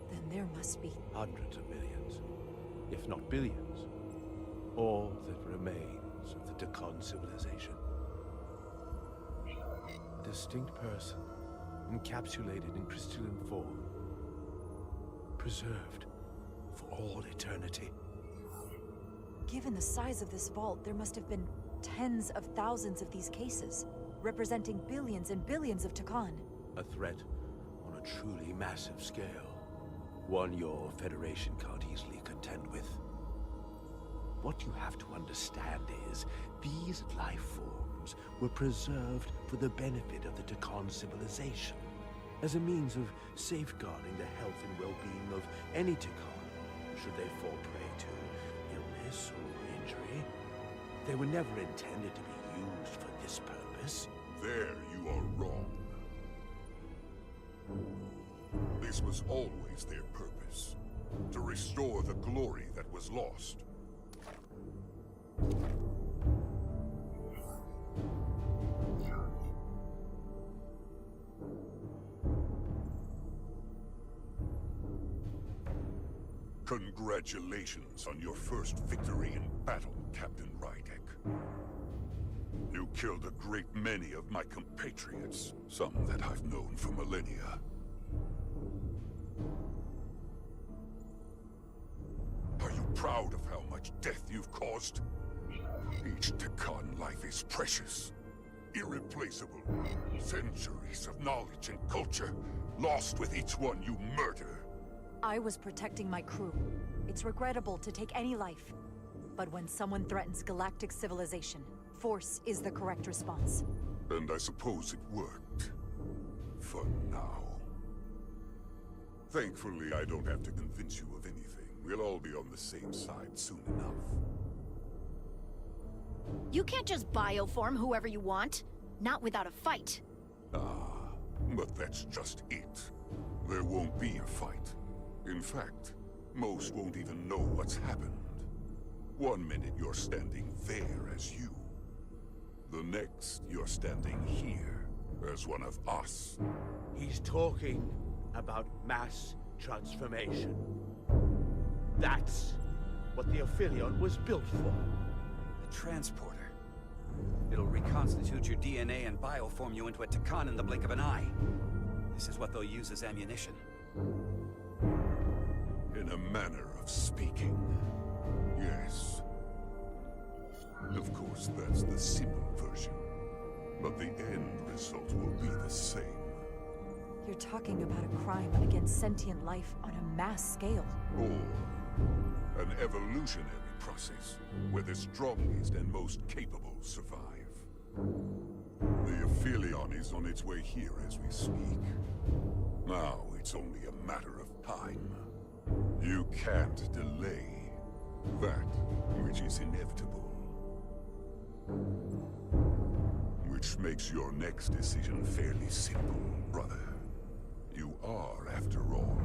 then there must be Hundreds of millions, if not billions. All that remains of the Takan civilization. A distinct person, encapsulated in crystalline form. Preserved for all eternity. Given the size of this vault, there must have been tens of thousands of these cases, representing billions and billions of Takan. A threat on a truly massive scale. One your Federation can't easily contend with. What you have to understand is, these life forms were preserved for the benefit of the Takan civilization, as a means of safeguarding the health and well-being of any Takan, should they fall prey to illness or injury. They were never intended to be used for this purpose. There you are wrong. This was always their purpose, to restore the glory that was lost. Congratulations on your first victory in battle, Captain Rydek. You killed a great many of my compatriots, some that I've known for millennia. Are you proud of how much death you've caused? Each Takan life is precious, irreplaceable. Centuries of knowledge and culture, lost with each one you murder. I was protecting my crew. It's regrettable to take any life. But when someone threatens galactic civilization, force is the correct response. And I suppose it worked. For now. Thankfully, I don't have to convince you of anything. We'll all be on the same side soon enough. You can't just bioform whoever you want. Not without a fight. Ah, but that's just it. There won't be a fight. In fact, most won't even know what's happened. One minute you're standing there as you. The next, you're standing here as one of us. He's talking about mass transformation. That's what the Aphelion was built for. A transporter. It'll reconstitute your DNA and bioform you into a Takan in the blink of an eye. This is what they'll use as ammunition. In a manner of speaking, yes. Of course, that's the simple version. But the end result will be the same. You're talking about a crime against sentient life on a mass scale. Or an evolutionary process, where the strongest and most capable survive. The Aphelion is on its way here as we speak. Now it's only a matter of time. You can't delay that which is inevitable. Which makes your next decision fairly simple, brother. You are, after all,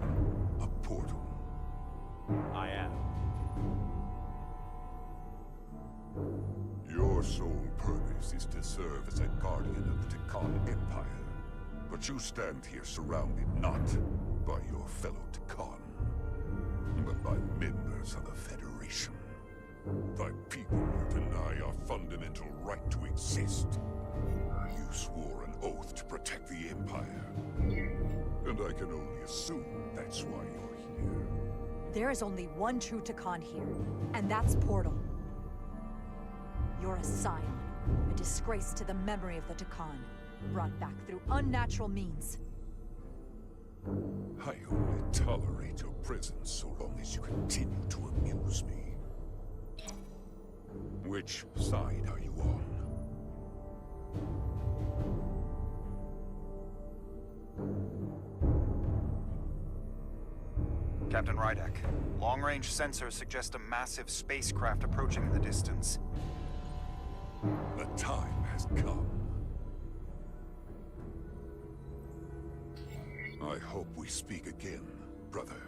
a portal. I am. Your sole purpose is to serve as a guardian of the Takan Empire. But you stand here surrounded not by your fellow Takan, but by members of the Federation. By people who deny our fundamental right to exist. You swore an oath to protect the Empire. And I can only assume that's why you're here. There is only one true Takan here, and that's Portal. You're a scion, a disgrace to the memory of the Takan, brought back through unnatural means. I only tolerate your presence so long as you continue to amuse me. Which side are you on? Captain Rydek, long-range sensors suggest a massive spacecraft approaching in the distance. The time has come. I hope we speak again, brother.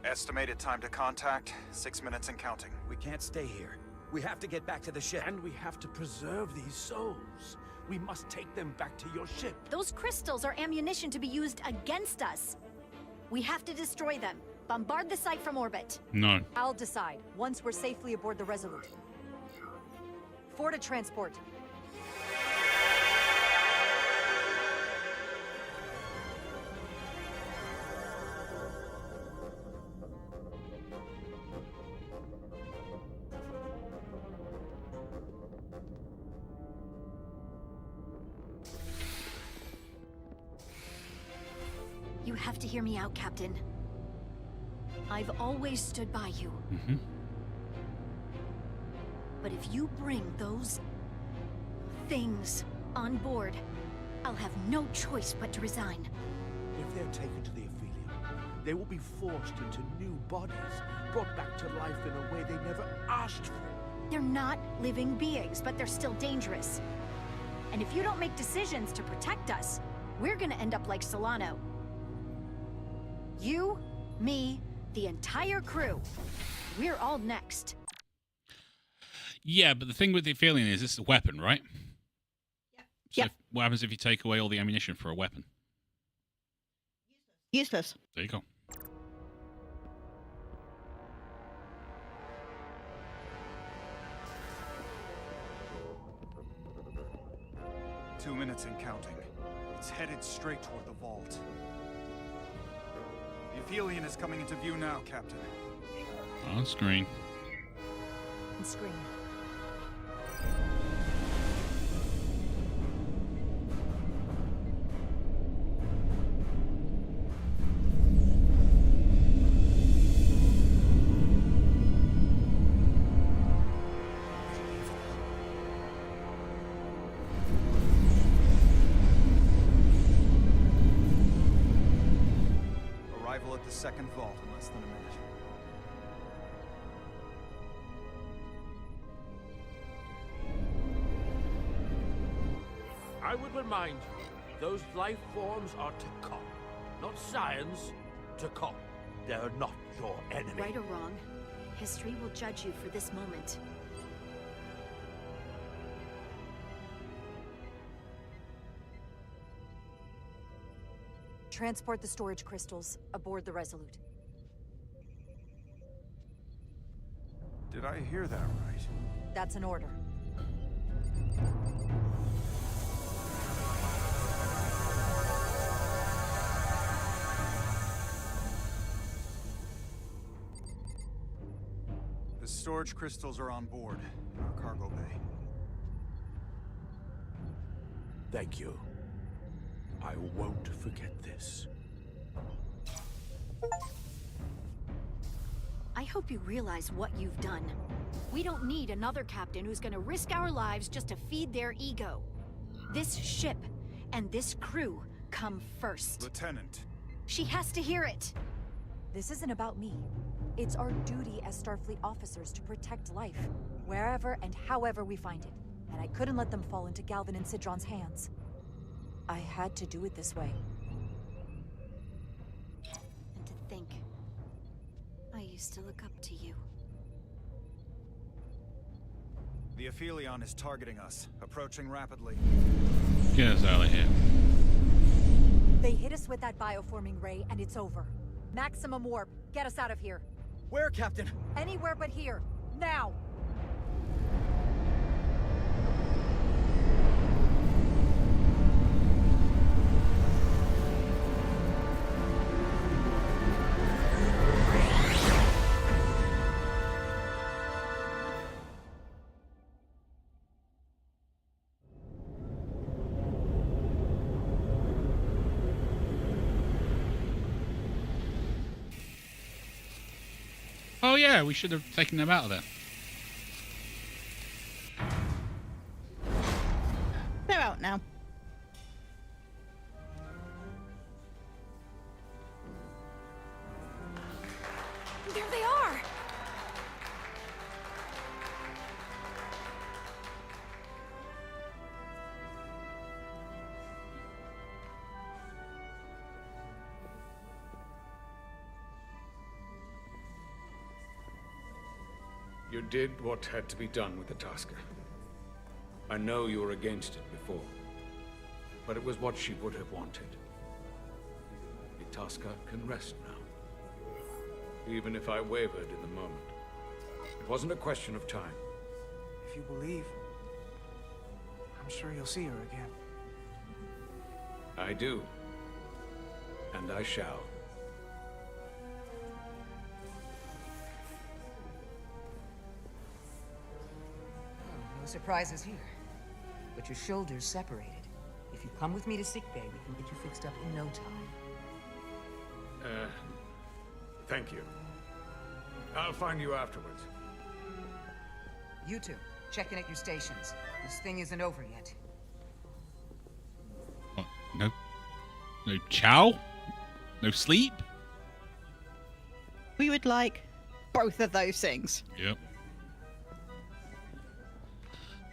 Estimated time to contact, 6 minutes and counting. We can't stay here. We have to get back to the ship. And we have to preserve these souls. We must take them back to your ship. Those crystals are ammunition to be used against us. We have to destroy them. Bombard the site from orbit. No. I'll decide, once we're safely aboard the Resolute. For to transport. You have to hear me out, Captain. I've always stood by you. But if you bring those things on board, I'll have no choice but to resign. If they're taken to the Aphelion, they will be forced into new bodies, brought back to life in a way they never asked for. They're not living beings, but they're still dangerous. And if you don't make decisions to protect us, we're gonna end up like Solano. You, me, the entire crew. We're all next. Yeah, but the thing with the Aphelion is it's a weapon, right? Yeah. So what happens if you take away all the ammunition for a weapon? Useless. There you go. Two minutes and counting. It's headed straight toward the vault. The Aphelion is coming into view now, Captain. On screen. On screen. Arrival at the second vault in less than a minute. I would remind you, those life forms are Takan, not science. Takan. They're not your enemy. Right or wrong, history will judge you for this moment. Transport the storage crystals aboard the Resolute. Did I hear that right? That's an order. The storage crystals are on board in our cargo bay. Thank you. I won't forget this. I hope you realize what you've done. We don't need another captain who's gonna risk our lives just to feed their ego. This ship and this crew come first. Lieutenant. She has to hear it. This isn't about me. It's our duty as Starfleet officers to protect life, wherever and however we find it. And I couldn't let them fall into Galvin and Sidron's hands. I had to do it this way. And to think, I used to look up to you. The Aphelion is targeting us, approaching rapidly. Get us out of here. They hit us with that bioforming ray, and it's over. Maximum warp. Get us out of here. Where, Captain? Anywhere but here. Now! Oh yeah, we should have taken them out of there. They're out now. There they are! You did what had to be done with the Tasker. I know you were against it before, but it was what she would have wanted. The Tasker can rest now, even if I wavered in the moment. It wasn't a question of time. If you believe, I'm sure you'll see her again. I do. And I shall. No surprises here. But your shoulders separated. If you come with me to sickbay, we can get you fixed up in no time. Thank you. I'll find you afterwards. You two, check in at your stations. This thing isn't over yet. What? No chow? No sleep? We would like both of those things. Yep.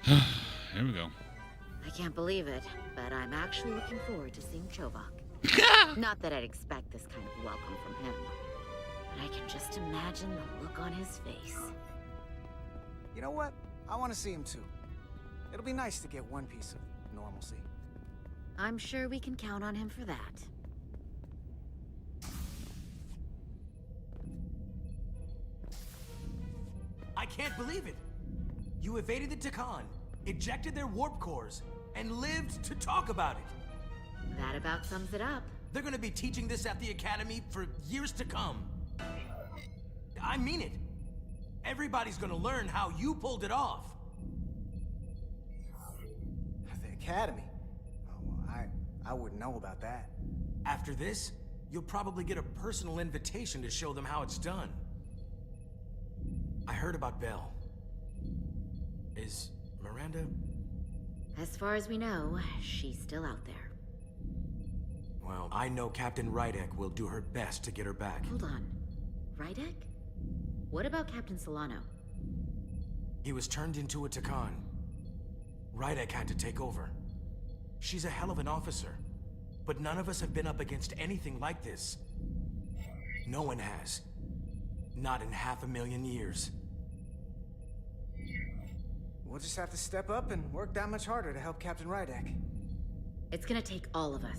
Here we go. I can't believe it, but I'm actually looking forward to seeing Chovak. Not that I'd expect this kind of welcome from him, but I can just imagine the look on his face. You know what? I want to see him too. It'll be nice to get one piece of normalcy. I'm sure we can count on him for that. I can't believe it! You evaded the Takan, ejected their warp cores, and lived to talk about it. That about sums it up. They're gonna be teaching this at the Academy for years to come. I mean it. Everybody's gonna learn how you pulled it off. The Academy? Oh, well, I wouldn't know about that. After this, you'll probably get a personal invitation to show them how it's done. I heard about Belle. Is Miranda? As far as we know, she's still out there. Well, I know Captain Rydek will do her best to get her back. Hold on. Rydek? What about Captain Solano? He was turned into a Takan. Rydek had to take over. She's a hell of an officer, but none of us have been up against anything like this. No one has. Not in 500,000 years. We'll just have to step up and work that much harder to help Captain Rydek. It's gonna take all of us.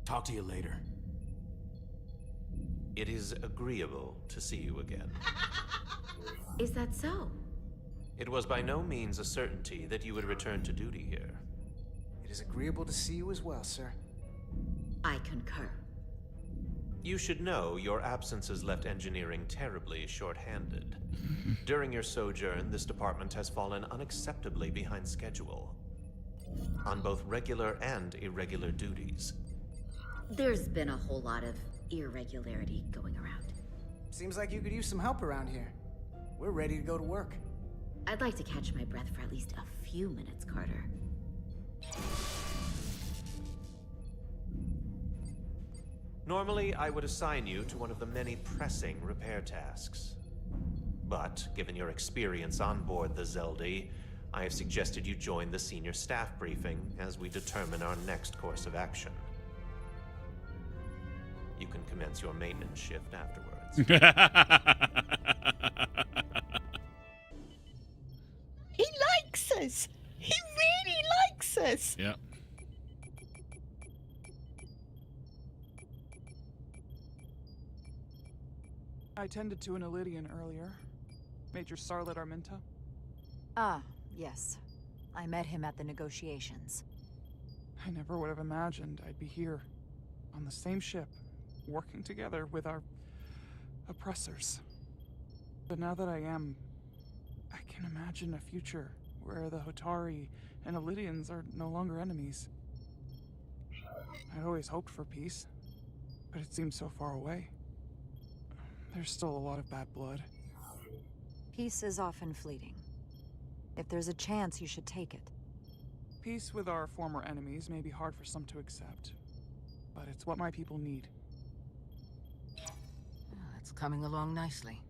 Talk to you later. It is agreeable to see you again. Is that so? It was by no means a certainty that you would return to duty here. It is agreeable to see you as well, sir. I concur. You should know your absence has left engineering terribly short-handed. During your sojourn, this department has fallen unacceptably behind schedule on both regular and irregular duties. There's been a whole lot of irregularity going around. Seems like you could use some help around here. We're ready to go to work. I'd like to catch my breath for at least a few minutes, Carter. Normally, I would assign you to one of the many pressing repair tasks. But, given your experience on board the Zeldi, I have suggested you join the senior staff briefing as we determine our next course of action. You can commence your maintenance shift afterwards. He likes us! He really likes us! Yep. I tended to an Illidian earlier. Major Sarlet Arminta. Ah, yes. I met him at the negotiations. I never would have imagined I'd be here, on the same ship, working together with our oppressors. But now that I am, I can imagine a future where the Hotari and Illidians are no longer enemies. I'd always hoped for peace, but it seems so far away. There's still a lot of bad blood. Peace is often fleeting. If there's a chance, you should take it. Peace with our former enemies may be hard for some to accept, but it's what my people need. It's coming along nicely.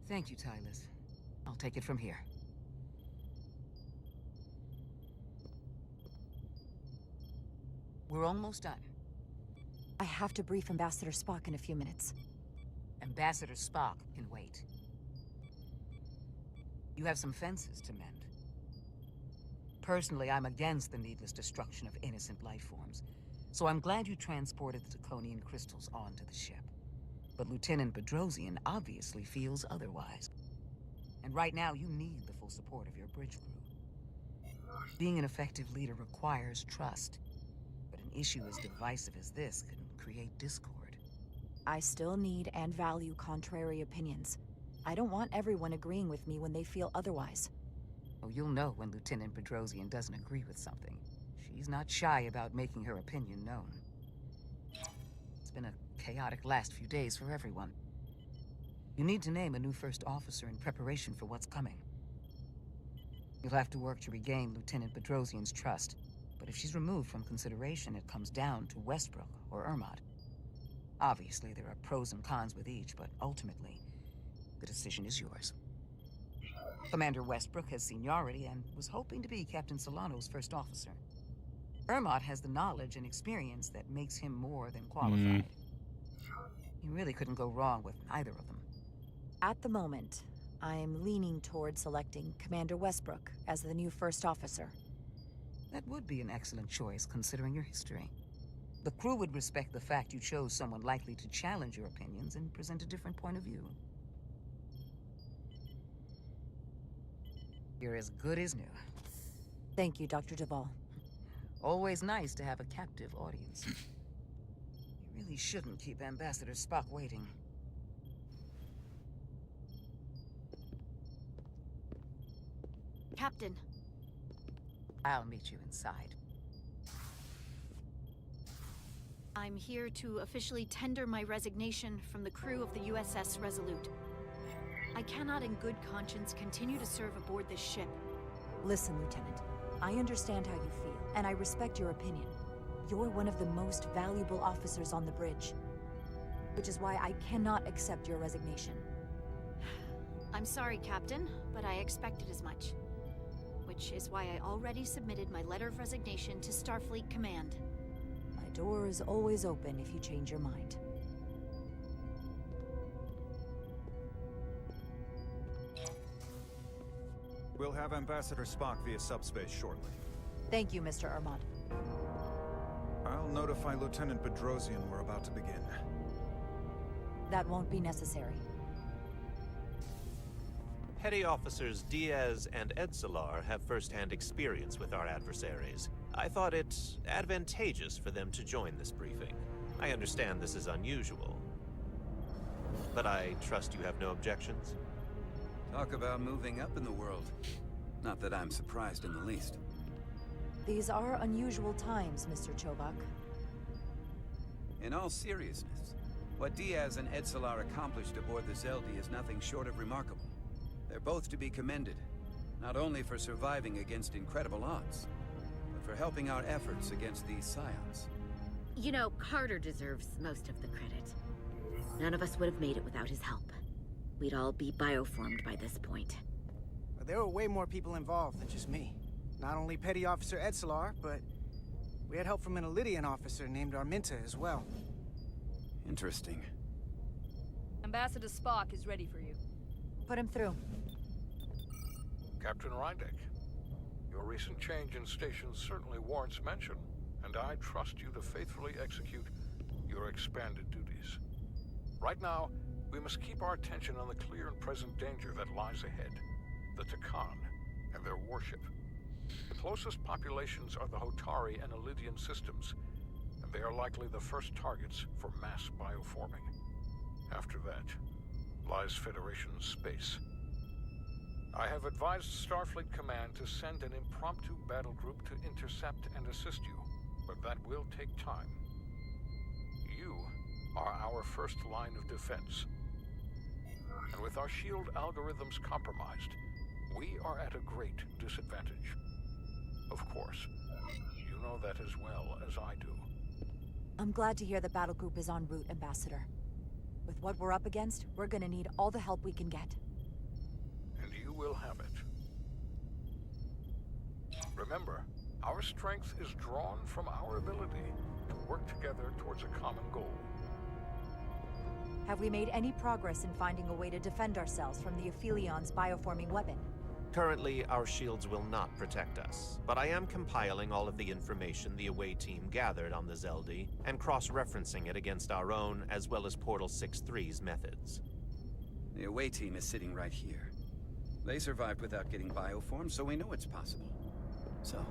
Thank you, Tylus. I'll take it from here. We're almost done. I have to brief Ambassador Spock in a few minutes. Ambassador Spock can wait. You have some fences to mend. Personally, I'm against the needless destruction of innocent life forms, so I'm glad you transported the Draconian crystals onto the ship. But Lieutenant Bedrosian obviously feels otherwise. And right now, you need the full support of your bridge crew. Being an effective leader requires trust, but an issue as divisive as this can create discord. I still need and value contrary opinions. I don't want everyone agreeing with me when they feel otherwise. Oh, you'll know when Lieutenant Bedrosian doesn't agree with something. She's not shy about making her opinion known. It's been a chaotic last few days for everyone. You need to name a new first officer in preparation for what's coming. You'll have to work to regain Lieutenant Bedrosian's trust, but if she's removed from consideration, it comes down to Westbrook or Ermot. Obviously, there are pros and cons with each, but ultimately, the decision is yours. Commander Westbrook has seniority and was hoping to be Captain Solano's first officer. Ermot has the knowledge and experience that makes him more than qualified. You really couldn't go wrong with either of them. At the moment, I am leaning toward selecting Commander Westbrook as the new first officer. That would be an excellent choice, considering your history. The crew would respect the fact you chose someone likely to challenge your opinions and present a different point of view. You're as good as new. Thank you, Dr. Duvall. Always nice to have a captive audience. You really shouldn't keep Ambassador Spock waiting. Captain. I'll meet you inside. I'm here to officially tender my resignation from the crew of the U.S.S. Resolute. I cannot in good conscience continue to serve aboard this ship. Listen, Lieutenant. I understand how you feel, and I respect your opinion. You're one of the most valuable officers on the bridge, which is why I cannot accept your resignation. I'm sorry, Captain, but I expected as much. Which is why I already submitted my letter of resignation to Starfleet Command. My door is always open if you change your mind. We'll have Ambassador Spock via subspace shortly. Thank you, Mr. Ermot. I'll notify Lieutenant Bedrosian we're about to begin. That won't be necessary. Petty Officers Diaz and Edsalar have first-hand experience with our adversaries. I thought it advantageous for them to join this briefing. I understand this is unusual, but I trust you have no objections? Talk about moving up in the world. Not that I'm surprised in the least. These are unusual times, Mr. Chovak. In all seriousness, what Diaz and Edsalar accomplished aboard the Zeldi is nothing short of remarkable. They're both to be commended, not only for surviving against incredible odds, but for helping our efforts against these scions. You know, Carter deserves most of the credit. None of us would have made it without his help. We'd all be bioformed by this point. Well, there were way more people involved than just me. Not only Petty Officer Edsalar, but we had help from an Elydian officer named Arminta as well. Interesting. Ambassador Spock is ready for you. Put him through. Captain Rydek, your recent change in station certainly warrants mention, and I trust you to faithfully execute your expanded duties. Right now, we must keep our attention on the clear and present danger that lies ahead, the Takan and their warship. The closest populations are the Hotari and Elydian systems, and they are likely the first targets for mass bioforming. After that lies Federation space. I have advised Starfleet Command to send an impromptu battle group to intercept and assist you, but that will take time. You are our first line of defense. And with our shield algorithms compromised, we are at a great disadvantage. Of course, you know that as well as I do. I'm glad to hear the battle group is en route, Ambassador. With what we're up against, we're gonna need all the help we can get. And you will have it. Remember, our strength is drawn from our ability to work together towards a common goal. Have we made any progress in finding a way to defend ourselves from the Aphelion's bioforming weapon? Currently, our shields will not protect us, but I am compiling all of the information the away team gathered on the Zeldi and cross-referencing it against our own as well as Portal 6-3's methods. The away team is sitting right here. They survived without getting bioformed, so we know it's possible. So,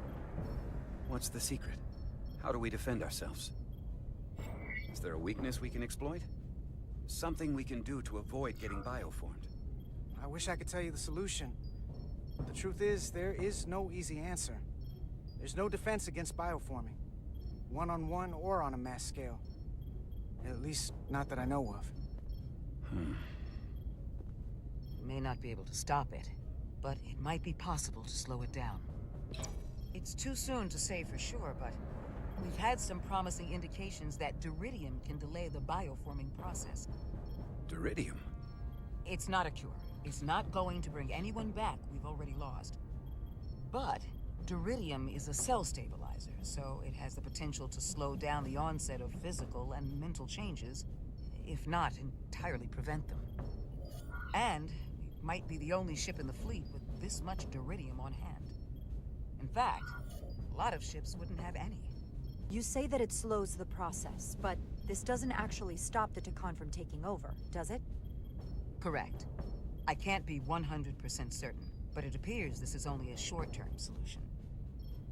what's the secret? How do we defend ourselves? Is there a weakness we can exploit? Something we can do to avoid getting bioformed? I wish I could tell you the solution. But the truth is, there is no easy answer. There's no defense against bioforming. One-on-one or on a mass scale. At least, not that I know of. May not be able to stop it, but it might be possible to slow it down. It's too soon to say for sure, but we've had some promising indications that Duridium can delay the bioforming process. Duridium? It's not a cure. It's not going to bring anyone back we've already lost. But Duridium is a cell stabilizer, so it has the potential to slow down the onset of physical and mental changes, if not entirely prevent them. And it might be the only ship in the fleet with this much Duridium on hand. In fact, a lot of ships wouldn't have any. You say that it slows the process, but this doesn't actually stop the Takan from taking over, does it? Correct. I can't be 100% certain, but it appears this is only a short-term solution.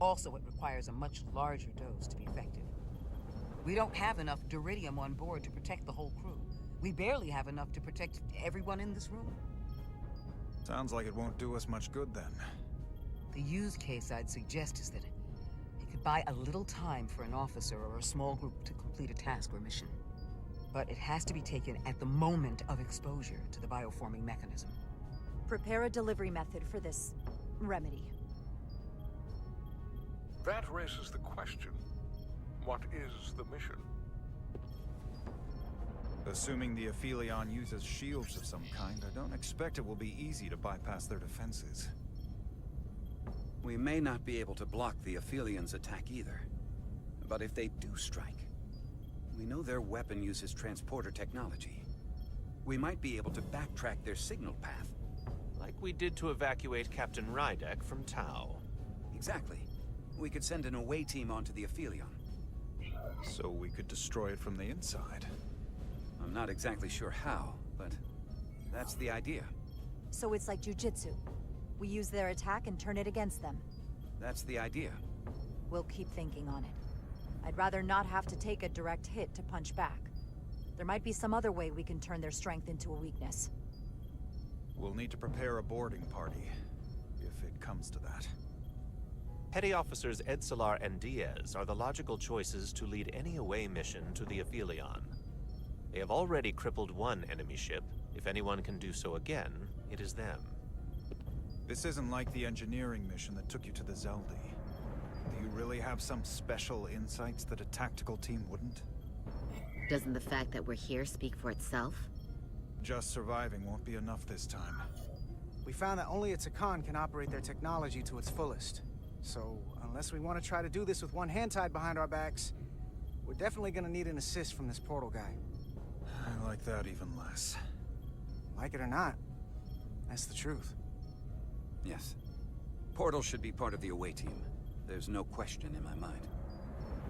Also, it requires a much larger dose to be effective. We don't have enough Duridium on board to protect the whole crew. We barely have enough to protect everyone in this room. Sounds like it won't do us much good then. The use case I'd suggest is that it could buy a little time for an officer or a small group to complete a task or mission. But it has to be taken at the moment of exposure to the bioforming mechanism. Prepare a delivery method for this remedy. That raises the question, what is the mission? Assuming the Aphelion uses shields of some kind, I don't expect it will be easy to bypass their defenses. We may not be able to block the Aphelion's attack either. But if they do strike, we know their weapon uses transporter technology. We might be able to backtrack their signal path. Like we did to evacuate Captain Rydek from Tau. Exactly. We could send an away team onto the Aphelion. So we could destroy it from the inside. I'm not exactly sure how, but that's the idea. So it's like jujitsu. We use their attack and turn it against them. That's the idea. We'll keep thinking on it. I'd rather not have to take a direct hit to punch back. There might be some other way we can turn their strength into a weakness. We'll need to prepare a boarding party, if it comes to that. Petty Officers Edsalar and Diaz are the logical choices to lead any away mission to the Aphelion. They have already crippled one enemy ship. If anyone can do so again, it is them. This isn't like the engineering mission that took you to the Zeldi. Do you really have some special insights that a tactical team wouldn't? Doesn't the fact that we're here speak for itself? Just surviving won't be enough this time. We found that only a Takan can operate their technology to its fullest. So, unless we want to try to do this with one hand tied behind our backs, we're definitely gonna need an assist from this portal guy. I like that even less. Like it or not, that's the truth. Yes. Portal should be part of the away team. There's no question in my mind.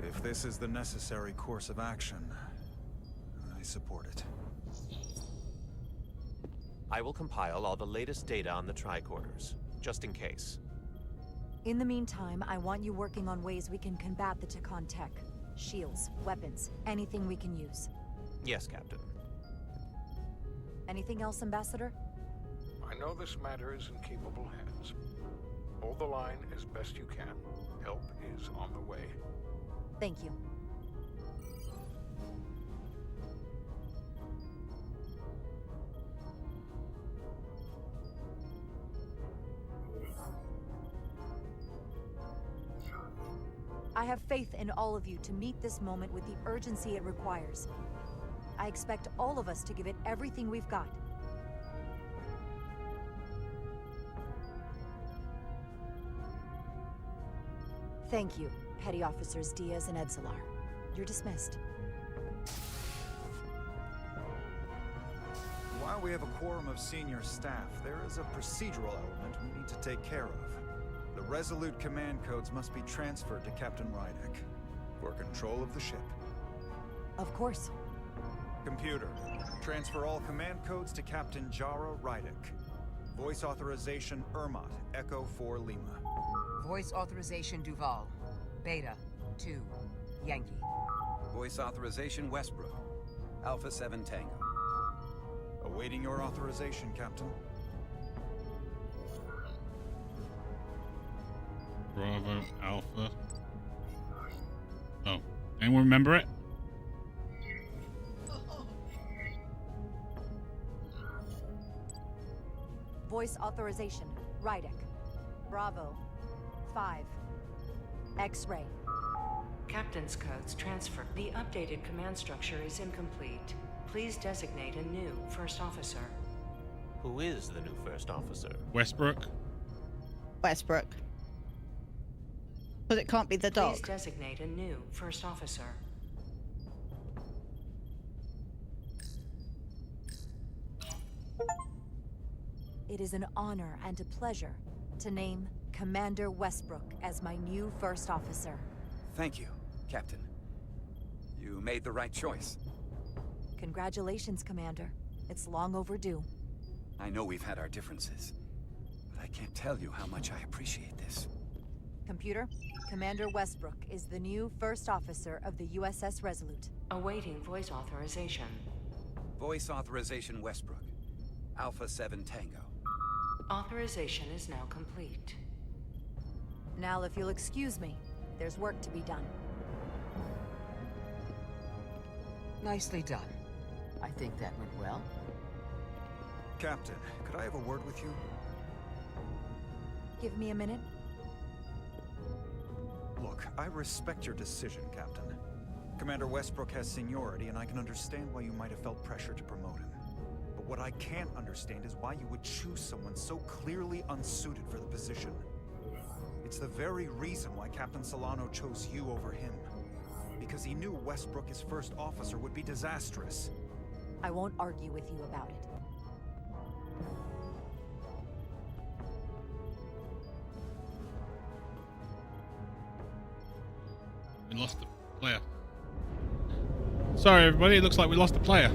If this is the necessary course of action, I support it. I will compile all the latest data on the tricorders, just in case. In the meantime, I want you working on ways we can combat the Takan tech. Shields, weapons, anything we can use. Yes, Captain. Anything else, Ambassador? I know this matter is in capable hands. Hold the line as best you can. Help is on the way. Thank you. I have faith in all of you to meet this moment with the urgency it requires. I expect all of us to give it everything we've got. Thank you, Petty Officers Diaz and Edselar. You're dismissed. While we have a quorum of senior staff, there is a procedural element we need to take care of. The Resolute command codes must be transferred to Captain Rydek for control of the ship. Of course. Computer, transfer all command codes to Captain Jara Rydek. Voice authorization Ermot, Echo 4 Lima. Voice authorization Duval. Beta 2 Yankee. Voice authorization Westbrook. Alpha 7 Tango. Awaiting your authorization, Captain. Bravo, Alpha. Oh, anyone remember it? Voice authorization, Rydek. Bravo. 5. X-ray. Captain's codes transfer. The updated command structure is incomplete. Please designate a new first officer. Who is the new first officer? Westbrook. Westbrook. But it can't be the dog. Please designate a new first officer. It is an honor and a pleasure to name Commander Westbrook as my new first officer. Thank you, Captain. You made the right choice. Congratulations, Commander. It's long overdue. I know we've had our differences, but I can't tell you how much I appreciate this. Computer, Commander Westbrook is the new first officer of the U.S.S. Resolute. Awaiting voice authorization. Voice authorization Westbrook. Alpha 7 Tango. Authorization is now complete. Now, if you'll excuse me, there's work to be done. Nicely done. I think that went well. Captain, could I have a word with you? Give me a minute. Look, I respect your decision, Captain. Commander Westbrook has seniority, and I can understand why you might have felt pressure to promote him. But what I can't understand is why you would choose someone so clearly unsuited for the position. It's the very reason why Captain Solano chose you over him. Because he knew Westbrook as first officer would be disastrous. I won't argue with you about it. We lost the player. Sorry, everybody. It looks like we lost the player.